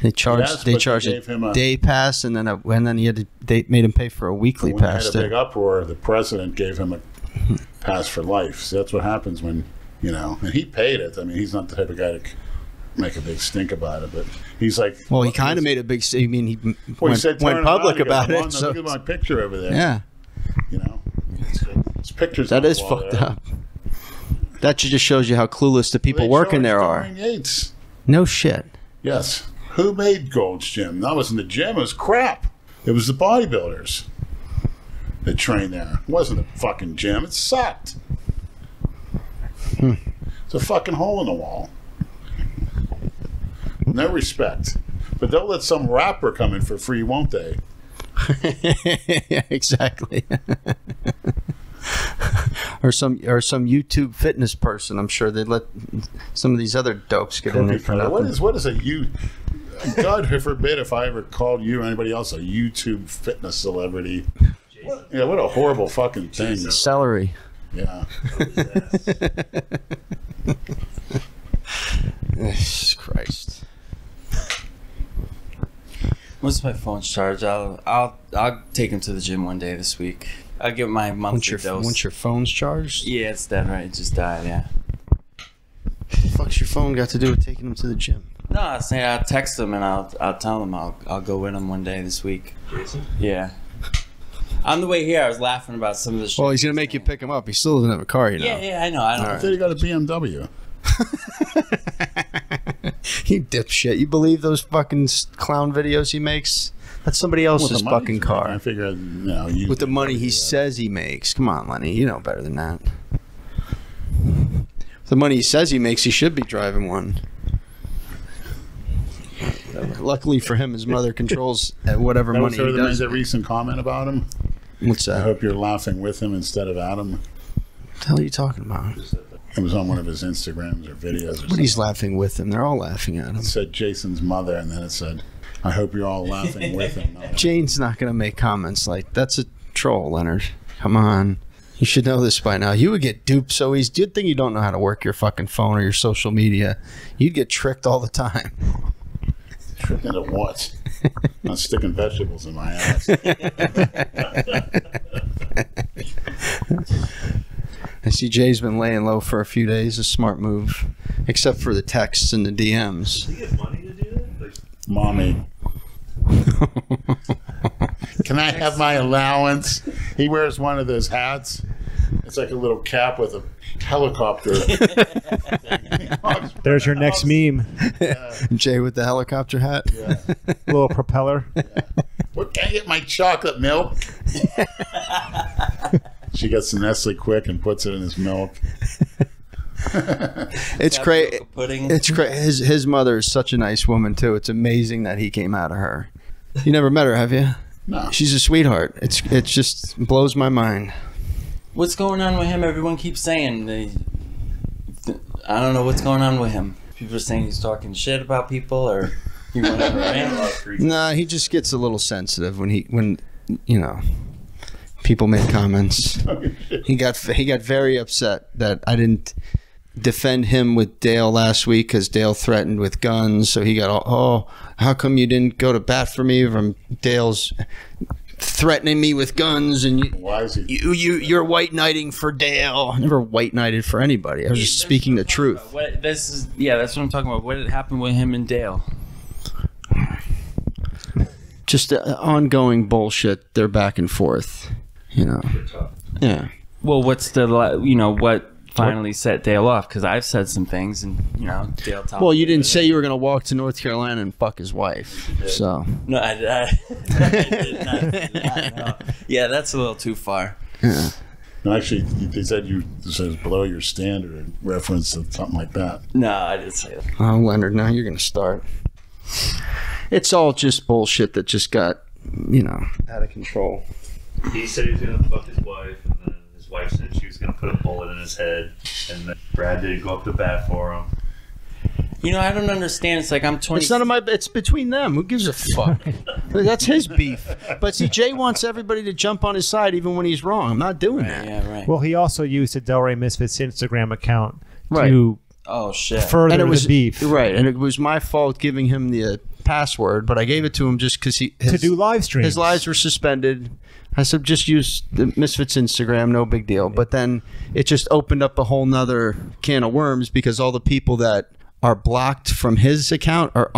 [SPEAKER 1] They charged.
[SPEAKER 2] Yes,
[SPEAKER 1] they
[SPEAKER 2] but
[SPEAKER 1] charged
[SPEAKER 2] gave him
[SPEAKER 1] a
[SPEAKER 2] a
[SPEAKER 1] day pass, and then he had to. They made him pay for a weekly
[SPEAKER 2] When they
[SPEAKER 1] pass.
[SPEAKER 2] had a big uproar, the president gave him a pass for life. So that's what happens when, and he paid it. I mean, he's not the type of guy to make a big stink about it, but he's like...
[SPEAKER 1] Well, he kind of made a big. I mean, he went
[SPEAKER 2] "Turn
[SPEAKER 1] public
[SPEAKER 2] around,"
[SPEAKER 1] about
[SPEAKER 2] he goes,
[SPEAKER 1] it.
[SPEAKER 2] "Come on,
[SPEAKER 1] So
[SPEAKER 2] look at my picture over there."
[SPEAKER 1] yeah,
[SPEAKER 2] It's pictures.
[SPEAKER 1] that
[SPEAKER 2] on the
[SPEAKER 1] is
[SPEAKER 2] wall
[SPEAKER 1] fucked
[SPEAKER 2] there.
[SPEAKER 1] up. That just shows you how clueless the people
[SPEAKER 2] They
[SPEAKER 1] working there
[SPEAKER 2] charged
[SPEAKER 1] are.
[SPEAKER 2] Dorian Yates.
[SPEAKER 1] No shit.
[SPEAKER 2] Yes. Who made Gold's Gym? That wasn't the gym. It was crap. It was the bodybuilders that trained there. It wasn't the fucking gym. It sucked. It's a fucking hole in the wall. No respect. But they'll let some rapper come in for free, won't they?
[SPEAKER 1] Yeah, exactly. or some YouTube fitness person. I'm sure they'd let some of these other dopes get in there for nothing.
[SPEAKER 2] What is a God forbid if I ever called you or anybody else a YouTube fitness celebrity. Yeah, what a horrible fucking thing.
[SPEAKER 1] Celery.
[SPEAKER 2] Yeah.
[SPEAKER 1] Christ.
[SPEAKER 4] Once my phone's charged, I'll take him to the gym one day this week. I'll give my monthly dose.
[SPEAKER 1] Once your phone's charged?
[SPEAKER 4] Yeah, it's dead right. It just died, yeah.
[SPEAKER 1] The fuck's your phone got to do with taking him to the gym?
[SPEAKER 4] No, I was saying I'll text him and I'll tell him I'll go with him one day this week.
[SPEAKER 5] Jason?
[SPEAKER 4] Yeah. On the way here, I was laughing about some of the shit.
[SPEAKER 1] Well, he's going to make you pick him up. He still doesn't have a car, you know.
[SPEAKER 4] Yeah, I know.
[SPEAKER 2] I thought you got a BMW.
[SPEAKER 1] You dipshit. You believe those fucking clown videos he makes? That's somebody else's fucking car.
[SPEAKER 2] I figure,
[SPEAKER 1] with the money he says he makes. Come on, Lenny. You know better than that. With the money he says he makes, he should be driving one. Luckily for him, his mother controls whatever money he does.
[SPEAKER 2] Made a recent comment about him.
[SPEAKER 1] What's that?
[SPEAKER 2] I hope you're laughing with him instead of at him.
[SPEAKER 1] What the hell are you talking about?
[SPEAKER 2] It was on one of his Instagrams or videos.
[SPEAKER 1] But he's laughing with him. They're all laughing at him.
[SPEAKER 2] It said Jason's mother, and then it said, I hope you're all laughing with him. No.
[SPEAKER 1] Jane's not going to make comments like, that's a troll, Leonard. Come on. You should know this by now. You would get duped so easy. Good thing you don't know how to work your fucking phone or your social media. You'd get tricked all the time.
[SPEAKER 2] Tricked into what? I'm sticking vegetables in my ass.
[SPEAKER 1] I see Jay's been laying low for a few days. A smart move. Except for the texts and the DMs.
[SPEAKER 5] Do you get money to do that? Like,
[SPEAKER 2] Mommy. Can I have my allowance? He wears one of those hats. It's like a little cap with a helicopter.
[SPEAKER 3] There's your next meme.
[SPEAKER 2] Yeah.
[SPEAKER 1] Jay with the helicopter hat.
[SPEAKER 2] Yeah.
[SPEAKER 3] Little propeller.
[SPEAKER 2] Yeah. What, can I get my chocolate milk? She gets the Nestle Quick and puts it in his milk.
[SPEAKER 1] It's crazy.
[SPEAKER 4] Pudding.
[SPEAKER 1] It's crazy. His mother is such a nice woman too. It's amazing that he came out of her. You never met her, have you?
[SPEAKER 2] No.
[SPEAKER 1] She's a sweetheart. It just blows my mind.
[SPEAKER 4] What's going on with him? Everyone keeps saying I don't know what's going on with him. People are saying he's talking shit about people or whatever, right?
[SPEAKER 1] Nah, he just gets a little sensitive when you know people make comments. He got very upset that I didn't defend him with Dale last week because Dale threatened with guns. So he got all, how come you didn't go to bat for me from Dale's threatening me with guns? And
[SPEAKER 2] why is he?
[SPEAKER 1] You're white knighting for Dale. I never white knighted for anybody. I was just speaking the truth.
[SPEAKER 4] That's what I'm talking about. What had happened with him and Dale?
[SPEAKER 1] Just ongoing bullshit. They're back and forth. You know. Yeah.
[SPEAKER 4] Well, what's what finally set Dale off? Because I've said some things, and Dale.
[SPEAKER 1] Well, you didn't say you were going to walk to North Carolina and fuck his wife. So.
[SPEAKER 4] No, I did not. No. Yeah, that's a little too far.
[SPEAKER 1] Yeah.
[SPEAKER 2] No, actually, they said you says below your standard reference to something like that.
[SPEAKER 4] No, I didn't say that.
[SPEAKER 1] Oh, Leonard, now you're going to start. It's all just bullshit that just got, out of control.
[SPEAKER 5] He said he was going to fuck his wife, and then his wife said she was going to put a bullet in his head, and then Brad didn't go up to bat for him.
[SPEAKER 4] I don't understand. It's like I'm 20.
[SPEAKER 1] It's none of my. It's between them. Who gives a fuck? That's his beef. But see, Jay wants everybody to jump on his side even when he's wrong. I'm not doing that.
[SPEAKER 4] Yeah, right.
[SPEAKER 3] Well, he also used the Delray Misfits Instagram account
[SPEAKER 1] Right.
[SPEAKER 3] to
[SPEAKER 1] And
[SPEAKER 3] further
[SPEAKER 1] it was
[SPEAKER 3] the beef.
[SPEAKER 1] Right, and it was my fault giving him the password, but I gave it to him just because
[SPEAKER 3] to do live streams.
[SPEAKER 1] His lives were suspended. I said, just use the Misfits Instagram, no big deal. But then it just opened up a whole nother can of worms because all the people that are blocked from his account are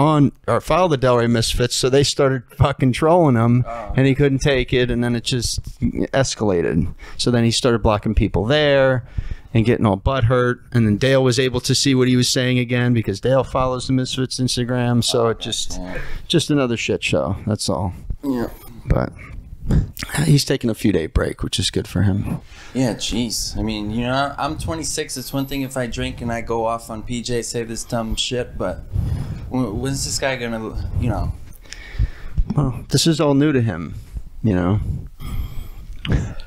[SPEAKER 1] follow the Delray Misfits, so they started fucking trolling him, and he couldn't take it, and then it just escalated. So then he started blocking people there and getting all butthurt, and then Dale was able to see what he was saying again because Dale follows the Misfits Instagram, so it just another shit show. That's all.
[SPEAKER 4] Yeah.
[SPEAKER 1] But he's taking a few day break, which is good for him.
[SPEAKER 4] Yeah, jeez. I mean, I'm 26. It's one thing if I drink and I go off on PJ, say this dumb shit, but when's this guy gonna,
[SPEAKER 1] Well, this is all new to him,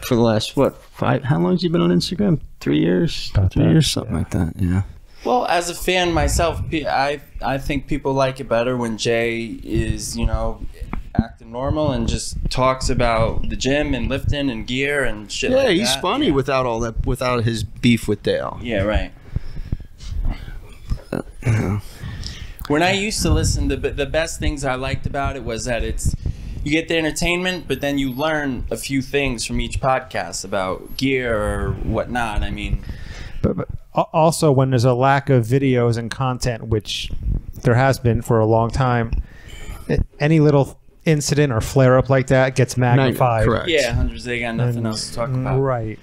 [SPEAKER 1] For the last, how long has he been on Instagram? 3 years?
[SPEAKER 3] About
[SPEAKER 1] 3
[SPEAKER 3] that,
[SPEAKER 1] years, something like that, yeah.
[SPEAKER 4] Well, as a fan myself, I think people like it better when Jay is, you know, acting normal and just talks about the gym and lifting and gear and shit like that.
[SPEAKER 1] Yeah, he's funny without all that, without his beef with Dale.
[SPEAKER 4] Yeah, right. When I used to listen, the best things I liked about it was that you get the entertainment, but then you learn a few things from each podcast about gear or whatnot. I mean,
[SPEAKER 3] But also, when there's a lack of videos and content, which there has been for a long time, any little incident or flare up like that gets magnified.
[SPEAKER 1] Correct.
[SPEAKER 4] yeah, hundreds, they got nothing else to talk about.
[SPEAKER 3] Right.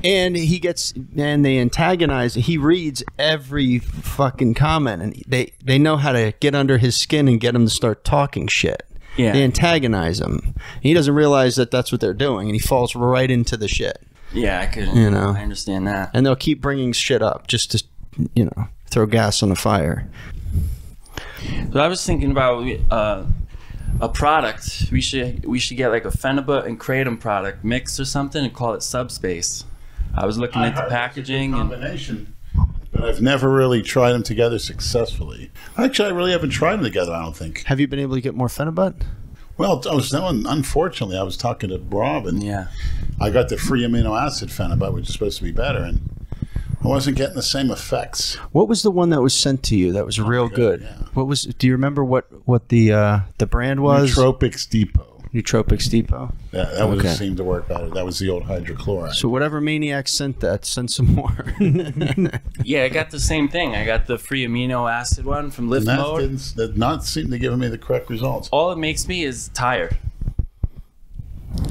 [SPEAKER 1] And they antagonize. He reads every fucking comment, and they know how to get under his skin and get him to start talking shit.
[SPEAKER 4] Yeah.
[SPEAKER 1] They antagonize him. He doesn't realize that that's what they're doing, and he falls right into the shit.
[SPEAKER 4] Yeah, I understand that.
[SPEAKER 1] And they'll keep bringing shit up just to, you know, throw gas on the fire.
[SPEAKER 4] So I was thinking about a product. We should get like a Phenibut and Kratom product mix or something and call it Subspace. I was looking at the packaging and
[SPEAKER 2] combination, but I've never really tried them together successfully. Actually, I really haven't tried them together, I don't think.
[SPEAKER 1] Have you been able to get more Phenibut?
[SPEAKER 2] Well, unfortunately, I was talking to Rob, and I got the free amino acid Phenibut, which is supposed to be better, and I wasn't getting the same effects.
[SPEAKER 1] What was the one that was sent to you that was real good?
[SPEAKER 2] Yeah.
[SPEAKER 1] What was? Do you remember what the brand was?
[SPEAKER 2] Nootropics Depot.
[SPEAKER 1] Nootropics Depot.
[SPEAKER 2] Yeah, that seemed to work better. That was the old hydrochloride.
[SPEAKER 1] So whatever maniac sent that, send some more.
[SPEAKER 4] yeah, I got the same thing. I got the free amino acid one from Lift Mode.
[SPEAKER 2] That not seem to give me the correct results.
[SPEAKER 4] All it makes me is tired.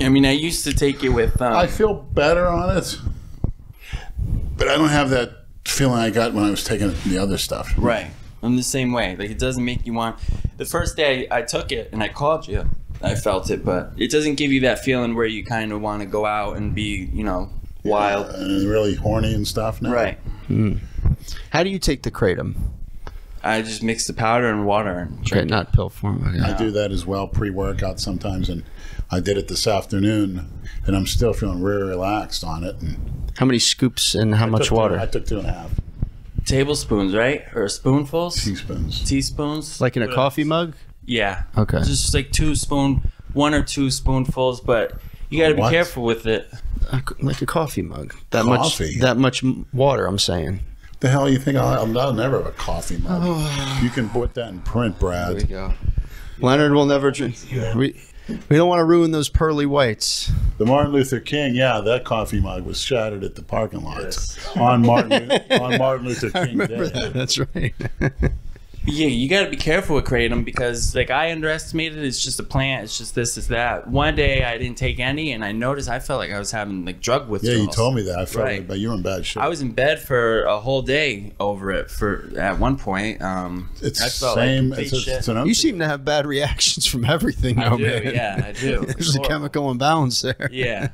[SPEAKER 4] I mean, I used to take it with.
[SPEAKER 2] I feel better on it, but I don't have that feeling I got when I was taking the other stuff.
[SPEAKER 4] Right. I'm the same way. Like, it doesn't make you want. The first day I took it and I called you, I felt it, but it doesn't give you that feeling where you kind of want to go out and be, you know, wild.
[SPEAKER 2] And really horny and stuff now.
[SPEAKER 4] Right.
[SPEAKER 1] How do you take the Kratom?
[SPEAKER 4] I just mix the powder and water and
[SPEAKER 1] Okay,
[SPEAKER 4] drink it.
[SPEAKER 1] not pill form. Okay.
[SPEAKER 2] I do that as well, pre-workout sometimes, and I did it this afternoon, and I'm still feeling really relaxed on it. And
[SPEAKER 1] How many scoops and how much water?
[SPEAKER 2] I took 2.5
[SPEAKER 4] Tablespoons, right? Or spoonfuls?
[SPEAKER 2] teaspoons.
[SPEAKER 4] Teaspoons?
[SPEAKER 1] Like in a coffee mug?
[SPEAKER 4] Yeah.
[SPEAKER 1] Okay.
[SPEAKER 4] Just like 1 or 2 spoonfuls, but you got to be
[SPEAKER 2] What?
[SPEAKER 4] careful with it.
[SPEAKER 1] Like a coffee mug. That
[SPEAKER 2] Coffee?
[SPEAKER 1] much water, I'm saying.
[SPEAKER 2] The hell you think? I'll never have a coffee mug. You can put that in print, Brad.
[SPEAKER 1] There you go. Leonard will never drink. We don't want to ruin those pearly whites.
[SPEAKER 2] The Martin Luther King, that coffee mug was shattered at the parking lot on Martin Luther King Day.
[SPEAKER 1] That's right.
[SPEAKER 4] Yeah, you got to be careful with Kratom because, like, I underestimated it's just a plant. It's just this, it's that. One day I didn't take any, and I noticed I felt like I was having, like, drug withdrawals.
[SPEAKER 2] Yeah, you told me that. I felt
[SPEAKER 4] Right.
[SPEAKER 2] like you were in bad shape.
[SPEAKER 4] I was in bed for a whole day over it at one point.
[SPEAKER 2] It's
[SPEAKER 4] I felt
[SPEAKER 2] same.
[SPEAKER 4] like complete shit.
[SPEAKER 1] You seem to have bad reactions from everything,
[SPEAKER 4] I
[SPEAKER 1] though,
[SPEAKER 4] do,
[SPEAKER 1] man.
[SPEAKER 4] yeah, I do.
[SPEAKER 1] There's a chemical imbalance there.
[SPEAKER 4] Yeah.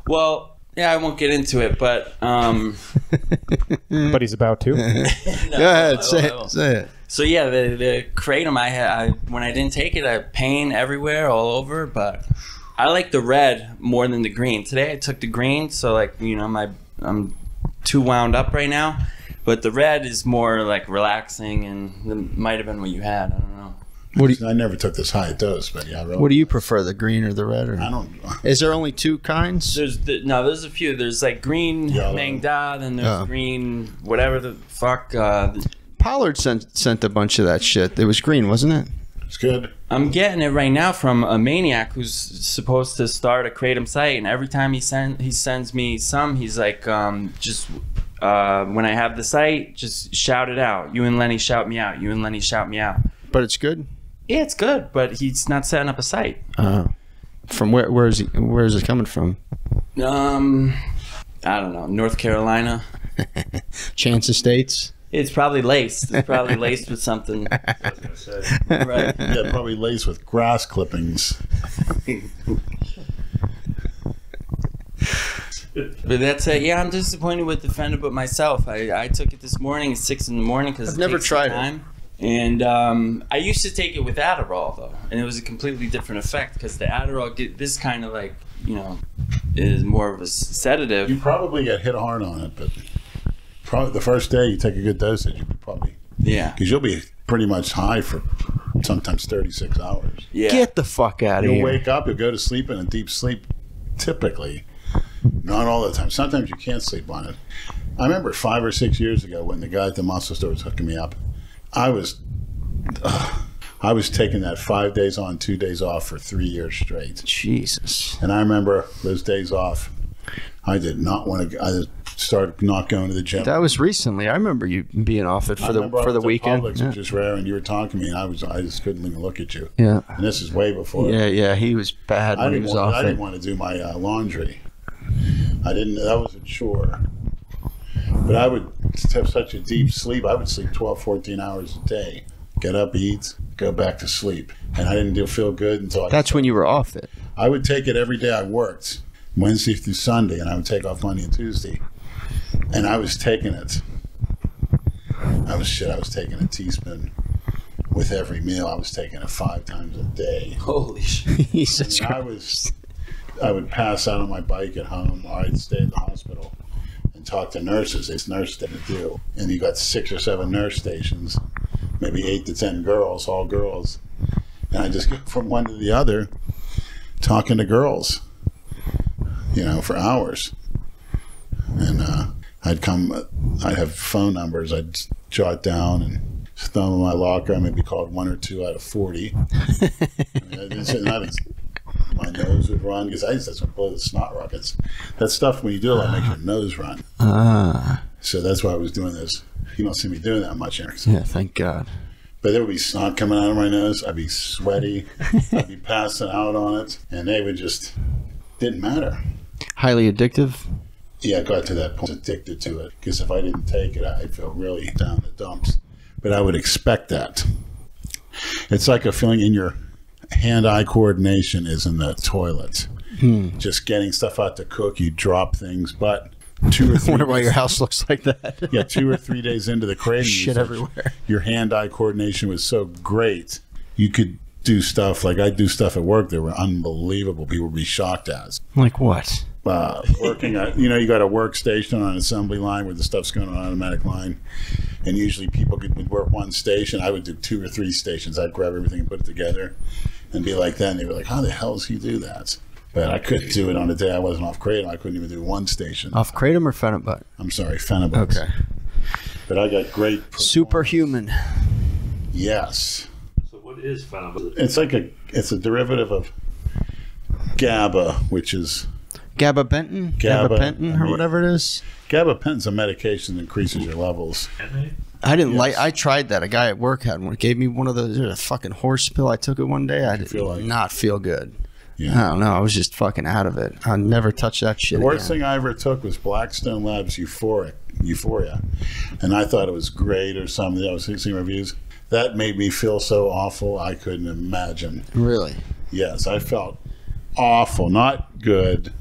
[SPEAKER 4] Well, yeah, I won't get into it, but
[SPEAKER 3] But he's about to.
[SPEAKER 1] Go ahead, say it.
[SPEAKER 4] So yeah, the Kratom when I didn't take it, I had pain everywhere, all over. But I like the red more than the green. Today I took the green, so like I'm too wound up right now. But the red is more like relaxing, and it might have been what you had. I don't know.
[SPEAKER 2] I never took this high dose, but yeah.
[SPEAKER 1] What do you prefer, the green or the red? Or?
[SPEAKER 2] I don't.
[SPEAKER 1] Is there only 2 kinds?
[SPEAKER 4] There's a few. There's like green
[SPEAKER 2] Yellow.
[SPEAKER 4] Mangda, then there's green whatever the fuck.
[SPEAKER 1] Pollard sent a bunch of that shit. It was green, wasn't it?
[SPEAKER 2] It's good.
[SPEAKER 4] I'm getting it right now from a maniac who's supposed to start a Kratom site, and every time he sends me some, he's like, just when I have the site, just shout it out. You and Lenny shout me out. You and Lenny shout me out.
[SPEAKER 1] But it's good.
[SPEAKER 4] Yeah, it's good, but he's not setting up a site.
[SPEAKER 1] From where is he? Where is it coming from?
[SPEAKER 4] I don't know, North Carolina.
[SPEAKER 1] Chance Estates.
[SPEAKER 4] It's probably laced. It's probably laced with something. Right.
[SPEAKER 2] Yeah, probably laced with grass clippings.
[SPEAKER 4] But that's it. Yeah, I'm disappointed with the Phenibut myself. I took it this morning at 6 in the morning because
[SPEAKER 1] I've never tried it.
[SPEAKER 4] And I used to take it with Adderall though, and it was a completely different effect because the Adderall this kind of like is more of a sedative.
[SPEAKER 2] You probably get hit hard on it, but Probably the first day you take a good dosage, you probably because you'll be pretty much high for sometimes 36 hours.
[SPEAKER 4] Yeah.
[SPEAKER 1] Get the fuck out of
[SPEAKER 2] You'll
[SPEAKER 1] here.
[SPEAKER 2] wake up, you'll go to sleep in a deep sleep, typically. Not all the time. Sometimes you can't sleep on it. I remember 5 or 6 years ago when the guy at the muscle store was hooking me up. I was taking that 5 days on, 2 days off for 3 years straight.
[SPEAKER 1] Jesus.
[SPEAKER 2] And I remember those days off, I did not want to. I started not going to the gym.
[SPEAKER 1] That was recently. I remember you being off it for the weekend.
[SPEAKER 2] Publix, which is rare, and you were talking to me, and I just couldn't even look at you.
[SPEAKER 1] Yeah.
[SPEAKER 2] And this is way before.
[SPEAKER 1] Yeah. He was bad when he was off
[SPEAKER 2] I
[SPEAKER 1] it.
[SPEAKER 2] didn't want to do my laundry. I didn't. That was a chore. But I would have such a deep sleep. I would sleep 12, 14 hours a day. Get up, eat, go back to sleep. And I didn't feel good until
[SPEAKER 1] That's when you were off it.
[SPEAKER 2] I would take it every day I worked, Wednesday through Sunday, and I would take off Monday and Tuesday. And I was taking it. I was taking a teaspoon with every meal. I was taking it 5 times a day.
[SPEAKER 1] Holy shit. Jesus Christ.
[SPEAKER 2] I would pass out on my bike at home, or I'd stay at the hospital and talk to nurses. It's nurse thing to do. And you got 6 or 7 nurse stations, maybe 8 to 10 girls, all girls. And I just go from one to the other, talking to girls, for hours. And I'd have phone numbers I'd jot down and thumb in my locker. I maybe called 1 or 2 out of 40. My nose would run because I used to blow the snot rockets. That stuff, when you do it, makes your nose run. So that's why I was doing this. You don't see me doing that much, Eric.
[SPEAKER 1] Yeah, thank God.
[SPEAKER 2] But there would be snot coming out of my nose. I'd be sweaty. I'd be passing out on it. And they would just, didn't matter.
[SPEAKER 1] Highly addictive?
[SPEAKER 2] Yeah, I got to that point, addicted to it. Because if I didn't take it, I'd feel really down the dumps. But I would expect that. It's like a feeling in your hand-eye coordination is in the toilet. Just getting stuff out to cook, you drop things, but 2 or 3
[SPEAKER 1] I wonder why your house looks like that.
[SPEAKER 2] yeah, 2 or 3 days into the craving,
[SPEAKER 1] Shit everywhere.
[SPEAKER 2] Your hand-eye coordination was so great, you could do stuff like I do stuff at work that were unbelievable. People would be shocked at.
[SPEAKER 1] Like what?
[SPEAKER 2] Working at, you got a workstation on an assembly line where the stuff's going on an automatic line, and usually people would work one station. I would do 2 or 3 stations. I'd grab everything and put it together and be like that. And they were like, how the hell does he do that? But I couldn't do it on a day I wasn't off Kratom. I couldn't even do one station.
[SPEAKER 1] Off Kratom or Phenibut?
[SPEAKER 2] I'm sorry, Phenibut.
[SPEAKER 1] Okay.
[SPEAKER 2] But I got great
[SPEAKER 1] Superhuman.
[SPEAKER 2] Yes.
[SPEAKER 5] So what is Phenibut?
[SPEAKER 2] It's a derivative of GABA, which is
[SPEAKER 1] Gabapentin? Gabapentin or whatever it is?
[SPEAKER 2] Gabapentin's a medication that increases your levels.
[SPEAKER 1] I didn't like. I tried that. A guy at work had one. Gave me one of those. A fucking horse pill. I took it one day. I did not feel good.
[SPEAKER 2] Yeah.
[SPEAKER 1] I don't know. I was just fucking out of it. I never touched that shit.
[SPEAKER 2] The worst thing I ever took was Blackstone Labs Euphoria, and I thought it was great or something. I was seeing reviews. That made me feel so awful. I couldn't imagine.
[SPEAKER 1] Really?
[SPEAKER 2] Yes, I felt awful. Not good,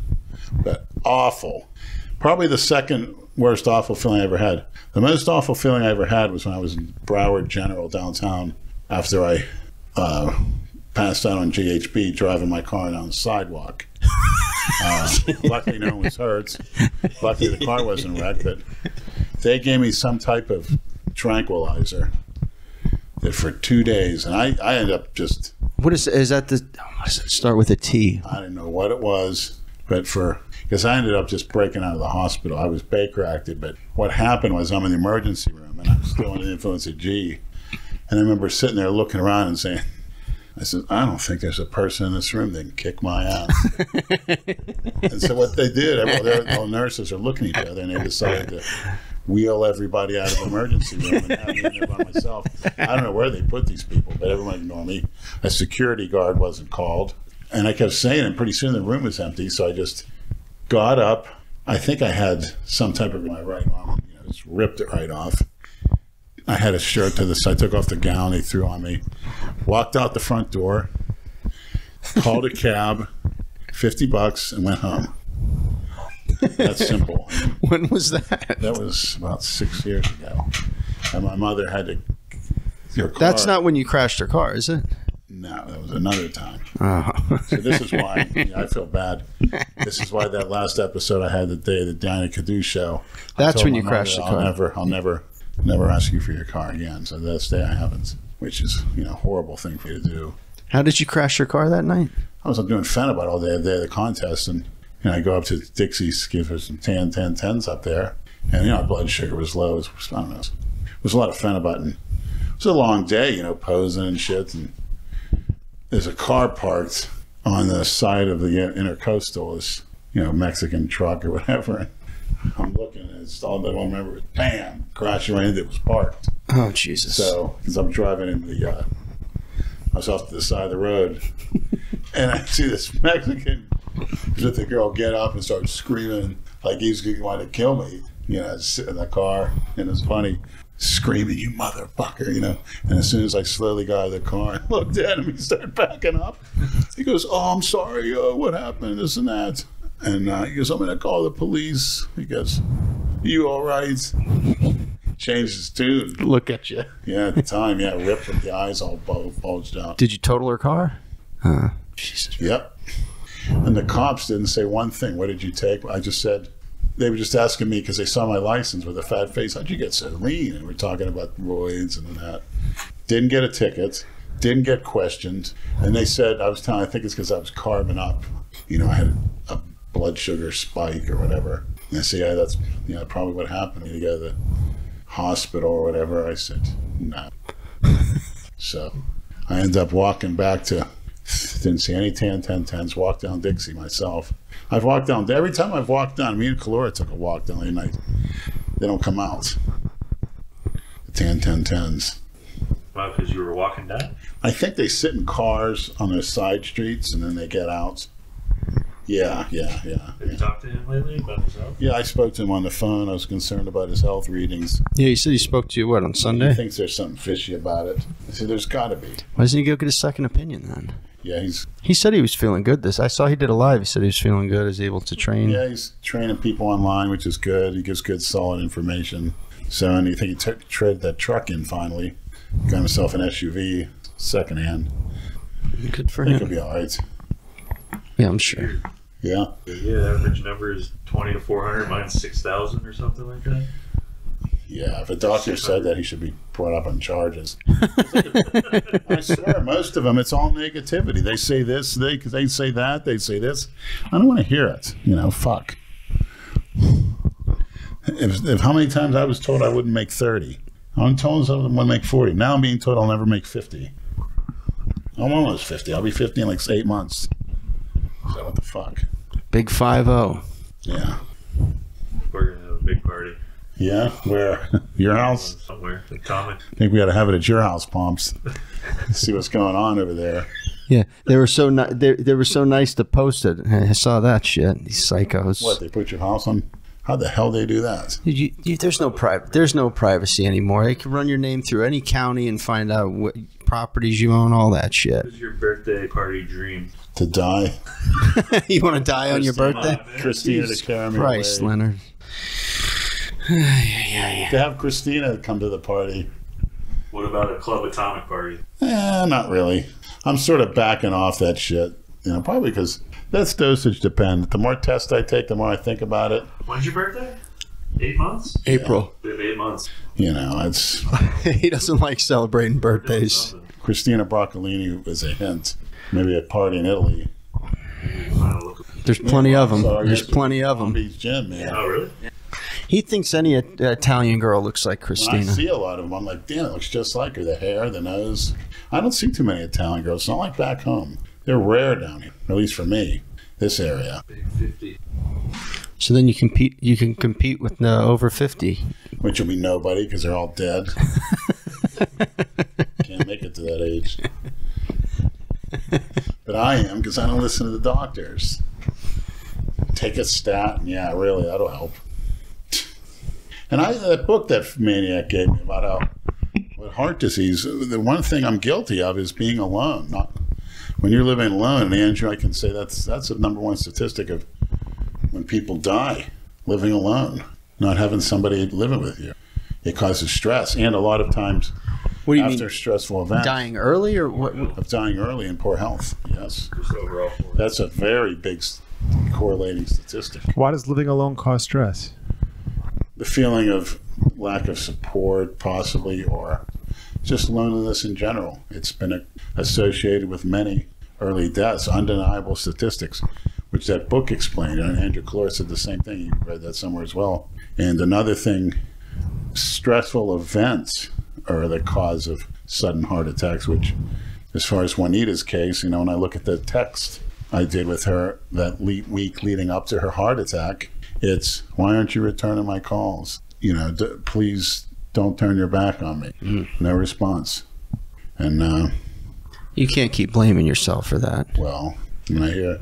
[SPEAKER 2] but awful. Probably the second worst awful feeling I ever had. The most awful feeling I ever had was when I was in Broward General downtown after I passed out on GHB driving my car down the sidewalk. Luckily no one was hurt. Luckily the car wasn't wrecked, but they gave me some type of tranquilizer that for 2 days, and I ended up just...
[SPEAKER 1] What is that? What does it start with a T?
[SPEAKER 2] I didn't know what it was, but because I ended up just breaking out of the hospital. I was Baker acted, but what happened was I'm in the emergency room, and I'm still under the influence of G. And I remember sitting there looking around and saying, I said, I don't think there's a person in this room that can kick my ass. And so what they did, all the nurses are looking at each other, and they decided to wheel everybody out of the emergency room and have me in there by myself. I don't know where they put these people, but everyone ignored me. A security guard wasn't called. And I kept saying, and pretty soon the room was empty, so I just got up. I think I had some type of my right arm, just ripped it right off. I had a shirt to the side, took off the gown they threw on me, walked out the front door, called a cab, $50, and went home. That's simple.
[SPEAKER 1] When was that?
[SPEAKER 2] That was about 6 years ago. And my mother had to...
[SPEAKER 1] That's not when you crashed her car, is it?
[SPEAKER 2] No, that was another time.
[SPEAKER 1] Oh.
[SPEAKER 2] So this is why I feel bad. This is why that last episode I had the day of the Diana Cadu show.
[SPEAKER 1] That's when you crashed the car.
[SPEAKER 2] I'll never ask you for your car again. So that's the day I haven't, which is a horrible thing for you to do.
[SPEAKER 1] How did you crash your car that night?
[SPEAKER 2] I was up doing Phenibut all day, the day of the contest, and I go up to Dixie's, give her some 10s up there, and our blood sugar was low. It was, I don't know, it was a lot of Phenibut, and it was a long day, posing and shit. And there's a car parked on the side of the intercoastal, this Mexican truck or whatever. And I'm looking, and it's all I don't remember. Bam! Crashing right into it. Was parked.
[SPEAKER 1] Oh Jesus!
[SPEAKER 2] So because I'm driving into I was off to the side of the road, and I see this Mexican with the girl get up and start screaming like he's going to kill me. Sit in the car, and it was funny, screaming, "You motherfucker!" And as soon as I slowly got out of the car and looked at him, he started backing up. He goes, "Oh, I'm sorry. What happened? This and that." And he goes, "I'm going to call the police." He goes, "You all right?" Changed his tune.
[SPEAKER 1] Look at you.
[SPEAKER 2] Yeah, at the time, ripped from the eyes all bulged out.
[SPEAKER 1] Did you total her car? Jesus.
[SPEAKER 2] Yep. And the cops didn't say one thing. What did you take? I just said, they were just asking me because they saw my license with a fat face. How'd you get so lean? And we're talking about roids and that. Didn't get a ticket. Didn't get questioned. And they said, I think it's because I was carving up. I had a blood sugar spike or whatever. And they said, that's probably what happened. You go to the hospital or whatever. I said, no. So I ended up walking back to, didn't see any 10s, walked down Dixie myself. I've walked down, every time I've walked down, me and Kalora took a walk down the night. They don't come out. The 10s.
[SPEAKER 5] Wow, because you were walking down?
[SPEAKER 2] I think they sit in cars on those side streets and then they get out. Yeah.
[SPEAKER 5] Have you talked to him lately about his health?
[SPEAKER 2] Yeah, I spoke to him on the phone. I was concerned about his health readings.
[SPEAKER 1] Yeah, he said he spoke to you, on Sunday?
[SPEAKER 2] He thinks there's something fishy about it. I said, there's got to be.
[SPEAKER 1] Why doesn't he go get a second opinion then?
[SPEAKER 2] Yeah,
[SPEAKER 1] he said he was feeling good. I saw he did a live. He said he was feeling good. He's able to train.
[SPEAKER 2] Yeah, he's training people online, which is good. He gives good, solid information. So, and I think he traded that truck in finally. Got himself an SUV, secondhand.
[SPEAKER 1] Good for
[SPEAKER 2] I think
[SPEAKER 1] him.
[SPEAKER 2] he'll be all right.
[SPEAKER 1] Yeah, I'm sure.
[SPEAKER 2] Yeah.
[SPEAKER 5] The average number is 20 to 400, mine's 6,000 or something like that.
[SPEAKER 2] Yeah, if a doctor said that, he should be brought up on charges. I swear, most of them, it's all negativity. They say this, they say that, they say this. I don't want to hear it. Fuck. If how many times I was told I wouldn't make 30. I'm told some of them would make 40. Now I'm being told I'll never make 50. I'm almost 50. I'll be 50 in like 8 months. So what the fuck?
[SPEAKER 1] Big 5-0.
[SPEAKER 2] Yeah.
[SPEAKER 5] We're going to have a big party.
[SPEAKER 2] Yeah? Where? Your house?
[SPEAKER 5] Somewhere. The common.
[SPEAKER 2] I think we got to have it at your house, Pomps. See what's going on over there.
[SPEAKER 1] Yeah, they were so they were so nice to post it. I saw that shit. These psychos.
[SPEAKER 2] What, they put your house on? How the hell they do that?
[SPEAKER 1] There's no privacy anymore. They can run your name through any county and find out what properties you own, all that shit.
[SPEAKER 5] What is your birthday party dream?
[SPEAKER 2] To die?
[SPEAKER 1] You want to die on your birthday?
[SPEAKER 2] Christina to carry me
[SPEAKER 1] Christ,
[SPEAKER 2] away.
[SPEAKER 1] Leonard.
[SPEAKER 2] To have Christina come to the party.
[SPEAKER 5] What about a Club Atomic party?
[SPEAKER 2] Not really. I'm sort of backing off that shit. Probably because that's dosage dependent. The more tests I take, the more I think about it.
[SPEAKER 5] When's your birthday? 8 months?
[SPEAKER 1] April.
[SPEAKER 5] We have 8 months.
[SPEAKER 2] It's...
[SPEAKER 1] He doesn't like celebrating birthdays.
[SPEAKER 2] Christina Broccolini was a hint. Maybe a party in Italy.
[SPEAKER 1] There's plenty of them. There's plenty of them.
[SPEAKER 2] Beach Gym, man.
[SPEAKER 5] Oh, really?
[SPEAKER 1] He thinks any Italian girl looks like
[SPEAKER 2] When I
[SPEAKER 1] Christina.
[SPEAKER 2] see a lot of them, I'm like, damn, it looks just like her. The hair, the nose. I don't see too many Italian girls. It's not like back home. They're rare down here, at least for me, this area.
[SPEAKER 5] Big 50.
[SPEAKER 1] So then you can compete with over 50.
[SPEAKER 2] Which will be nobody because they're all dead. Can't make it to that age. But I am because I don't listen to the doctors. Take a statin. Yeah, really, that'll help. And that book that Maniac gave me about how with heart disease, the one thing I'm guilty of is being alone. Not when you're living alone. And Andrew, I can say that's the number one statistic of when people die, living alone, not having somebody living with you. It causes stress, and a lot of times
[SPEAKER 1] What do you
[SPEAKER 2] after
[SPEAKER 1] mean?
[SPEAKER 2] stressful events.
[SPEAKER 1] Dying early or what?
[SPEAKER 2] Of dying early in poor health, yes. That's a very big correlating statistic.
[SPEAKER 3] Why does living alone cause stress?
[SPEAKER 2] The feeling of lack of support, possibly, or just loneliness in general. It's been associated with many early deaths, undeniable statistics, which that book explained. And Andrew Clore said the same thing. You read that somewhere as well. And another thing, stressful events are the cause of sudden heart attacks, which, as far as Juanita's case, when I look at the text I did with her that week leading up to her heart attack, it's, why aren't you returning my calls? Please don't turn your back on me. No response. And
[SPEAKER 1] you can't keep blaming yourself for that.
[SPEAKER 2] Well, when I hear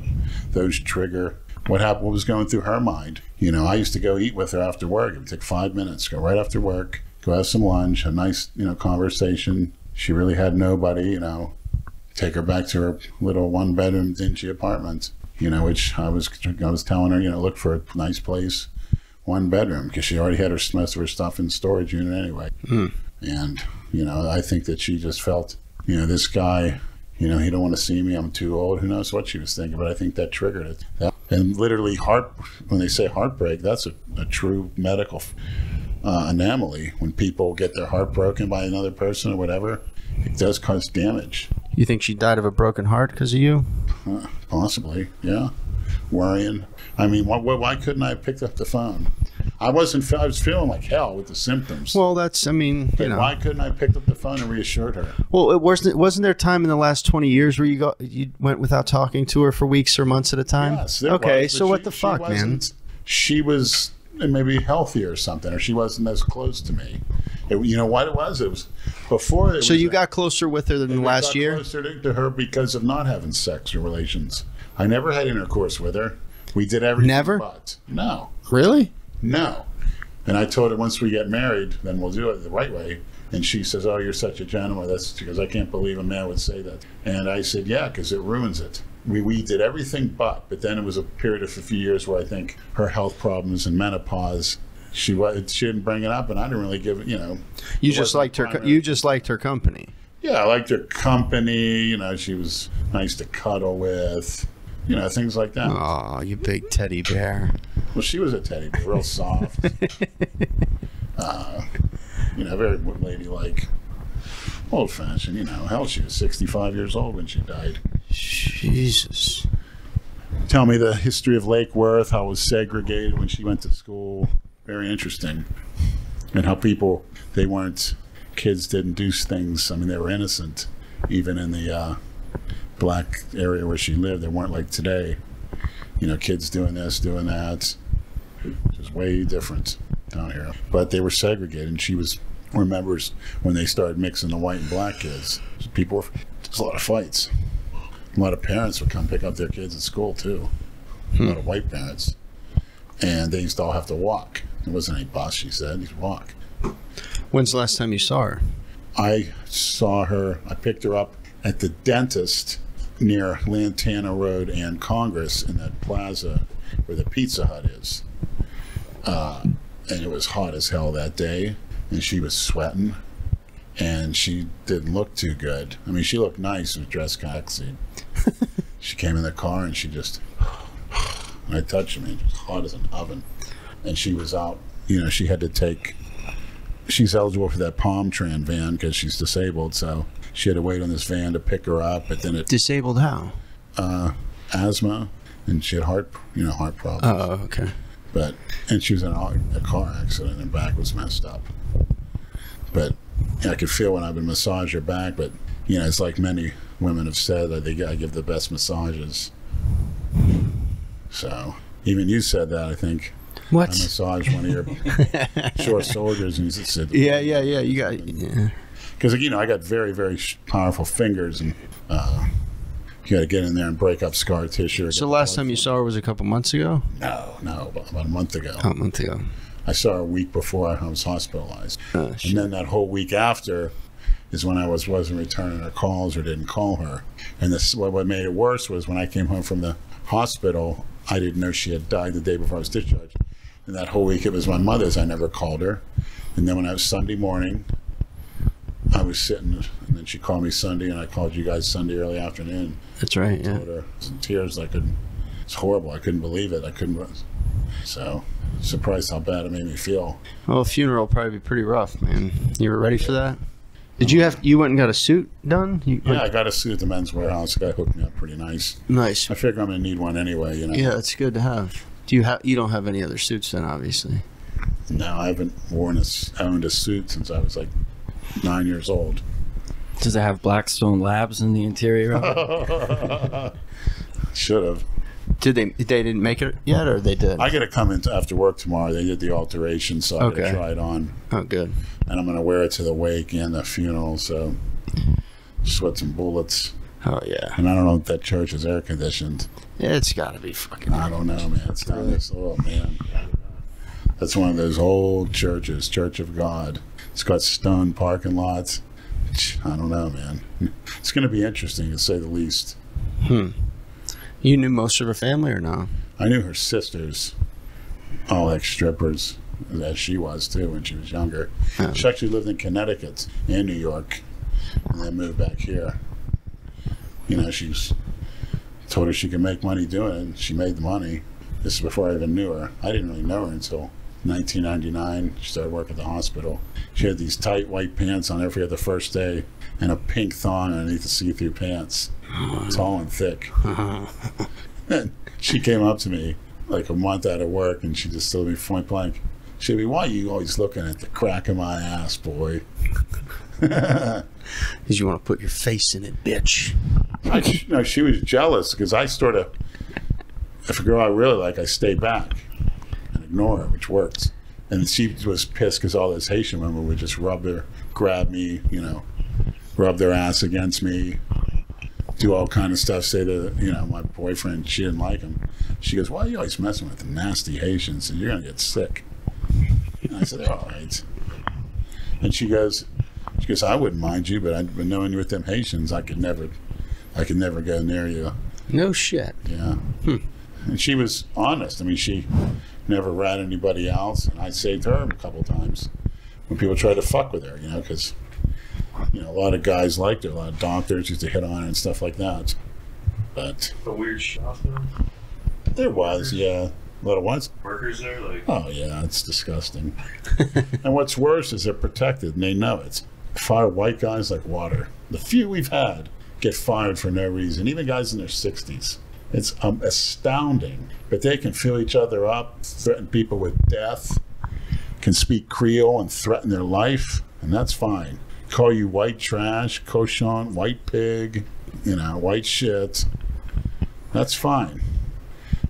[SPEAKER 2] those trigger what was going through her mind. I used to go eat with her after work. It would take 5 minutes, go right after work, go have some lunch, a nice, conversation. She really had nobody, take her back to her little 1-bedroom dingy apartment, which I was telling her, look for a nice place, 1 bedroom, because she already had most of her stuff in storage unit anyway. And, I think that she just felt, this guy, he don't want to see me, I'm too old. Who knows what she was thinking, but I think that triggered it. And literally when they say heartbreak, that's a true medical anomaly. When people get their heart broken by another person or whatever, it does cause damage.
[SPEAKER 1] You think she died of a broken heart because of you?
[SPEAKER 2] Possibly, yeah. Worrying. I mean, why couldn't I have picked up the phone? I was feeling like hell with the symptoms.
[SPEAKER 1] Well, why
[SPEAKER 2] couldn't I have picked up the phone and reassured her?
[SPEAKER 1] Well, wasn't there time in the last 20 years where you went without talking to her for weeks or months at a time?
[SPEAKER 2] Yes.
[SPEAKER 1] Okay, so what the fuck, man?
[SPEAKER 2] She was maybe healthier or something, or she wasn't as close to me. You know what it was? It was before.
[SPEAKER 1] So you got closer with her than last year?
[SPEAKER 2] Closer to her because of not having sex or relations. I never had intercourse with her. We did everything.
[SPEAKER 1] Never?
[SPEAKER 2] But no.
[SPEAKER 1] Really?
[SPEAKER 2] No. And I told her, once we get married, then we'll do it the right way. And she says, oh, you're such a gentleman. That's because I can't believe a man would say that. And I said, yeah, because it ruins it. We did everything but then it was a period of a few years where I think her health problems and menopause, she didn't bring it up, and I didn't really give it,
[SPEAKER 1] You just liked her. You just liked her company.
[SPEAKER 2] Yeah, I liked her company. She was nice to cuddle with. Things like that.
[SPEAKER 1] Oh, you big teddy bear.
[SPEAKER 2] Well, she was a teddy bear, real soft. Very ladylike, old-fashioned. Hell, she was 65 years old when she died.
[SPEAKER 1] Jesus.
[SPEAKER 2] Tell me the history of Lake Worth, how it was segregated when she went to school. Very interesting. And how kids didn't do things. I mean, they were innocent, even in the black area where she lived. They weren't like today. Kids doing this, doing that. It was way different down here. But they were segregated, and she remembers when they started mixing the white and black kids. There's a lot of fights. A lot of parents would come pick up their kids at school, too. A lot of white parents. And they used to all have to walk. There wasn't any bus, she said. You'd walk.
[SPEAKER 1] When's the last time you saw her?
[SPEAKER 2] I picked her up at the dentist near Lantana Road and Congress in that plaza where the Pizza Hut is. And it was hot as hell that day, and she was sweating, and she didn't look too good. I mean, she looked nice, was dressed sexy. She came in the car, and she just, I touched me, just hot as an oven. And she was out, she had to she's eligible for that Palm Tran van because she's disabled, so she had to wait on this van to pick her up. But then
[SPEAKER 1] disabled how?
[SPEAKER 2] Asthma, and she had heart problems.
[SPEAKER 1] Oh, okay.
[SPEAKER 2] And she was in a car accident, and her back was messed up. But I could feel when I would massage her back. But it's like many women have said, I think I give the best massages. So even you said that, I think.
[SPEAKER 1] What?
[SPEAKER 2] I massaged one of your short soldiers, and he said,
[SPEAKER 1] Yeah. You got. Yeah.
[SPEAKER 2] Because I got very, very powerful fingers, and you got to get in there and break up scar tissue.
[SPEAKER 1] So last time you saw her was a couple months ago?
[SPEAKER 2] No, about a month ago.
[SPEAKER 1] Oh, a month ago.
[SPEAKER 2] I saw her a week before I was hospitalized. And then that whole week after is when I wasn't returning her calls or didn't call her. And what made it worse was when I came home from the hospital, I didn't know she had died the day before I was discharged. And that whole week it was my mother's. I never called her. And then when I was Sunday morning, I was sitting, and then she called me Sunday, and I called you guys Sunday early afternoon.
[SPEAKER 1] That's right. Yeah.
[SPEAKER 2] Told her, in tears. It's horrible. I couldn't believe it. I couldn't. So surprised how bad it made me feel.
[SPEAKER 1] Well, the funeral will probably be pretty rough, man. You were ready for that? Did you went and got a suit done?
[SPEAKER 2] Yeah, I got a suit at the Men's Warehouse. The guy hooked me up pretty nice.
[SPEAKER 1] Nice.
[SPEAKER 2] I figure I'm gonna need one anyway.
[SPEAKER 1] Yeah, it's good to have. You don't have any other suits then, obviously?
[SPEAKER 2] No, I haven't owned a suit since I was like 9 years old.
[SPEAKER 4] Does it have Blackstone Labs in the interior of it?
[SPEAKER 2] Should have.
[SPEAKER 1] Did they didn't make it yet, or they did?
[SPEAKER 2] I got to come in after work tomorrow. They did the alteration, so I got to try it on.
[SPEAKER 1] Oh, good.
[SPEAKER 2] And I'm going to wear it to the wake and the funeral, so sweat some bullets.
[SPEAKER 1] Oh, yeah.
[SPEAKER 2] And I don't know if that church is air conditioned.
[SPEAKER 1] Yeah, it's got to be fucking.
[SPEAKER 2] I don't know, man. It's down this. Oh, man. That's one of those old churches, Church of God. It's got stone parking lots. I don't know, man. It's going to be interesting, to say the least.
[SPEAKER 1] You knew most of her family, or no?
[SPEAKER 2] I knew her sisters, all ex-strippers, as she was, too, when she was younger.
[SPEAKER 1] Oh.
[SPEAKER 2] She actually lived in Connecticut and New York, and then moved back here. You know, told her she could make money doing it, and she made the money. This is before I even knew her. I didn't really know her until 1999. She started working at the hospital. She had these tight white pants on every other first day, and a pink thong underneath the see-through pants. Tall and thick. And she came up to me like a month out of work, and she just told me point blank, she'd be, "Why are you always looking at the crack of my ass, boy?"
[SPEAKER 1] Because you want to put your face in it, bitch.
[SPEAKER 2] She was jealous because if a girl I really like, I stay back and ignore her, which works. And she was pissed because all those Haitian women would just grab me, rub their ass against me, do all kind of stuff, say to, my boyfriend, she didn't like him. She goes, "Why are you always messing with the nasty Haitians? And you're going to get sick." And I said, "All right." And she goes, "I wouldn't mind you, but I've been knowing you with them Haitians, I could never go near you."
[SPEAKER 1] No shit.
[SPEAKER 2] Yeah. And she was honest. I mean, she never ratted anybody else, and I saved her a couple times when people tried to fuck with her, because a lot of guys liked her. A lot of doctors used to hit on her and stuff like that. But
[SPEAKER 5] A weird shop though.
[SPEAKER 2] there was, yeah. A lot of what?
[SPEAKER 5] Workers there, like.
[SPEAKER 2] Oh, yeah, it's disgusting. And what's worse is they're protected, and they know it. Fire white guys like water. The few we've had get fired for no reason, even guys in their 60s. It's astounding. But they can fill each other up, threaten people with death, can speak Creole and threaten their life, and that's fine. Call you white trash, cochon, white pig, white shit. That's fine.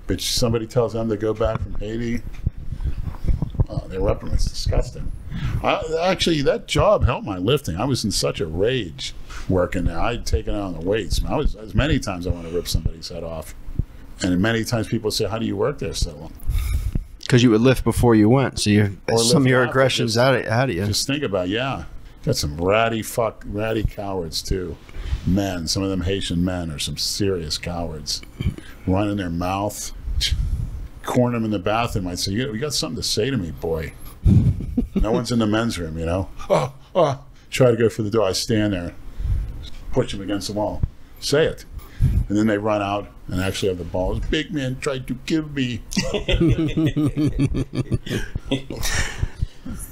[SPEAKER 2] But somebody tells them to go back from Haiti, they're reprimands. It's disgusting. Actually, that job helped my lifting. I was in such a rage working there. I'd taken it on the weights. As many times I want to rip somebody's head off. And many times people say, "How do you work there so long?"
[SPEAKER 1] Because you would lift before you went, so some of your aggression's out of you.
[SPEAKER 2] Just think about, got some ratty cowards too. Men, some of them Haitian men are some serious cowards. Run in their mouth, corner them in the bathroom. I'd say, "You got something to say to me, boy." No one's in the men's room, Try to go for the door. I stand there, push them against the wall. Say it. And then they run out and actually have the balls. "Big man tried to kill me."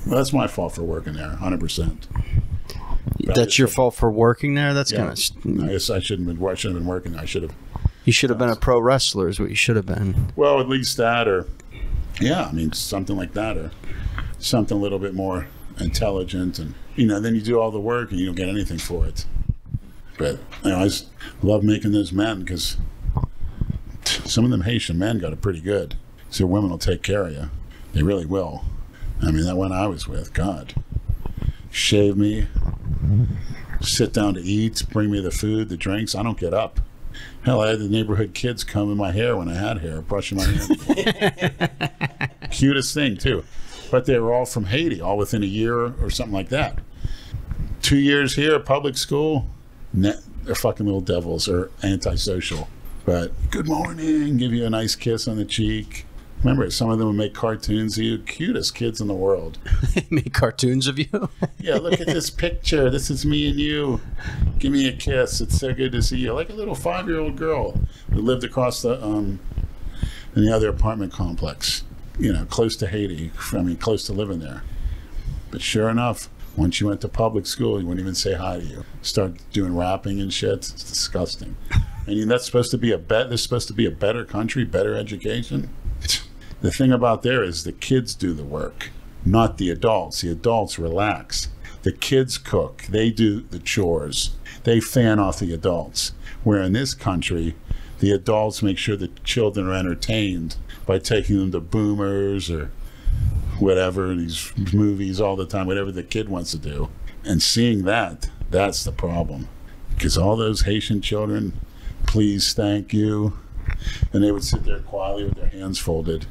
[SPEAKER 2] Well, that's my fault for working there, 100%.
[SPEAKER 1] That's your fault for working there? That's kind of...
[SPEAKER 2] I guess I shouldn't have been working there.
[SPEAKER 1] You should have been a pro wrestler is what you should have been.
[SPEAKER 2] Well, at least that, or... Yeah, I mean, something like that, or something a little bit more intelligent. And, then you do all the work and you don't get anything for it. But, I just love making those men because some of them Haitian men got it pretty good. So women will take care of you. They really will. I mean, that one I was with, God. Shave me, sit down to eat, bring me the food, the drinks. I don't get up. Hell, I had the neighborhood kids combing my hair when I had hair, brushing my hair. Cutest thing, too. But they were all from Haiti, all within a year or something like that. 2 years here, public school, they're fucking little devils or antisocial. But good morning, give you a nice kiss on the cheek. Remember, some of them would make cartoons of you, cutest kids in the world.
[SPEAKER 1] Make cartoons of you.
[SPEAKER 2] Yeah, look at this picture. This is me and you. Give me a kiss. It's so good to see you. Like a little 5-year-old girl who lived across the in the other apartment complex. You know, close to Haiti. I mean, close to living there. But sure enough, once you went to public school, he wouldn't even say hi to you. Start doing rapping and shit. It's disgusting. And that's supposed to be this is supposed to be a better country, better education. The thing about there is the kids do the work, not the adults. The adults relax. The kids cook. They do the chores. They fan off the adults. Where in this country, the adults make sure the children are entertained by taking them to Boomers or whatever, these movies all the time, whatever the kid wants to do. And seeing that, that's the problem. Because all those Haitian children, please, thank you. And they would sit there quietly with their hands folded.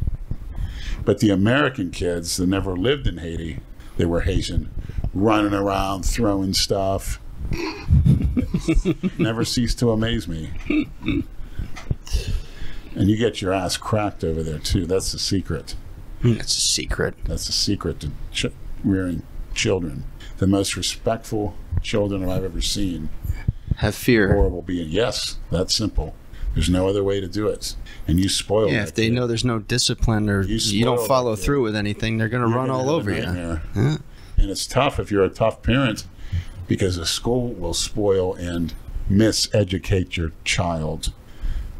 [SPEAKER 2] But the American kids that never lived in Haiti, they were Haitian, running around, throwing stuff. Never ceased to amaze me. And you get your ass cracked over there, too. That's the secret.
[SPEAKER 1] That's a secret.
[SPEAKER 2] That's the secret to rearing children. The most respectful children I've ever seen.
[SPEAKER 1] Have fear.
[SPEAKER 2] Horrible being. Yes, that's simple. There's no other way to do it. And you spoil
[SPEAKER 1] Yeah, if they know there's no discipline or you don't follow through with anything, they're going to run all over you. Yeah.
[SPEAKER 2] And it's tough if you're a tough parent because a school will spoil and miseducate your child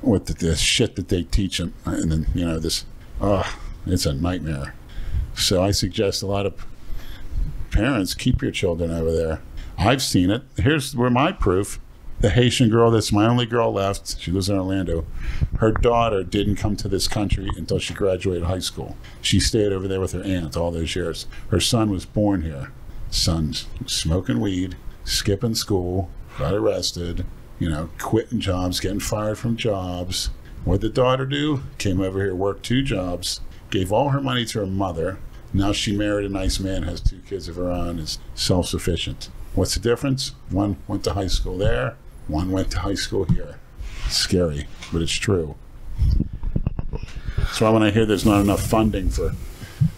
[SPEAKER 2] with the shit that they teach them. And then, you know, it's a nightmare. So I suggest a lot of parents keep your children over there. I've seen it. Here's where my proof. The Haitian girl that's my only girl left, she lives in Orlando, her daughter didn't come to this country until she graduated high school. She stayed over there with her aunt all those years. Her son was born here. Son's smoking weed, skipping school, got arrested, you know, quitting jobs, getting fired from jobs. What'd the daughter do? Came over here, worked 2 jobs, gave all her money to her mother. Now she married a nice man, has 2 kids of her own, is self-sufficient. What's the difference? One went to high school there, one went to high school here. It's scary, but it's true. That's why when I hear there's not enough funding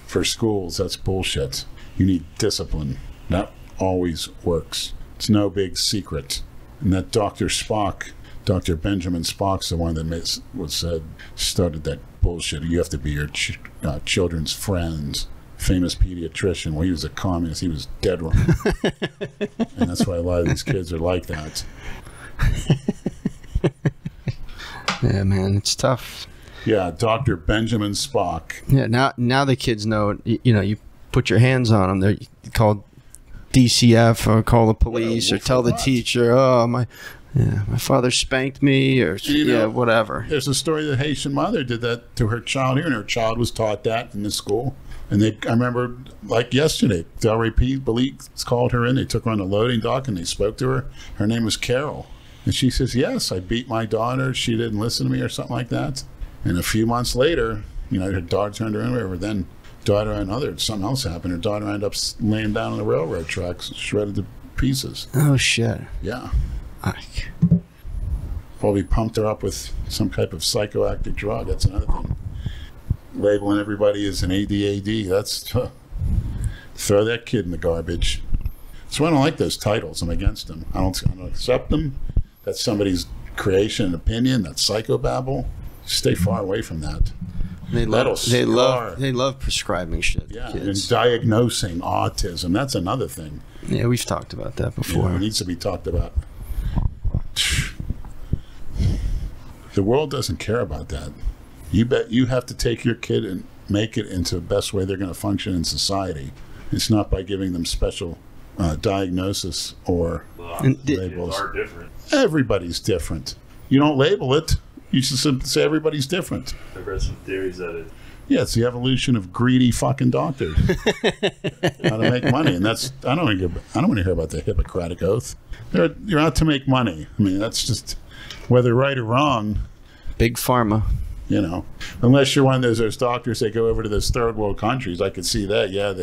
[SPEAKER 2] for schools, that's bullshit. You need discipline. That always works. It's no big secret. And that Dr. Benjamin Spock's the one that started that bullshit. You have to be your children's friends. Famous pediatrician. Well, he was a communist. He was dead wrong. And that's why a lot of these kids are like that.
[SPEAKER 1] Yeah, man, it's tough.
[SPEAKER 2] Yeah, Dr. Benjamin Spock.
[SPEAKER 1] Yeah, now the kids know. You know, you put your hands on them. They're called DCF or call the police or tell the teacher. Oh, my father spanked me or whatever.
[SPEAKER 2] There's a story that Haitian mother did that to her child here, and her child was taught that in the school. And I remember, like yesterday, Delray Misfits called her in. They took her on the loading dock and they spoke to her. Her name was Carol. And she says, yes, I beat my daughter. She didn't listen to me or something like that. And a few months later, you know, her daughter turned her in, whatever. Then something else happened. Her daughter ended up laying down on the railroad tracks, shredded to pieces.
[SPEAKER 1] Oh, shit.
[SPEAKER 2] Yeah. Probably pumped her up with some type of psychoactive drug. That's another thing. Labeling everybody as an ADHD, that's throw that kid in the garbage. So I don't like those titles. I'm against them. I don't accept them. That's somebody's creation and opinion. That's psychobabble. Stay far away from that.
[SPEAKER 1] They love prescribing shit.
[SPEAKER 2] Yeah,
[SPEAKER 1] kids.
[SPEAKER 2] And diagnosing autism. That's another thing.
[SPEAKER 1] Yeah, we've talked about that before.
[SPEAKER 2] It needs to be talked about. The world doesn't care about that. You bet you have to take your kid and make it into the best way they're going to function in society. It's not by giving them special diagnosis or labels.
[SPEAKER 5] Kids are different.
[SPEAKER 2] Everybody's different. You don't label it. You just say everybody's different.
[SPEAKER 5] I've read some theories that it.
[SPEAKER 2] Yeah, it's the evolution of greedy fucking doctors. How to make money, and that's I don't want to hear about the Hippocratic Oath. You're out to make money. I mean, that's just whether right or wrong.
[SPEAKER 1] Big pharma.
[SPEAKER 2] You know, unless you're one of those doctors that go over to those third world countries, I could see that. Yeah,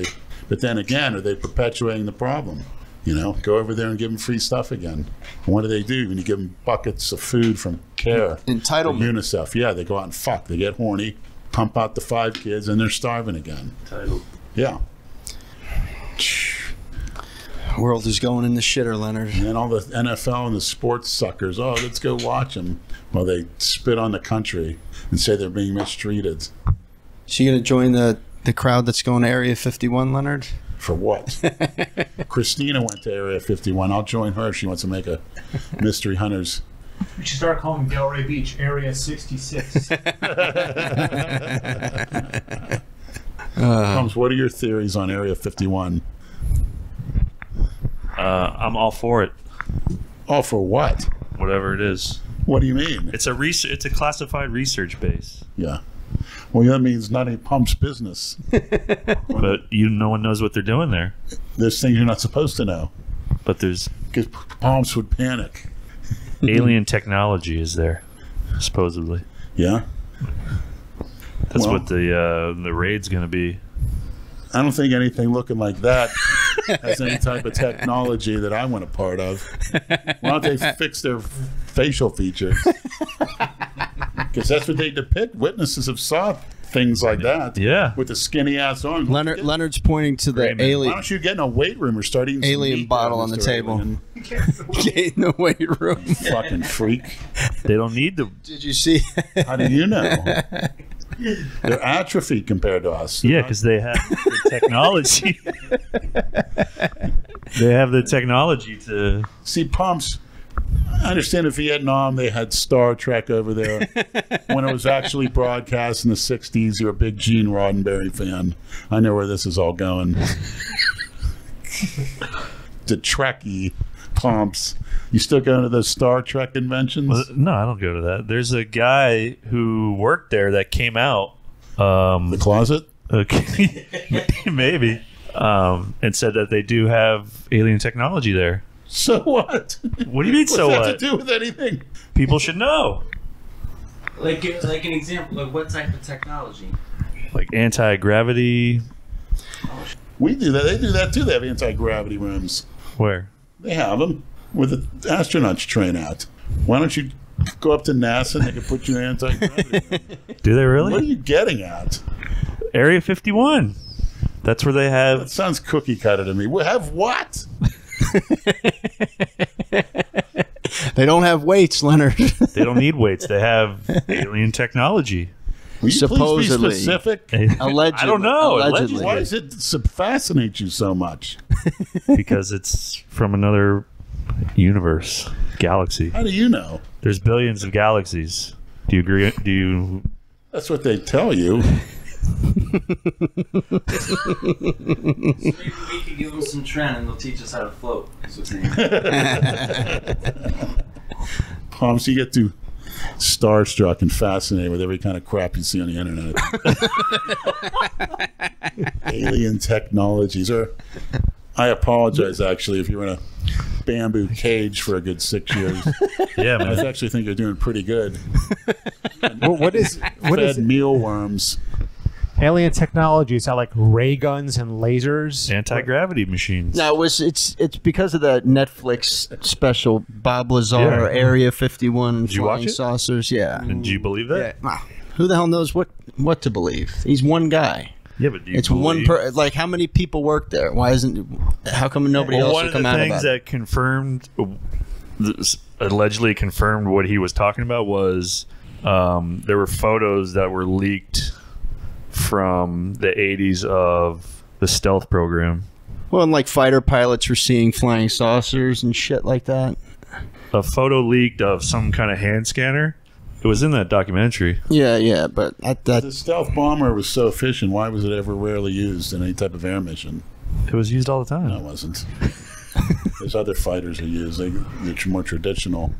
[SPEAKER 2] but then again, are they perpetuating the problem? You know, go over there and give them free stuff again. And what do they do when you give them buckets of food from CARE?
[SPEAKER 1] Entitlement.
[SPEAKER 2] UNICEF. Yeah, they go out and fuck. They get horny, pump out the 5 kids, and they're starving again. Yeah.
[SPEAKER 1] World is going in the shitter, Leonard.
[SPEAKER 2] And all the NFL and the sports suckers, oh, let's go watch them. Well, they spit on the country and say they're being mistreated.
[SPEAKER 1] So you going to join the crowd that's going to Area 51, Leonard?
[SPEAKER 2] For what? Christina went to Area 51. I'll join her if she wants to make a Mystery Hunters.
[SPEAKER 3] We should start calling Delray Beach Area 66.
[SPEAKER 2] Pomps, what are your theories on Area 51?
[SPEAKER 5] I'm all for it.
[SPEAKER 2] All for what?
[SPEAKER 5] Whatever it is.
[SPEAKER 2] What do you mean?
[SPEAKER 5] It's a classified research base.
[SPEAKER 2] Yeah. Well, that means not a Pump's business.
[SPEAKER 5] But no one knows what they're doing there.
[SPEAKER 2] There's things you're not supposed to know.
[SPEAKER 5] But there's
[SPEAKER 2] Because Pomps would panic.
[SPEAKER 5] alien technology is there, supposedly.
[SPEAKER 2] Yeah?
[SPEAKER 5] That's
[SPEAKER 2] Well,
[SPEAKER 5] what the raid's going to be.
[SPEAKER 2] I don't think anything looking like that has any type of technology that I want a part of. Why don't they fix their facial features? Because that's what they depict. Witnesses have saw things like that.
[SPEAKER 5] Yeah.
[SPEAKER 2] With the skinny ass arms.
[SPEAKER 1] Leonard's pointing to the
[SPEAKER 5] Great, man.
[SPEAKER 2] Why
[SPEAKER 1] alien
[SPEAKER 2] don't you get in a weight room or start eating some
[SPEAKER 1] alien
[SPEAKER 2] meat
[SPEAKER 1] bottle
[SPEAKER 2] there,
[SPEAKER 1] on the
[SPEAKER 2] Mr.
[SPEAKER 1] table.
[SPEAKER 2] Alien?
[SPEAKER 1] in the weight room.
[SPEAKER 2] Fucking freak.
[SPEAKER 5] They don't need the...
[SPEAKER 1] Did you see?
[SPEAKER 2] How do you know? They're atrophied compared to us.
[SPEAKER 5] Yeah, because they have the technology. They have the technology to...
[SPEAKER 2] See, Pomps, I understand in Vietnam they had Star Trek over there. When it was actually broadcast in the 60s, you're a big Gene Roddenberry fan. I know where this is all going. The Trekkie Pomps. You still going to those Star Trek conventions?
[SPEAKER 5] Well, no, I don't go to that. There's a guy who worked there that came out.
[SPEAKER 2] The closet?
[SPEAKER 5] Okay, maybe. And said that they do have alien technology there.
[SPEAKER 2] So what?
[SPEAKER 5] What do you mean, so
[SPEAKER 2] What's that
[SPEAKER 5] what?
[SPEAKER 2] to do with anything?
[SPEAKER 5] People should know.
[SPEAKER 4] Like an example of what type of technology?
[SPEAKER 5] Like anti-gravity.
[SPEAKER 2] We do that. They do that too. They have anti-gravity rooms.
[SPEAKER 5] Where?
[SPEAKER 2] They have them where the astronauts train out. Why don't you go up to NASA and they can put you in anti-gravity room?
[SPEAKER 5] Do they really?
[SPEAKER 2] What are you getting at?
[SPEAKER 5] Area 51. That's where they
[SPEAKER 2] That
[SPEAKER 5] have...
[SPEAKER 2] sounds cookie cutter to me. We have what?
[SPEAKER 1] They don't have weights, Leonard.
[SPEAKER 5] They don't need weights. They have alien technology.
[SPEAKER 2] Will you
[SPEAKER 1] Supposedly.
[SPEAKER 2] please be specific?
[SPEAKER 1] Allegedly.
[SPEAKER 5] I don't know.
[SPEAKER 1] Allegedly.
[SPEAKER 2] Why does it fascinate you so much?
[SPEAKER 5] Because it's from another universe, galaxy.
[SPEAKER 2] How do you know?
[SPEAKER 5] There's billions of galaxies. Do you agree? Do you...
[SPEAKER 2] That's what they tell you.
[SPEAKER 4] Maybe we could give them some trend and they'll teach us how to float. That's what's in
[SPEAKER 2] Pomps, you get too starstruck and fascinated with every kind of crap you see on the internet. Alien technologies. Or I apologize, actually, if you're in a bamboo cage for a good 6 years.
[SPEAKER 5] Yeah,
[SPEAKER 2] I
[SPEAKER 5] man.
[SPEAKER 2] actually think you're doing pretty good.
[SPEAKER 3] What is
[SPEAKER 2] Fed mealworms.
[SPEAKER 3] alien technology? Is that like ray guns and lasers?
[SPEAKER 5] Anti-gravity machines.
[SPEAKER 1] No, it's because of the Netflix special Bob Lazar
[SPEAKER 5] Yeah.
[SPEAKER 1] Area 51
[SPEAKER 5] you watch
[SPEAKER 1] flying
[SPEAKER 5] it?
[SPEAKER 1] saucers. Yeah.
[SPEAKER 5] And do you believe that?
[SPEAKER 1] Wow. Who the hell knows what to believe? He's one guy.
[SPEAKER 5] Yeah, but do you
[SPEAKER 1] It's
[SPEAKER 5] believe...
[SPEAKER 1] one like how many people work there? Why isn't? How come nobody
[SPEAKER 5] Well,
[SPEAKER 1] else
[SPEAKER 5] one
[SPEAKER 1] will
[SPEAKER 5] of the
[SPEAKER 1] come out
[SPEAKER 5] things
[SPEAKER 1] about it?
[SPEAKER 5] that confirmed, allegedly confirmed what he was talking about was there were photos that were leaked from the 80s of the stealth program.
[SPEAKER 1] Well, and like fighter pilots were seeing flying saucers and shit like that.
[SPEAKER 5] A photo leaked of some kind of hand scanner. It was in that documentary.
[SPEAKER 1] Yeah, but
[SPEAKER 2] The stealth bomber was so efficient. Why was it ever rarely used in any type of air mission?
[SPEAKER 5] It was used all the time.
[SPEAKER 2] No, it wasn't. There's other fighters who use. They're more traditional.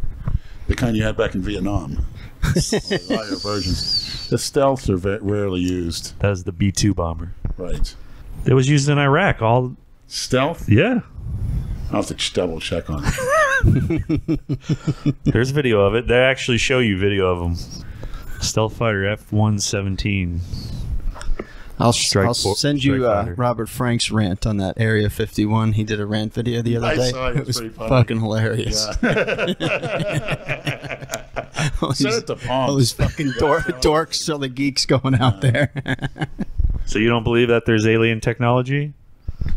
[SPEAKER 2] The kind you had back in Vietnam. The higher versions. The stealths are rarely used.
[SPEAKER 5] That was the B-2 bomber.
[SPEAKER 2] Right.
[SPEAKER 5] It was used in Iraq.
[SPEAKER 2] Stealth?
[SPEAKER 5] Yeah.
[SPEAKER 2] I'll have to double check on it.
[SPEAKER 5] There's video of it. They actually show you video of them. Stealth fighter F-117.
[SPEAKER 1] I'll
[SPEAKER 5] Strike
[SPEAKER 1] send you
[SPEAKER 5] fighter.
[SPEAKER 1] Robert Frank's rant on that Area 51. He did a rant video the other
[SPEAKER 2] I
[SPEAKER 1] day.
[SPEAKER 2] saw it.
[SPEAKER 1] It was
[SPEAKER 2] Pretty funny.
[SPEAKER 1] fucking hilarious.
[SPEAKER 2] Yeah. Send it to Pomps.
[SPEAKER 1] All these fucking dorks, all the geeks going out there.
[SPEAKER 5] So you don't believe that there's alien technology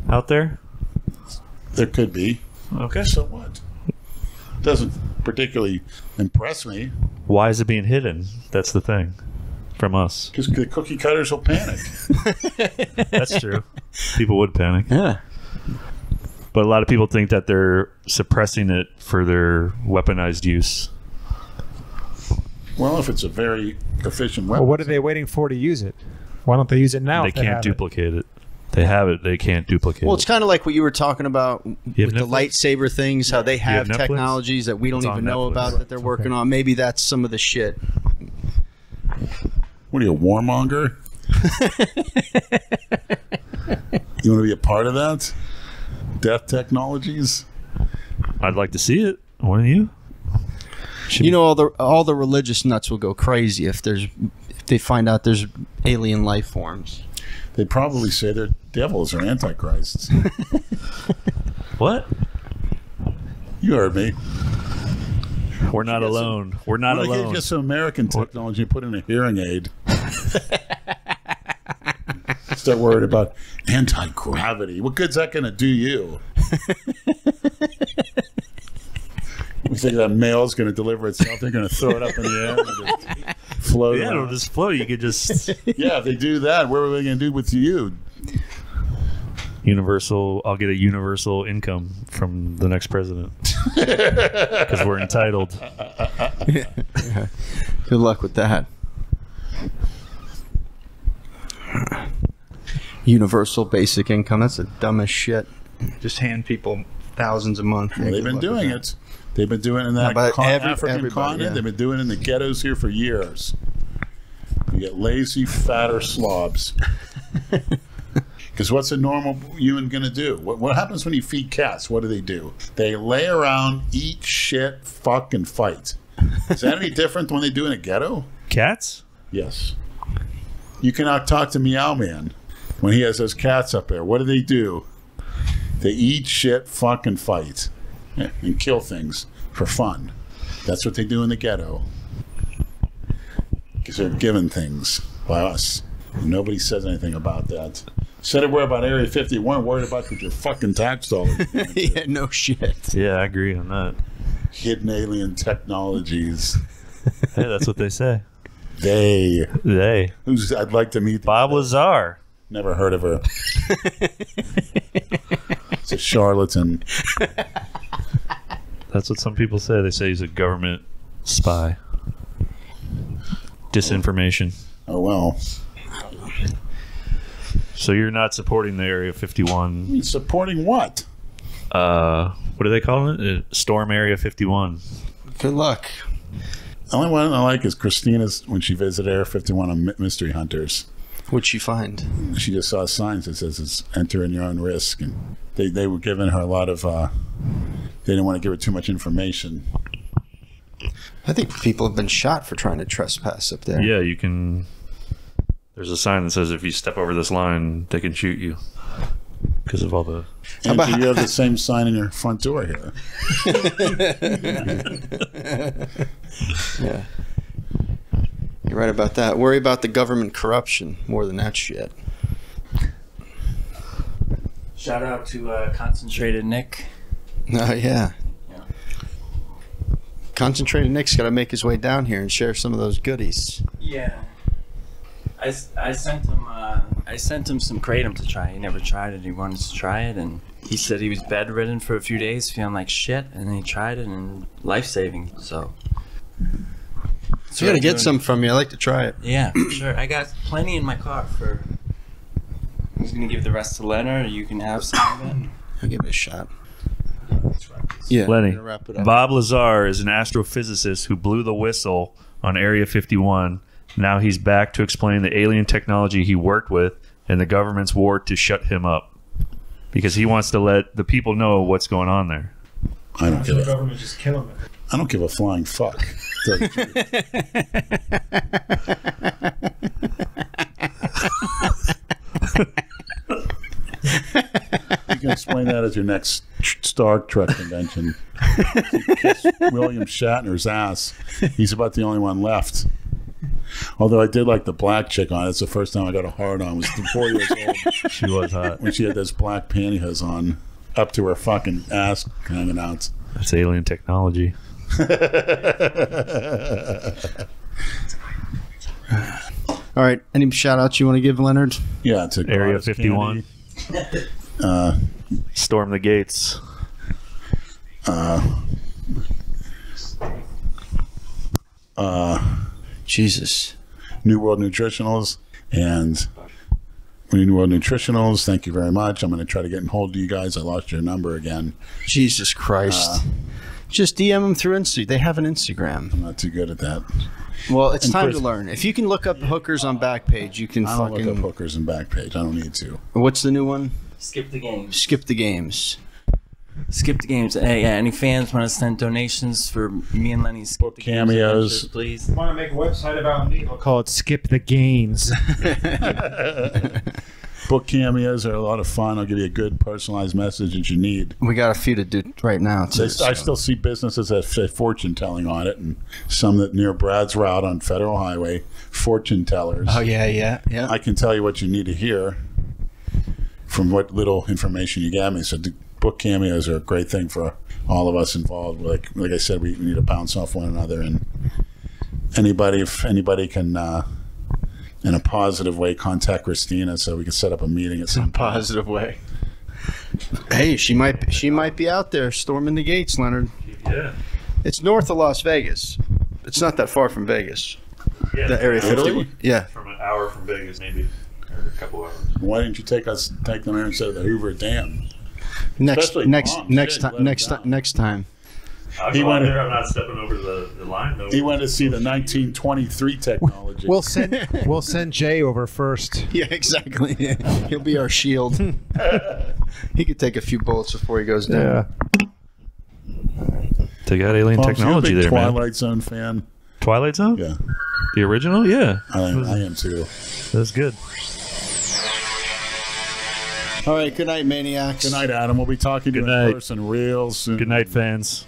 [SPEAKER 5] out there?
[SPEAKER 2] There could be.
[SPEAKER 5] Okay.
[SPEAKER 2] So what? Doesn't particularly impress me.
[SPEAKER 5] Why is it being hidden? That's the thing. From us.
[SPEAKER 2] Because the cookie cutters will panic.
[SPEAKER 5] That's true. People would panic.
[SPEAKER 1] Yeah.
[SPEAKER 5] But a lot of people think that they're suppressing it for their weaponized use.
[SPEAKER 2] Well, if it's a very efficient weapon.
[SPEAKER 3] Well, what are they waiting for to use it? Why don't they use it now?
[SPEAKER 5] They
[SPEAKER 3] if
[SPEAKER 5] can't
[SPEAKER 3] have it?
[SPEAKER 5] duplicate it. They have it. They can't duplicate
[SPEAKER 1] Well,
[SPEAKER 5] it.
[SPEAKER 1] it's kind of like what you were talking about with the
[SPEAKER 5] Netflix?
[SPEAKER 1] lightsaber things, how they have
[SPEAKER 5] Netflix?
[SPEAKER 1] technologies that we don't
[SPEAKER 5] It's on
[SPEAKER 1] even know
[SPEAKER 5] Netflix.
[SPEAKER 1] about that they're working on. Maybe that's some of the shit.
[SPEAKER 2] What are you, a warmonger? You want to be a part of that? Death technologies?
[SPEAKER 5] I'd like to see it. Wouldn't you?
[SPEAKER 1] You know, all the religious nuts will go crazy if they find out there's alien life forms.
[SPEAKER 2] They probably say they're devils or antichrists.
[SPEAKER 5] What?
[SPEAKER 2] You heard me.
[SPEAKER 5] We're not alone. We're not
[SPEAKER 2] Well, they
[SPEAKER 5] alone.
[SPEAKER 2] get some American technology and put in a hearing aid. Start worried about anti-gravity. What good's that going to do you? We think that mail's going to deliver itself. They're going to throw it up in the air and just float
[SPEAKER 5] Yeah, it'll
[SPEAKER 2] around.
[SPEAKER 5] just float. You could just
[SPEAKER 2] Yeah, if they do that, what are they going to do with you?
[SPEAKER 5] universal. I'll get a universal income from the next president because we're entitled.
[SPEAKER 1] Good luck with that. Universal basic income. That's the dumbest shit. Just hand people thousands a month.
[SPEAKER 2] Well, they've been doing it. They've been doing it in that
[SPEAKER 1] but
[SPEAKER 2] African
[SPEAKER 1] everybody,
[SPEAKER 2] continent.
[SPEAKER 1] yeah.
[SPEAKER 2] They've been doing it in the ghettos here for years. You get lazy, fatter slobs. Because what's a normal human going to do? What happens when you feed cats? What do? They lay around, eat shit, fuck, and fight. Is that any different when they do in a ghetto?
[SPEAKER 5] Cats?
[SPEAKER 2] Yes. You cannot talk to Meow Man when he has those cats up there. What do? They eat shit, fuck, and fight. And kill things for fun. That's what they do in the ghetto. Because they're given things by us. And nobody says anything about that. Instead of worry about Area 51, worried about your fucking tax dollars.
[SPEAKER 1] Yeah, no shit.
[SPEAKER 5] Yeah, I agree on that.
[SPEAKER 2] Hidden alien technologies.
[SPEAKER 5] Hey, that's what they say.
[SPEAKER 2] They. I'd like to meet.
[SPEAKER 5] Bob Lazar.
[SPEAKER 2] Never heard of her. It's a charlatan.
[SPEAKER 5] That's what some people say. They say he's a government spy. Disinformation.
[SPEAKER 2] Oh, well.
[SPEAKER 5] So you're not supporting the Area 51.
[SPEAKER 2] Supporting what?
[SPEAKER 5] What do they call it? Storm Area 51.
[SPEAKER 1] Good luck.
[SPEAKER 2] The only one I like is Christina's when she visited Area 51 on Mystery Hunters.
[SPEAKER 1] What'd she find?
[SPEAKER 2] She just saw signs that says it's enter in your own risk. And they were giving her a lot of, they didn't want to give her too much information.
[SPEAKER 1] I think people have been shot for trying to trespass up there.
[SPEAKER 5] Yeah, you can. There's a sign that says if you step over this line, they can shoot you. Because of all the.
[SPEAKER 2] And do you have the same sign in your front door here?
[SPEAKER 1] Yeah. You're right about that. Worry about the government corruption more than that shit.
[SPEAKER 4] Shout out to Concentrated Nick.
[SPEAKER 1] Oh, yeah.
[SPEAKER 4] Yeah.
[SPEAKER 1] Concentrated Nick's got to make his way down here and share some of those goodies.
[SPEAKER 4] Yeah. I sent him some Kratom to try. He never tried it. He wanted to try it, and he said he was bedridden for a few days, feeling like shit, and then he tried it, and life-saving. So
[SPEAKER 1] I got to get some from you. I like to try it.
[SPEAKER 4] Yeah, for sure. I got plenty in my car for. I was gonna give the rest to Leonard. Or you can have some of it.
[SPEAKER 1] I'll give it a shot. Yeah.
[SPEAKER 5] Lenny,
[SPEAKER 1] I'm gonna wrap it up.
[SPEAKER 5] Bob Lazar is an astrophysicist who blew the whistle on Area 51. Now he's back to explain the alien technology he worked with and the government's war to shut him up. Because he wants to let the people know what's going on there.
[SPEAKER 2] I don't give
[SPEAKER 3] The
[SPEAKER 2] a,
[SPEAKER 3] government just killing it.
[SPEAKER 2] I don't give a flying fuck. Tell you the truth. You can explain that as your next Star Trek convention. He kissed William Shatner's ass. He's about the only one left. Although I did like the black chick on it. It's the first time I got a hard on. I was 4 years old.
[SPEAKER 5] She was hot.
[SPEAKER 2] When she had those black pantyhose on, up to her fucking ass hanging out.
[SPEAKER 5] That's alien technology.
[SPEAKER 1] All right. Any shout outs you want to give, Leonard?
[SPEAKER 2] Yeah, to
[SPEAKER 5] Area
[SPEAKER 2] Goddess
[SPEAKER 5] 51.
[SPEAKER 2] Candy.
[SPEAKER 5] Storm the gates.
[SPEAKER 1] Jesus.
[SPEAKER 2] New World Nutritionals and New World Nutritionals. Thank you very much. I'm going to try to get in hold of you guys. I lost your number again.
[SPEAKER 1] Jesus Christ. Just DM them through Instagram. They have an Instagram.
[SPEAKER 2] I'm not too good at that.
[SPEAKER 1] Well, it's
[SPEAKER 2] And
[SPEAKER 1] time
[SPEAKER 2] Chris-
[SPEAKER 1] to learn. If you can look up hookers on Backpage, you can
[SPEAKER 2] I don't look up
[SPEAKER 1] fucking.
[SPEAKER 2] hookers and Backpage. I don't need to.
[SPEAKER 1] What's the new one?
[SPEAKER 4] Skip the games.
[SPEAKER 1] Skip the games.
[SPEAKER 4] Skip the games. Hey, yeah, any fans want to send donations for me and Lenny's Skip
[SPEAKER 2] Book
[SPEAKER 4] the Games
[SPEAKER 2] cameos.
[SPEAKER 4] adventures, please?
[SPEAKER 3] Want to make a website about me? We'll call it Skip the Gains.
[SPEAKER 2] Book cameos are a lot of fun. I'll give you a good personalized message that you need.
[SPEAKER 1] We got a few to do right now, too.
[SPEAKER 2] I still see businesses that say fortune telling on it, and some that near Brad's route on Federal Highway, fortune tellers.
[SPEAKER 1] Oh, yeah.
[SPEAKER 2] I can tell you what you need to hear from what little information you gave me. So book cameos are a great thing for all of us involved. Like I said, we need to bounce off one another, and if anybody can, in a positive way, contact Christina so we can set up a meeting at some point.
[SPEAKER 1] Positive way. Hey, she might be out there storming the gates, Leonard.
[SPEAKER 5] Yeah.
[SPEAKER 1] It's north of Las Vegas. It's not that far from Vegas.
[SPEAKER 5] Yeah.
[SPEAKER 1] The area 50.
[SPEAKER 2] Italy?
[SPEAKER 1] Yeah.
[SPEAKER 5] From an hour from Vegas, maybe. Or a couple hours.
[SPEAKER 2] Why didn't you take them there instead of the Hoover Dam?
[SPEAKER 1] Next
[SPEAKER 2] Especially
[SPEAKER 1] next
[SPEAKER 2] Pomps.
[SPEAKER 1] next
[SPEAKER 2] Shit,
[SPEAKER 1] time
[SPEAKER 2] let
[SPEAKER 1] next
[SPEAKER 2] it
[SPEAKER 1] time
[SPEAKER 2] down.
[SPEAKER 1] next time.
[SPEAKER 5] I'll
[SPEAKER 2] He
[SPEAKER 5] go
[SPEAKER 2] went-
[SPEAKER 5] out there. I'm not stepping over the line, though.
[SPEAKER 2] He went to see the 1923 technology.
[SPEAKER 3] We'll send Jay over first.
[SPEAKER 1] Yeah, exactly. He'll be our shield. He could take a few bullets before he goes down.
[SPEAKER 5] They got alien
[SPEAKER 2] Pomps,
[SPEAKER 5] technology
[SPEAKER 2] you a big
[SPEAKER 5] there, man.
[SPEAKER 2] Twilight Zone fan?
[SPEAKER 5] Twilight Zone?
[SPEAKER 2] Yeah,
[SPEAKER 5] The original? Yeah.
[SPEAKER 2] I am too.
[SPEAKER 5] That's good.
[SPEAKER 1] All right, good night, maniacs.
[SPEAKER 2] Good night, Adam. We'll be talking to you
[SPEAKER 5] Good
[SPEAKER 2] in
[SPEAKER 5] night.
[SPEAKER 2] person real soon.
[SPEAKER 5] Good night, fans.